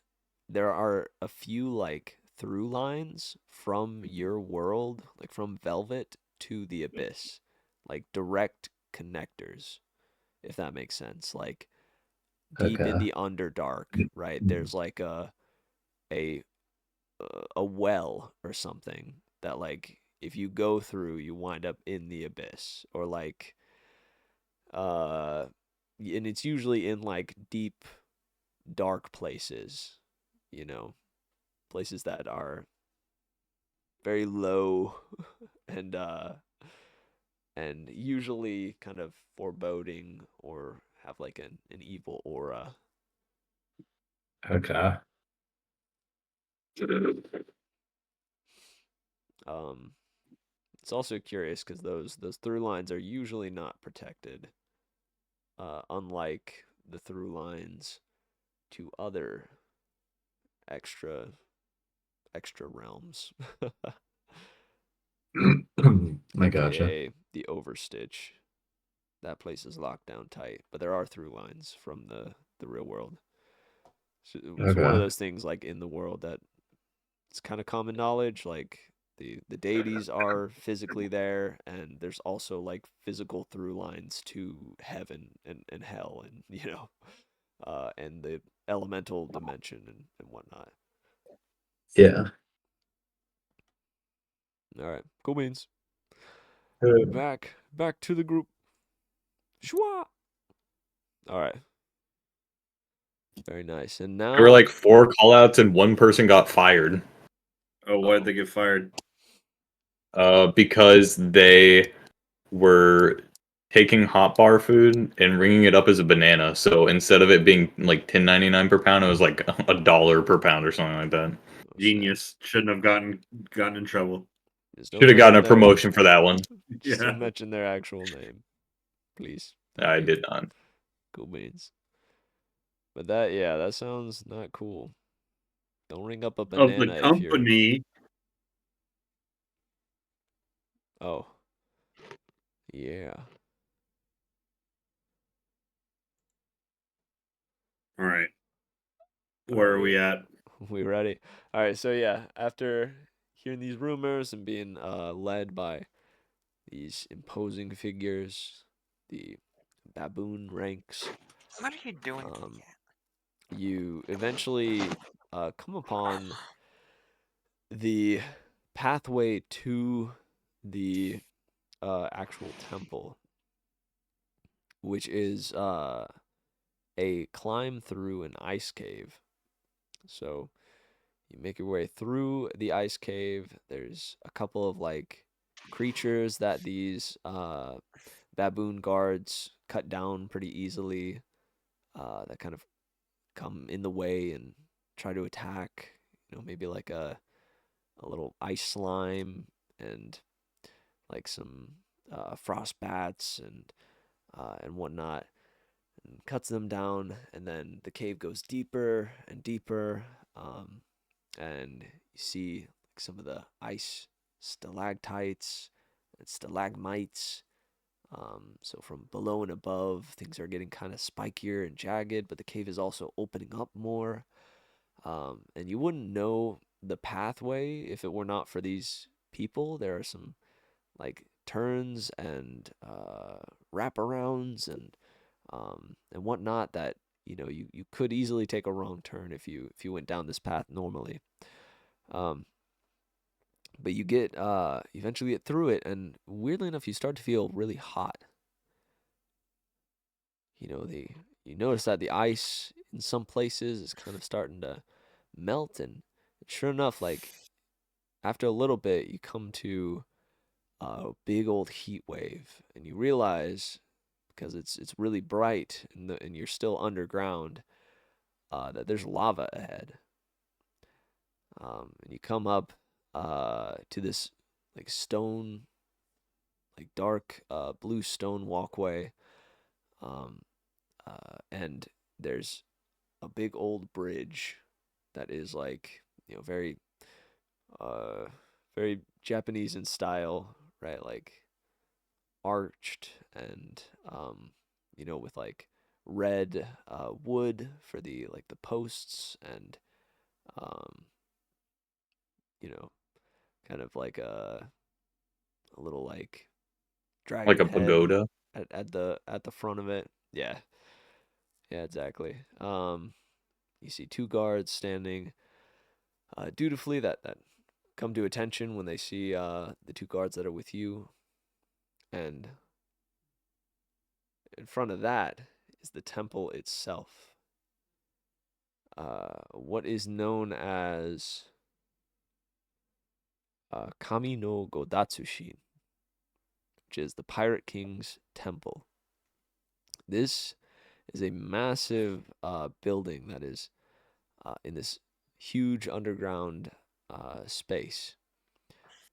there are a few like through lines from your world, like from Velvet to the abyss, like direct connectors, if that makes sense. Like deep in Okay. the Underdark, right? There's like a a well or something that like if you go through you wind up in the abyss or like and it's usually in like deep dark places, you know, places that are very low and and usually kind of foreboding or have like an evil aura. Okay. um it's also curious because those through lines are usually not protected, unlike the through lines to other extra realms, I gotcha. aka the Overstitch. That place is locked down tight, but there are through lines from the real world. So it's one of Okay. those things like in the world that it's kind of common knowledge. Like the deities are physically there, and there's also like physical through lines to heaven and hell, and and the elemental dimension and whatnot. Yeah. All right, cool beans. Uh, Back to the group. Shwa. All right. Very nice. And There were now, like 4 callouts and one person got fired. Oh, why'd they get fired? Because they were taking hot bar food and ringing it up as a banana. So instead of it being like 10.99 per pound, it was like $1 per pound or something like that. Genius. Shouldn't have gotten in trouble. just Should don't have gotten a mention their promotion for that one. just Yeah. don't mention their actual name, please. Thank I you. did not. Cool beans. But that sounds not cool. Don't ring up a Of the banana if you're. company. Oh, yeah. All right. All Where right, are we at? we ready? All right, so yeah, after hearing these rumors and being led by these imposing figures, the baboon ranks, What are you doing? um, you eventually come upon the pathway to the actual temple, which is a climb through an ice cave. So you make your way through the ice cave. There's a couple of like creatures that these baboon guards cut down pretty easily, that kind of come in the way and try to attack. Maybe like a little ice slime and like some frost bats and whatnot, and cuts them down. And then the cave goes deeper and deeper, and you see like some of the ice stalactites and stalagmites. So from below and above, things are getting kind of spikier and jagged, but the cave is also opening up more. And you wouldn't know the pathway if it were not for these people. There are some like turns and wraparounds and whatnot that you could easily take a wrong turn if you went down this path normally. Um, but you get eventually get through it, and weirdly enough, you start to feel really hot. You notice that the ice in some places is kind of starting to melt, and sure enough, like after a little bit, you come to a big old heat wave, and you realize because it's really bright and you're still underground that there's lava ahead. And you come up to this like stone, like dark blue stone walkway, um, and there's a big old bridge that is like very uh very Japanese in style, right? Like arched and with like red wood for the like the posts and um you know kind of like a little like Like dragon a head pagoda. at the front of it. Yeah. Yeah, exactly. You see two guards standing dutifully that come to attention when they see the two guards that are with you, and in front of that is the temple itself. What is known as Kami no Godatsushin, which is the Pirate King's temple. This is a massive building that is in this huge underground space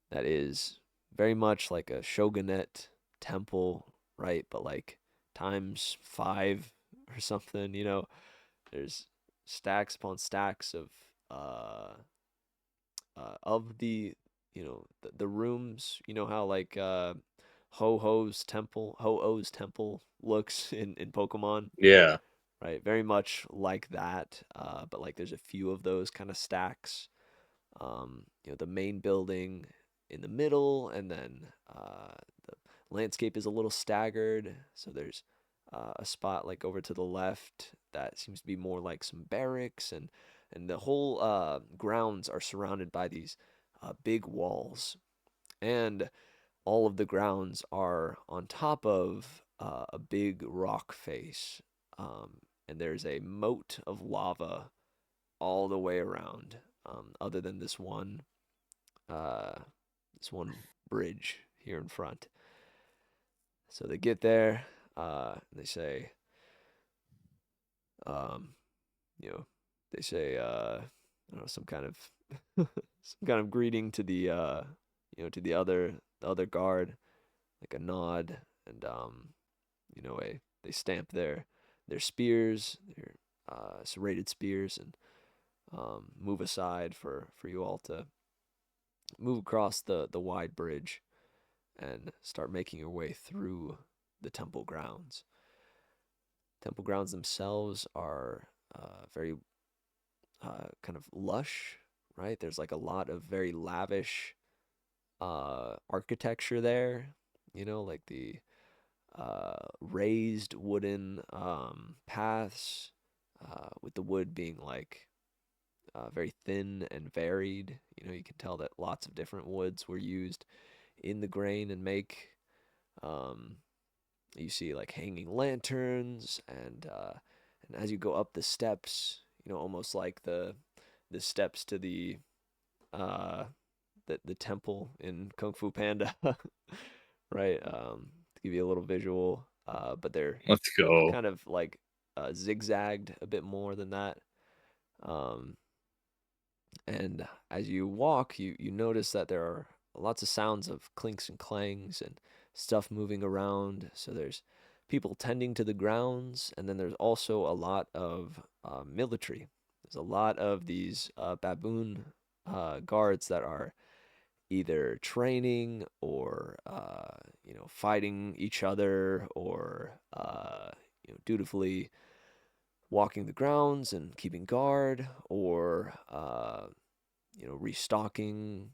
that is very much like a shogunate temple, right? But like times 5 or something, There's stacks upon stacks of the rooms. You know how like Ho-Oh's temple looks in Pokemon, Yeah. right? Very much like that, but like there's a few of those kind of stacks. The main building in the middle, and then the landscape is a little staggered. So there's a spot like over to the left that seems to be more like some barracks, and the whole grounds are surrounded by these big walls, and all of the grounds are on top of a big rock face, and there's a moat of lava all the way around, other than uh, this one bridge here in front. So they get there, and they say, um, you know, they say, I don't know, some kind of some kind of greeting to the other guard, like a nod, and they stamp their spears, their serrated spears, and move aside for you all to move across the wide bridge and start making your way through the temple grounds. Temple grounds themselves are very kind of lush, right? There's like a lot of very lavish architecture there, like the raised wooden paths, with the wood being like very thin and varied. You can tell that lots of different woods were used in the grain and make. Um, you see like hanging lanterns, and as you go up the steps, almost like the steps to uh the temple in Kung Fu Panda, right? To give you a little visual, but they're Let's go. kind of like zigzagged a bit more than that. Um, and as you walk, you notice that there are lots of sounds of clinks and clangs and stuff moving around. So there's people tending to the grounds, and then there's also a lot of military. There's a lot of these baboon guards that are either training or fighting each other, or dutifully walking the grounds and keeping guard, or restocking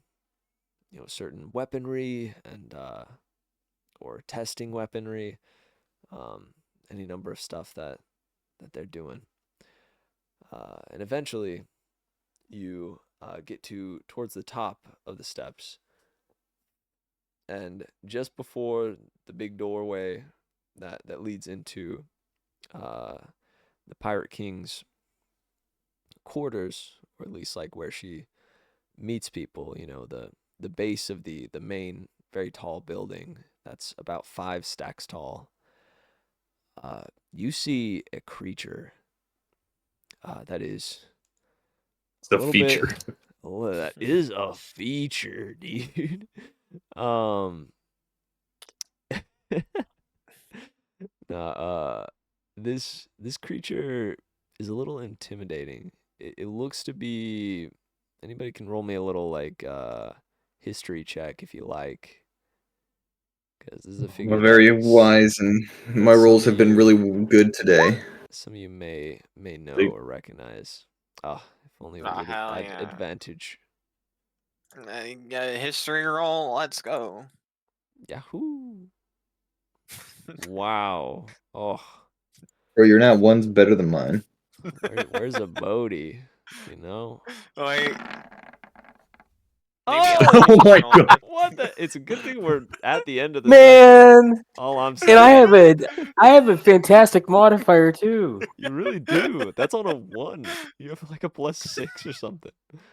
certain weaponry, and or testing weaponry, um, any number of stuff that they're doing, and eventually you get towards the top of the steps, and just before the big doorway that leads into the Pirate King's quarters, or at least like where she meets people, the base of the main very tall building that's about 5 stacks tall. You see a creature that is It's a little feature. that is a feature, dude. Nah, this creature is a little intimidating. It looks to be. Anybody can roll me a little like history check if you like, because this is a figure I'm very that wise, and my some rolls of have been you- really good today. some of you may know They- or recognize. Ah, if only we Oh, would hell add yeah. advantage. You got a history roll. Let's go. Yahoo! Wow. Oh, Bro, you're not one's better than mine. where's a Bodhi? You know. Wait. Oh, Oh my God. what the? It's a good thing we're at the end of the session. Man, All I'm and I saying. have a fantastic modifier too. You really do. That's on a 1. You have like a +6 or something.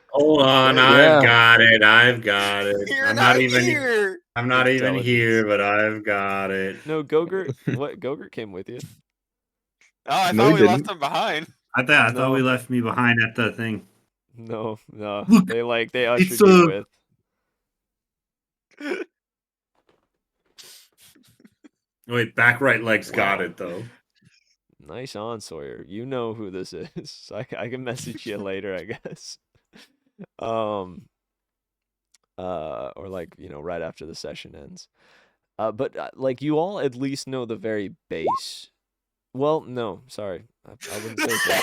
Hold on, Great. I've Yeah. got it. I've got it. You're I'm not not even. here. I'm not even Intelligence. here, but I've got it. No, Goegert. What? Goegert came with you. Oh, I No, thought he we left didn't. him behind. I thought we No. left me behind at the thing. No. Look, They it's ushered you with. Wait, back right leg's got Wow. it though. Nice on, Sawyer. You know who this is. I can message you later, I guess. Or like, right after the session ends. But like you all at least know the very base. Well, no, sorry. I wouldn't say so.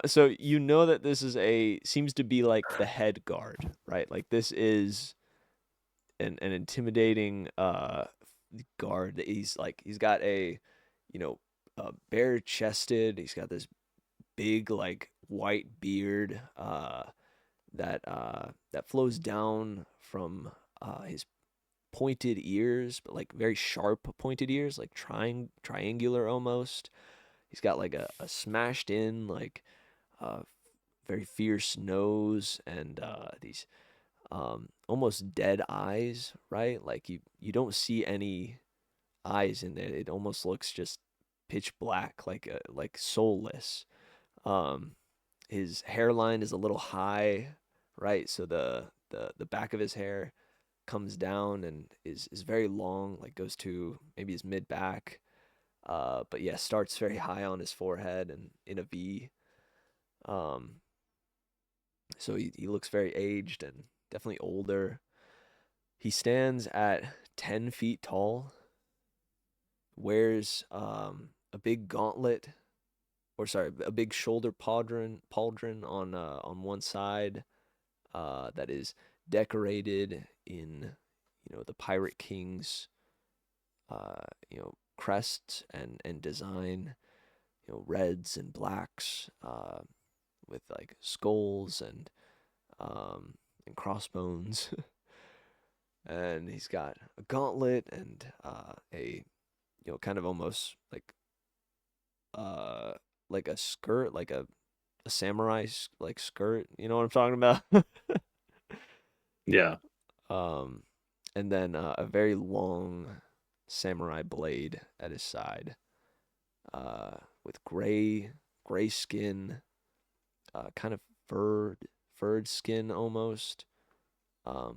So you know that this is seems to be like the head guard, right? Like this is an intimidating guard. He's got a, bare chested. He's got this big like white beard that flows down from his pointed ears, but like very sharp pointed ears, like triangular almost. He's got like a smashed in like very fierce nose and these almost dead eyes, right? Like you don't see any eyes in there. It almost looks just pitch black, like soulless. Um, his hairline is a little high, right? So the back of his hair comes down and is very long, like goes to maybe his mid back. But yeah, starts very high on his forehead and in a V. So he looks very aged and definitely older. He stands at 10 feet tall, wears a big gauntlet, or sorry, a big shoulder pauldron on one side that is decorated in, the Pirate King's, crest and design, reds and blacks with like skulls and crossbones. And he's got a gauntlet and a kind of almost like a skirt, like a samurai like skirt. You know what I'm talking about? Yeah. And then a very long samurai blade at his side, with gray skin, kind of furred skin almost.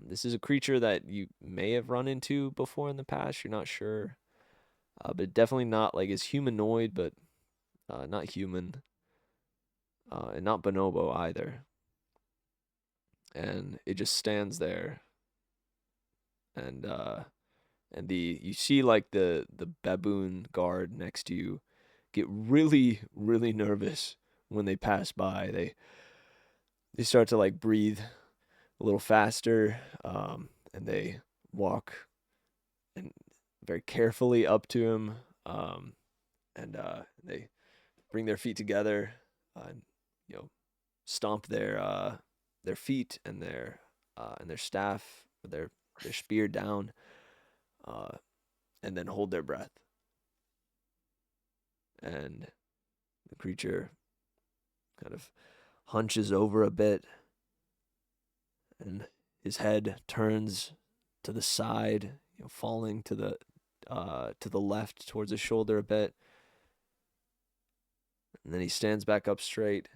This is a creature that you may have run into before in the past. You're not sure, but definitely not like is humanoid, but not human, and not bonobo either. And it just stands there, and you see like the baboon guard next to you get really really nervous when they pass by. They start to like breathe a little faster, and they walk and very carefully up to him, and they bring their feet together, and stomp their feet and their staff, their spear down, and then hold their breath. And the creature kind of hunches over a bit, and his head turns to the side, falling to the left towards his shoulder a bit. And then he stands back up straight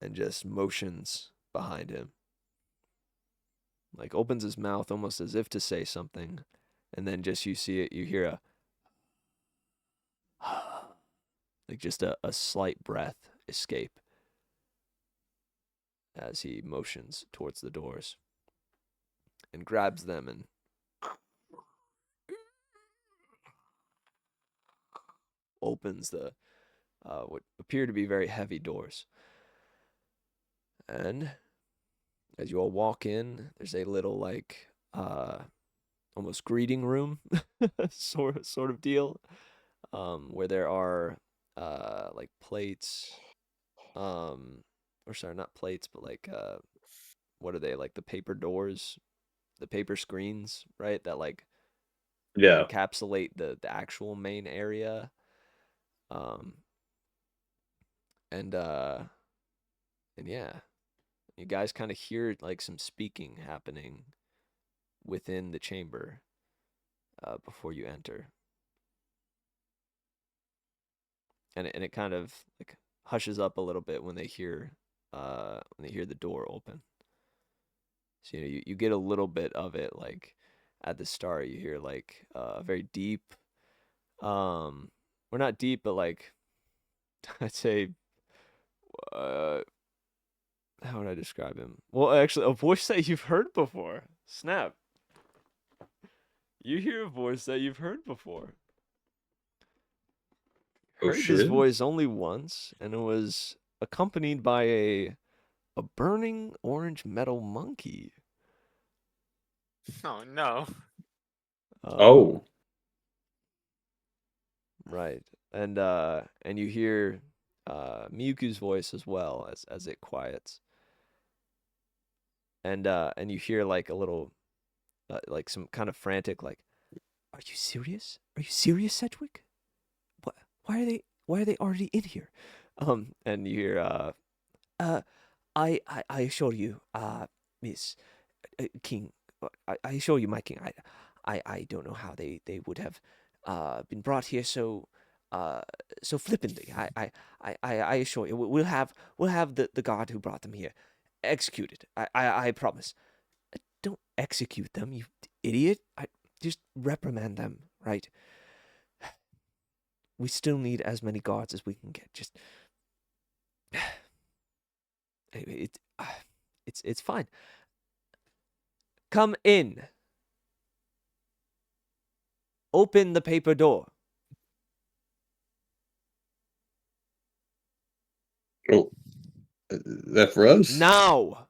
and just motions behind him. Like opens his mouth almost as if to say something, and then just you hear a like just a slight breath escape as he motions towards the doors and grabs them and opens the what appear to be very heavy doors. And as you all walk in, there's a little like almost greeting room sort of deal, where there are like plates, or sorry, not plates, but like what are they, like the paper doors, the paper screens, right? That like Yeah. encapsulate the actual main area. And yeah, you guys kind of hear like some speaking happening within the chamber before you enter. And it kind of like hushes up a little bit when they hear the door open. So you get a little bit of it, like at the start you hear like a very deep, or not deep, but like I'd say, how would I describe him? Well, actually, a voice that you've heard before. Snap. You hear a voice that you've heard before. Oh, Heard this shit. voice only once, and it was accompanied by a burning orange metal monkey. Oh no. Oh. Right. And you hear Miyuku's voice as well as it quiets. And you hear like a little like some kind of frantic like, "Are you serious? Are you serious, Sedgwick? What? Why are they already in here?" And you hear I assure you, Miss King, I assure you, my king, I don't know how they would have been brought here so flippantly. I assure you, we'll have the guard who brought them here executed. I promise. Don't execute them, you idiot. I just reprimand them, right? We still need as many guards as we can get. Just anyway, it's fine. Come in. Open the paper door. Oh. That for us? Now.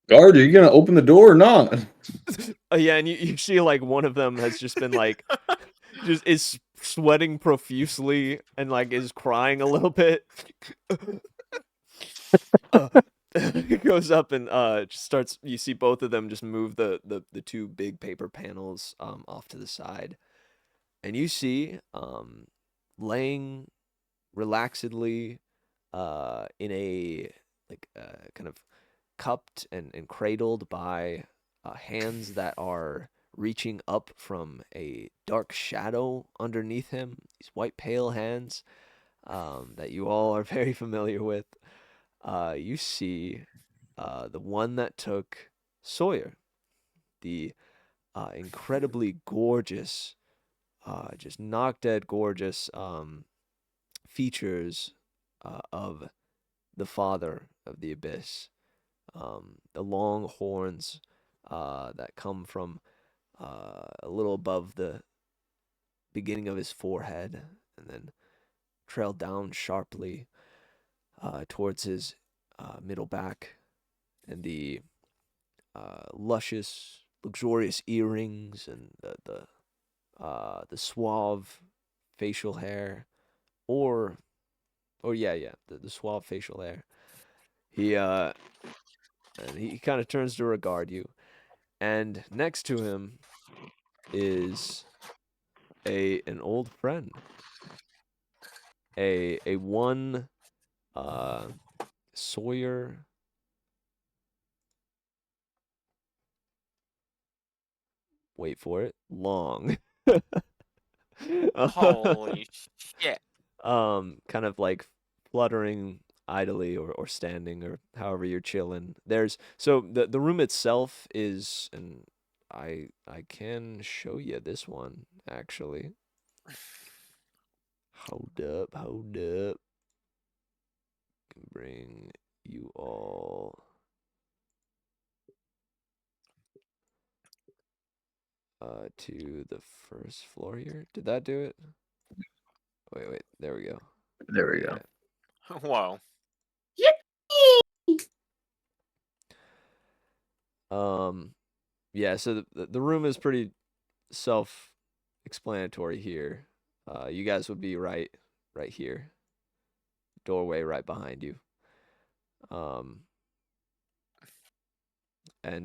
Guard, are you gonna open the door or not? Yeah, and you see like one of them has just been like just is sweating profusely and like is crying a little bit. He goes up and just starts. You see both of them just move the two big paper panels off to the side, and you see laying relaxedly in a like kind of cupped and cradled by hands that are reaching up from a dark shadow underneath him. These white pale hands that you all are very familiar with. You see the one that took Sawyer, the incredibly gorgeous, just knock dead gorgeous features of the father of the abyss. The long horns that come from a little above the beginning of his forehead and then trail down sharply towards his middle back, and the luscious, luxurious earrings and the suave facial hair, or the suave facial hair. He kind of turns to regard you, and next to him is an old friend, a one Sawyer wait for it, long. Holy shit. Kind of like fluttering idly or standing or however you're chilling. So the room itself is, and I can show you this one actually. Hold up. Bring you all to the first floor here. Did that do it? Wait, there we go. There we go. Yeah. Whoa. Yeah, so the room is pretty self-explanatory here. You guys would be right here. Doorway right behind you. And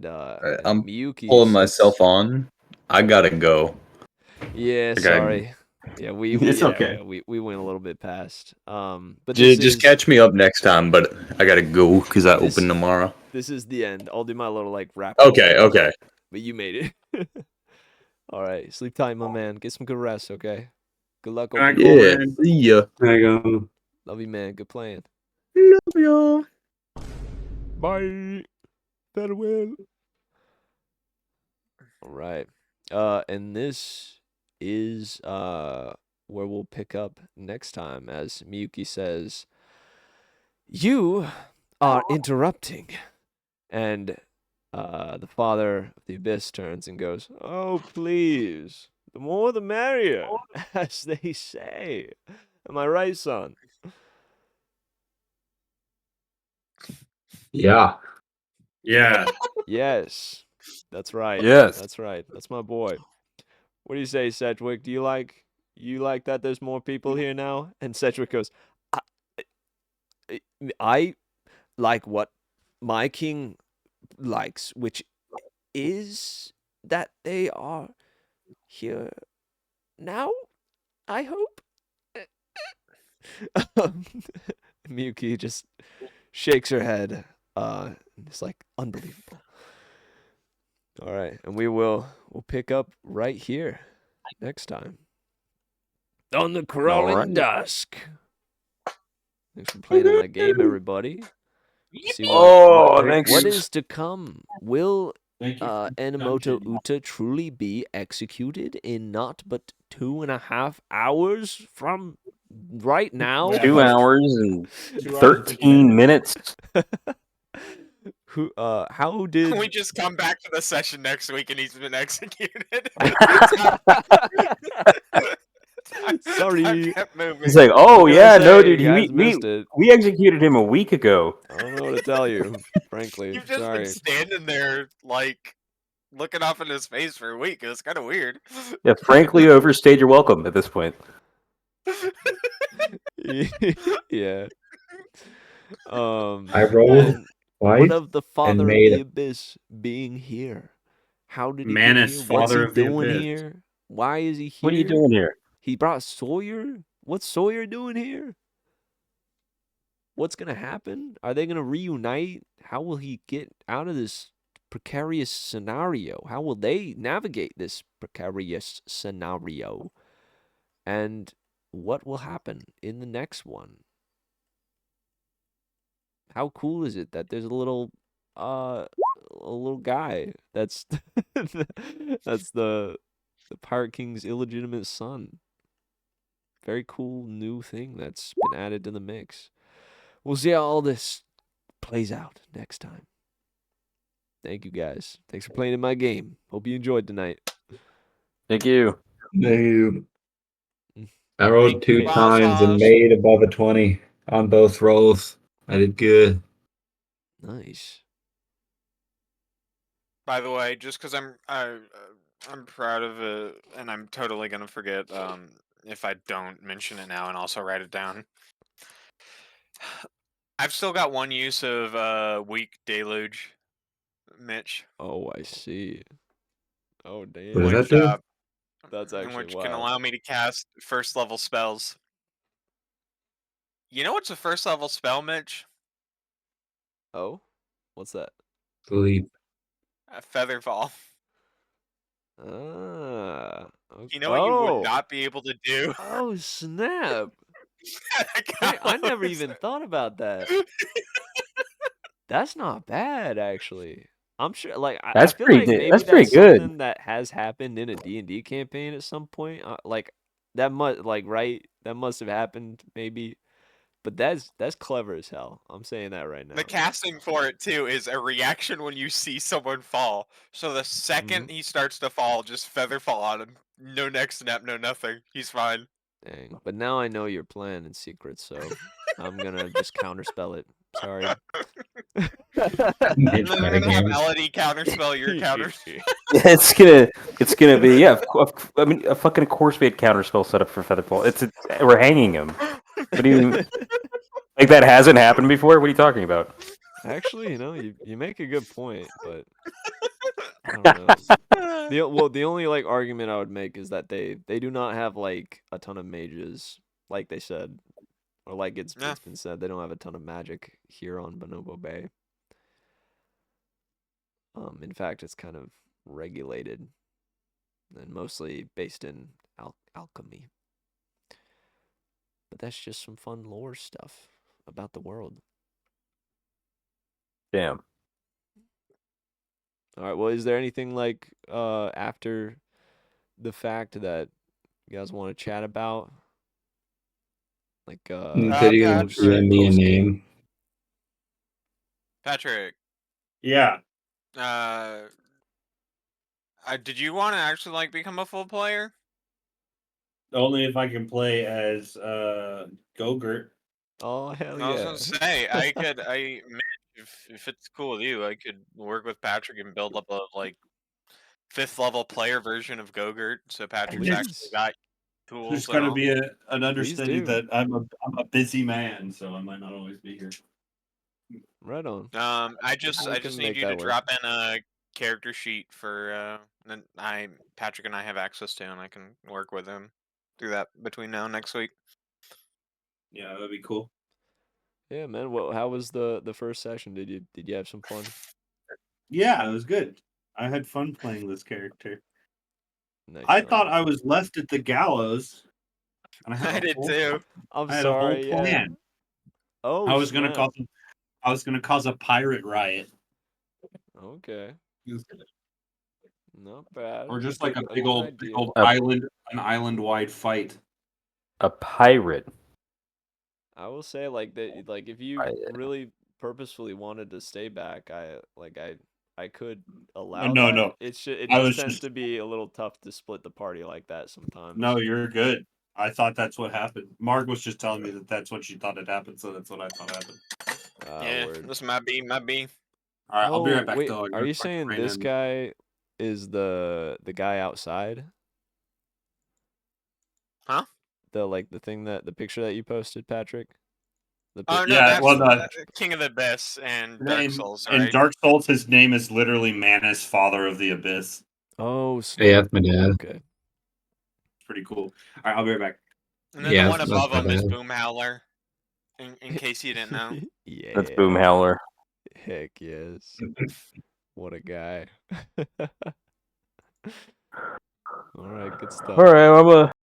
I'm Miyuki pulling sits- myself on. I gotta go. Yeah, Okay. sorry. Yeah, It's okay. we went a little bit past. But Just catch me up next time, but I gotta go because I This- open tomorrow. This is the end. I'll do my little like wrap. Okay, okay. But you made it. All right, sleep tight, my man. Get some good rest, okay? Good luck. Alright, Open cool, Yeah, man. see ya. There you go. Love you, man. Good playing. Love y'all. Bye. Farewell. All right. And this is where we'll pick up next time, as Miyuki says, "You are interrupting," and the father of the abyss turns and goes, "Oh, please, the more the merrier," as they say. Am I right, son? Yeah. Yeah. Yes, that's right. Yes. That's right. That's my boy. What do you say, Sedgwick? Do you like that there's more people here now? And Sedgwick goes, I like what my king likes, which is that they are here now, I hope. Miyuki just shakes her head. It's like unbelievable. All right, and we'll pick up right here next time on the crawling right. dusk. Thanks for playing in my game, everybody. See Oh, thanks. what is to come. Will Thank you. Enomoto Uta truly be executed in not but 2.5 hours from right now? 2 hours and 2 hours and 50 13 minutes. How did We just come back to the session next week and he's been executed. Sorry. Time kept moving. He's like, oh What can I yeah, no, say? dude, You guys missed it. we executed him a week ago. I don't know what to tell you, frankly. You've just Sorry. been standing there, like, looking off in his face for a week. It was kind of weird. Yeah, frankly, overstayed your welcome at this point. Yeah. I rolled And twice. what of the father of made the it. abyss being here? How did he Manus, get here? What's he father of the doing abyss. here? Why is he here? What are you doing here? He brought Sawyer? What's Sawyer doing here? What's gonna happen? Are they gonna reunite? How will he get out of this precarious scenario? How will they navigate this precarious scenario? And what will happen in the next one? How cool is it that there's a little guy that's that's the Pirate King's illegitimate son. Very cool new thing that's been added to the mix. We'll see how all this plays out next time. Thank you guys. Thanks for playing in my game. Hope you enjoyed tonight. Thank you. No. I rolled Thank 2 you, times and Boss. made above a 20 on both rolls. I did good. Nice. By the way, just because I'm proud of it, and I'm totally gonna forget if I don't mention it now and also write it down. I've still got one use of weak deluge, Mitch, Oh, I see. Oh, damn. What does which that do? That's actually which can wild. allow me to cast first level spells. You know what's a first level spell, Mitch? Oh? What's that? Sleep. A feather fall. Ah. You know what you would Oh. not be able to do? Oh, snap. Dang, I never even thought about that. That's not bad, actually. I'm sure, like, I That's feel pretty like good. maybe That's pretty that's good. something that has happened in a D&D campaign at some point. Like, that must, like, right? That must have happened, maybe. But that's clever as hell. I'm saying that right now. The casting for it too is a reaction when you see someone fall. So the second he starts to fall, just feather fall on him. No next snap, no nothing. He's fine. Dang. But now I know your plan in secret, so I'm gonna just counterspell it. Sorry. And then we're gonna have Elodie counterspell your counter. Yeah, it's gonna be I mean a fucking course made counterspell set up for Featherfall. We're hanging him. What do you like? That hasn't happened before. What are you talking about? Actually, you make a good point, but I don't know. The only like argument I would make is that they do not have like a ton of mages, like they said, or like it's been said. They don't have a ton of magic here on Bonobo Bay. In fact, it's kind of regulated and mostly based in alchemy. But that's just some fun lore stuff about the world. Damn. All right. Well, is there anything like after the fact that you guys want to chat about? Like Did you Patrick. DM me a name? Patrick. Yeah. Did you want to actually like become a full player? Only if I can play as Goegert. Oh hell I was yeah! gonna say if it's cool with you, I could work with Patrick and build up a like 5th level player version of Goegert. So Patrick's actually got tools. There's and got to all. be an understanding do. that I'm a busy man, so I might not always be here. Right on. I just can need make you to that work. drop in a character sheet for then Patrick and I have access to, and I can work with him through that between now and next week. Yeah, that'd be cool. Yeah, man. Well, how was the first session? Did you have some fun? Yeah, it was good. I had fun playing this character. Nice, I man. thought I was left at the gallows. And I did too. I'm I had sorry. a whole Yeah. plan. Oh, I was gonna snap. cause a pirate riot. Okay. Not bad. Or just That's like a big good old idea. an island-wide fight. A pirate. I will say like that. Like if you really purposefully wanted to stay back, I could allow No, that. no. It I just was tends just to be a little tough to split the party like that sometimes. No, you're good. I thought that's what happened. Marg was just telling me that that's what she thought had happened, so that's what I thought happened. Yeah, Word. this might be. All right, I'll be right back Wait, though. are you saying this guy is the guy outside? Huh? The picture that you posted, Patrick? Oh no, Yeah, that's King of the Abyss and Dark Souls, right? In Dark Souls, his name is literally Manus, Father of the Abyss. Oh, Yeah, that's my dad. Okay. It's pretty cool. All right, I'll be right back. And then the one above him is Boom Howler. In case you didn't know. Yeah. That's Boom Howler. Heck yes. What a guy. All right, good stuff. All right, I'm